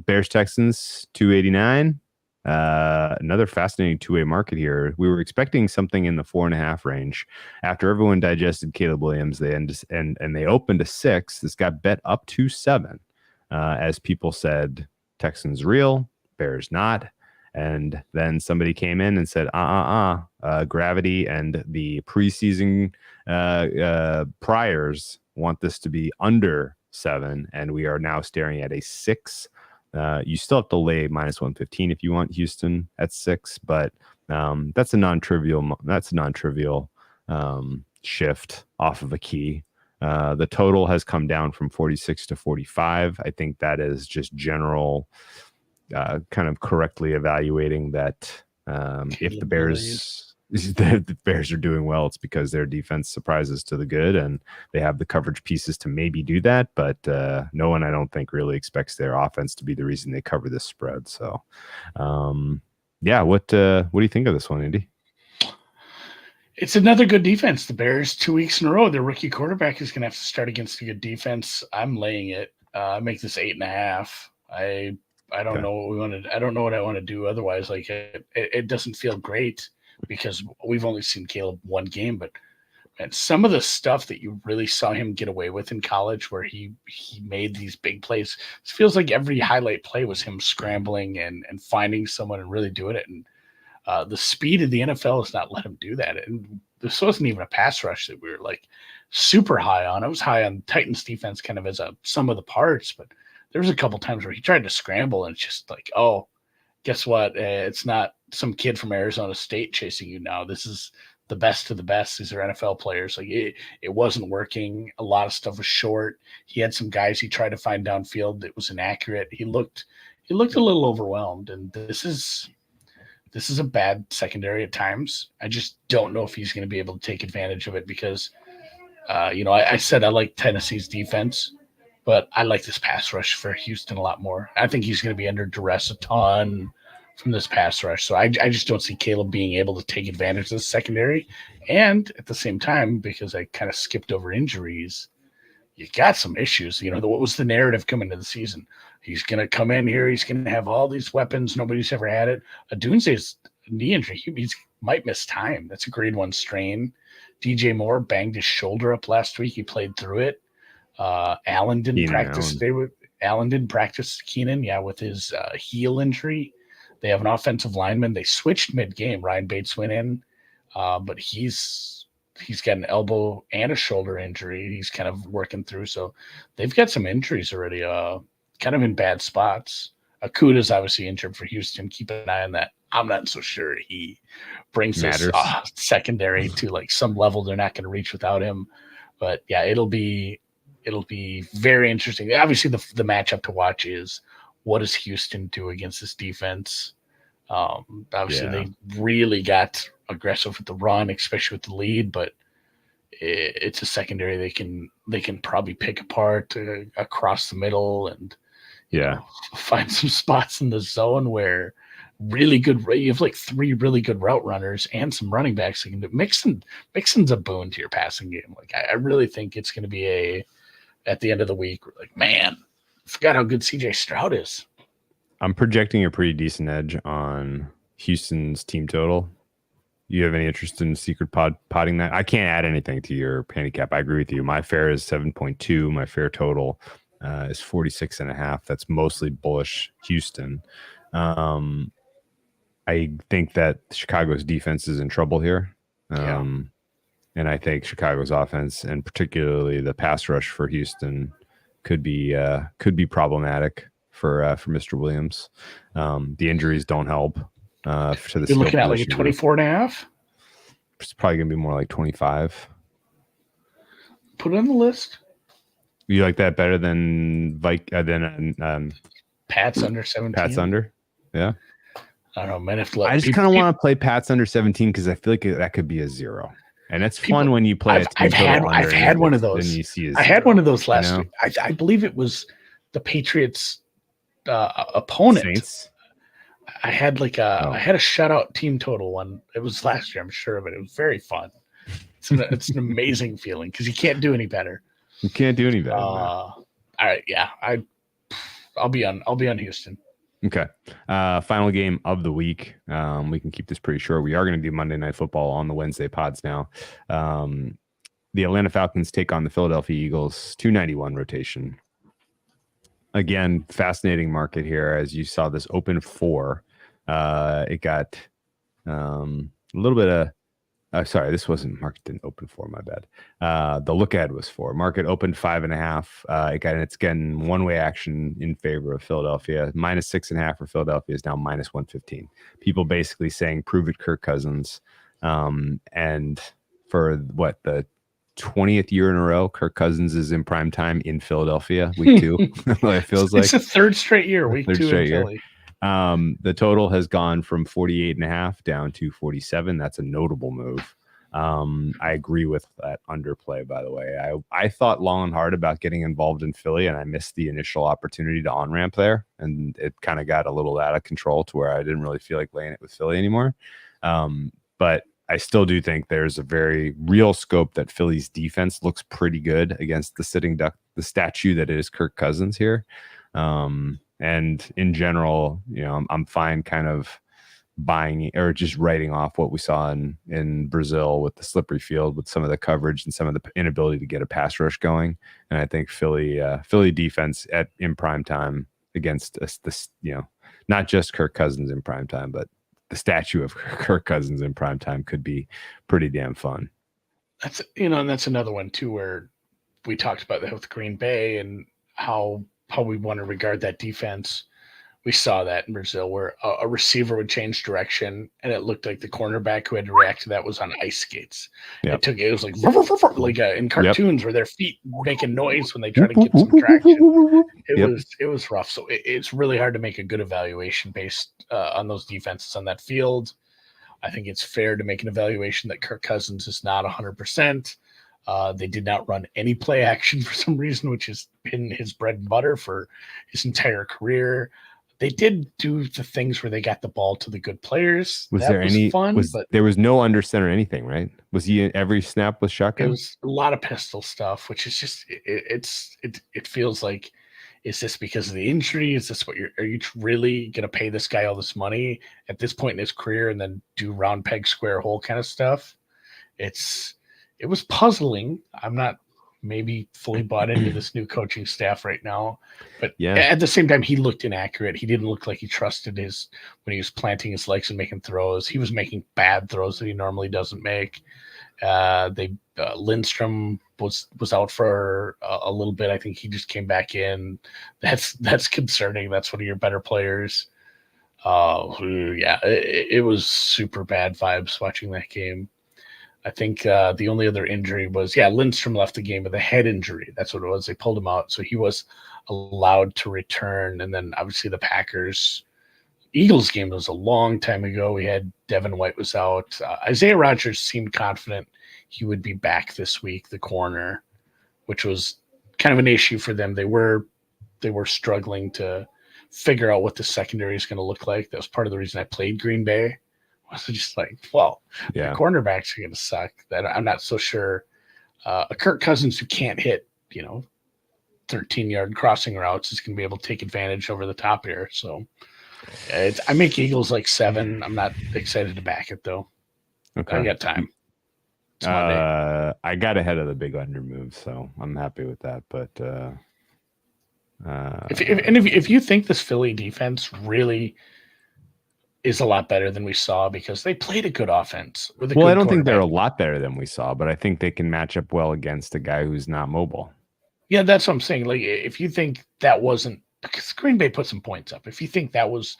Bears Texans 289. Another fascinating two-way market here. We were expecting something in the 4.5 range. After everyone digested Caleb Williams, they opened to 6. This got bet up to 7, as people said. Texans real, Bears not. And then somebody came in and said, gravity and the preseason priors want this to be under 7, and we are now staring at a 6. You still have to lay -115 if you want Houston at 6, but that's a non-trivial shift off of a key. The total has come down from 46 to 45. I think that is just general, kind of correctly evaluating that if the Bears are doing well, it's because their defense surprises to the good, and they have the coverage pieces to maybe do that. But no one, I don't think, really expects their offense to be the reason they cover this spread. So, what do you think of this one, Andy? It's another good defense. The Bears 2 weeks in a row, their rookie quarterback is going to have to start against a good defense. I'm laying it. I make this 8.5. I don't know what we want to. I don't know what I want to do otherwise. Like it doesn't feel great because we've only seen Caleb one game, but man, some of the stuff that you really saw him get away with in college, where he made these big plays, it feels like every highlight play was him scrambling and finding someone and really doing it. And The speed of the NFL has not let him do that. And this wasn't even a pass rush that we were like super high on. It was high on Titans defense kind of as a sum of the parts, but there was a couple times where he tried to scramble and it's just like, oh, guess what? It's not some kid from Arizona State chasing you now. This is the best of the best. These are NFL players. Like it wasn't working. A lot of stuff was short. He had some guys he tried to find downfield that was inaccurate. He looked a little overwhelmed. And this is a bad secondary at times. I just don't know if he's going to be able to take advantage of it because, I said I like Tennessee's defense, but I like this pass rush for Houston a lot more. I think he's going to be under duress a ton from this pass rush. So I just don't see Caleb being able to take advantage of the secondary. And at the same time, because I kind of skipped over injuries, you got some issues. What was the narrative coming into the season? He's going to come in here. He's going to have all these weapons. Nobody's ever had it. Odunze's knee injury. He might miss time. That's a grade 1 strain. DJ Moore banged his shoulder up last week. He played through it. Allen didn't practice. Allen didn't practice Keenan, with his heel injury. They have an offensive lineman. They switched mid-game. Ryan Bates went in, but he's got an elbow and a shoulder injury. He's kind of working through. So they've got some injuries already, kind of in bad spots. Akuda's obviously injured for Houston. Keep an eye on that. I'm not so sure he brings this secondary to like some level they're not going to reach without him. But yeah, it'll be very interesting. Obviously, the matchup to watch is what does Houston do against this defense? They really got aggressive with the run, especially with the lead, but it's a secondary they can probably pick apart across the middle and find some spots in the zone where you have like 3 really good route runners and some running backs. Mixon's a boon to your passing game. Like I really think it's going to be at the end of the week, we're like, man, I forgot how good CJ Stroud is. I'm projecting a pretty decent edge on Houston's team total. You have any interest in secret potting that? I can't add anything to your handicap. I agree with you. My fair is 7.2. My fair total is 46.5. That's mostly bullish Houston. I think that Chicago's defense is in trouble here. And I think Chicago's offense, and particularly the pass rush for Houston, could be problematic for Mr. Williams. The injuries don't help. To the You're looking at like a 24.5. It's probably gonna be more like 25. Put it on the list. You like that better than Pat's under 17? Pat's under? Yeah. I don't know, man. I just kind of want to play Pat's under 17 because I feel like that could be a 0. And it's fun when you play. I've had one of those. I had one of those last week. I believe it was the Patriots opponent. Saints? I had a shutout team total one. It was last year, I'm sure of it. It was very fun. It's an amazing feeling because you can't do any better. You can't do any better. All right, yeah. I'll be on Houston. Okay. Final game of the week. We can keep this pretty short. We are going to do Monday Night Football on the Wednesday pods now. The Atlanta Falcons take on the Philadelphia Eagles, 291 rotation. Again, fascinating market here. As you saw this open 4, it got a little bit of sorry, this wasn't market didn't open 4, my bad. The look ahead was 4. Market opened 5.5. It's getting one-way action in favor of Philadelphia. -6.5 for Philadelphia is now -115. People basically saying prove it Kirk Cousins. And for the 20th year in a row, Kirk Cousins is in prime time in Philadelphia, week 2. It feels like it's the 3rd straight year, week 2 in Philly. The total has gone from 48.5 down to 47. That's a notable move. I agree with that underplay, by the way. I thought long and hard about getting involved in Philly, and I missed the initial opportunity to on-ramp there, and it kind of got a little out of control to where I didn't really feel like laying it with Philly anymore. But I still do think there's a very real scope that Philly's defense looks pretty good against the sitting duck, the statue that is Kirk Cousins here. And in general, I'm fine kind of buying or just writing off what we saw in Brazil with the slippery field, with some of the coverage and some of the inability to get a pass rush going. And I think Philly defense in prime time against this, not just Kirk Cousins in prime time, but the statue of Kirk Cousins in primetime could be pretty damn fun. That's, and that's another one too, where we talked about that with Green Bay and how we want to regard that defense. We saw that in Brazil where a receiver would change direction and it looked like the cornerback who had to react to that was on ice skates. Yep. It was like in cartoons where their feet making noise when they try to get some traction. It was rough. So it's really hard to make a good evaluation based on those defenses on that field. I think it's fair to make an evaluation that Kirk Cousins is not 100%. They did not run any play action for some reason, which has been his bread and butter for his entire career. They did do the things where they got the ball to the good players. There was no under center anything, right? Was he in every snap with shotgun? It was a lot of pistol stuff, which is just it feels like, is this because of the injury? Is this are you really gonna pay this guy all this money at this point in his career and then do round peg square hole kind of stuff? It was puzzling. I'm not maybe fully bought into this new coaching staff right now, but at the same time, he looked inaccurate. He didn't look like he trusted when he was planting his legs and making throws. He was making bad throws that he normally doesn't make. Lindstrom was out for a little bit. I think he just came back in. That's concerning. That's one of your better players. It was super bad vibes watching that game. I think the only other injury was, Lindstrom left the game with a head injury. That's what it was. They pulled him out, so he was allowed to return. And then obviously the Eagles game was a long time ago. We had Devin White was out. Isaiah Rodgers seemed confident he would be back this week, the corner, which was kind of an issue for them. They were struggling to figure out what the secondary is going to look like. That was part of the reason I played Green Bay. I was just like, the cornerbacks are going to suck. That I'm not so sure. A Kirk Cousins who can't hit, 13-yard crossing routes is going to be able to take advantage over the top here. So I make Eagles like 7. I'm not excited to back it though. Okay. I got time. I got ahead of the big under move, so I'm happy with that. But if you think this Philly defense really is a lot better than we saw because they played a good offense. I don't think they're a lot better than we saw, but I think they can match up well against a guy who's not mobile. Yeah, that's what I'm saying. Like, if you think that wasn't because Green Bay put some points up, if you think that was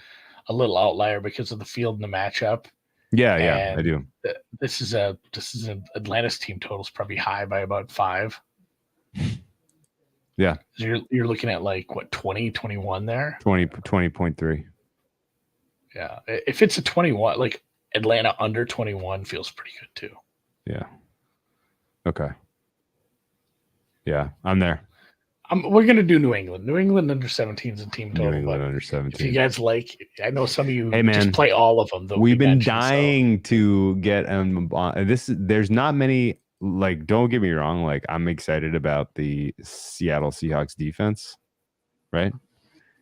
a little outlier because of the field and the matchup, I do. This is an Atlanta's team total's probably high by about 5. Yeah, so you're looking at like what 20, 21 there. 20.3. Yeah, if it's a 21, like Atlanta under 21 feels pretty good too. Yeah. Okay. Yeah, I'm there. We're gonna do New England. New England under 17 is a team total. New England under 17. If you guys I know some of you hey, man, just play all of them. We've been dying to get there's not many. Like, don't get me wrong. Like, I'm excited about the Seattle Seahawks defense, right?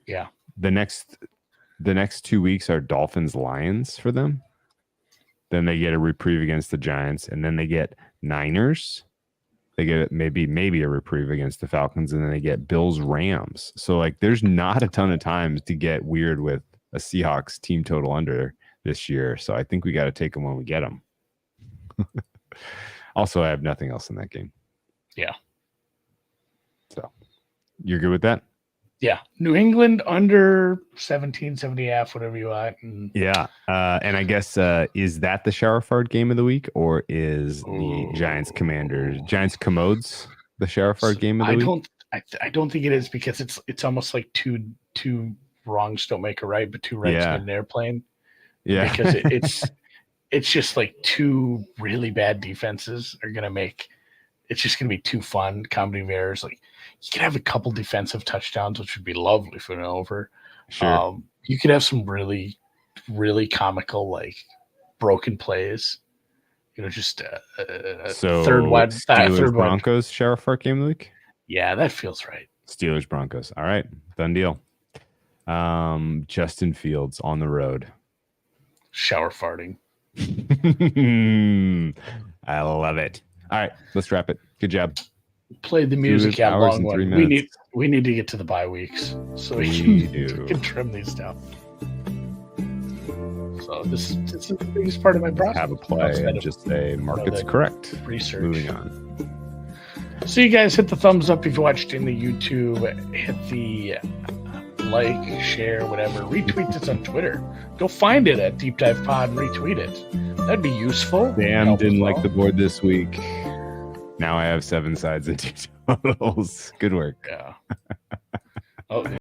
Yeah. The next 2 weeks are Dolphins Lions for them. Then they get a reprieve against the Giants, and then they get Niners. They get maybe a reprieve against the Falcons, and then they get Bills Rams. So like, there's not a ton of times to get weird with a Seahawks team total under this year. So I think we got to take them when we get them. Also, I have nothing else in that game. Yeah. So you're good with that? Yeah. New England under 17, 70F, whatever you want. And I guess, is that the shower fart game of the week, or is the Giants Commodes the shower fart game of the week? I don't think it is, because it's almost like two wrongs don't make a right, but two rights in an airplane. Yeah. Because it's just like two really bad defenses are going to make it's just going to be too fun. Comedy of errors. Like, you could have a couple defensive touchdowns, which would be lovely for an over. Sure. You could have some really, really comical, like, broken plays. Just third wide. Steelers Broncos shower fart game of the week? Yeah, that feels right. Steelers Broncos. All right. Done deal. Justin Fields on the road. Shower farting. I love it. All right, let's wrap it. Good job. Played the music out long one. We need to get to the bye weeks so we can trim these down. So this is the biggest part of my process. Have a play and just say market's correct. Research. Moving on. So you guys hit the thumbs up if you watched in the YouTube. Hit the like, share, whatever. Retweet this on Twitter. Go find it at Deep Dive Pod and retweet it. That'd be useful. Damn, didn't like the board this week. Now I have 7 sides and 2 totals. Good work. Yeah. Oh.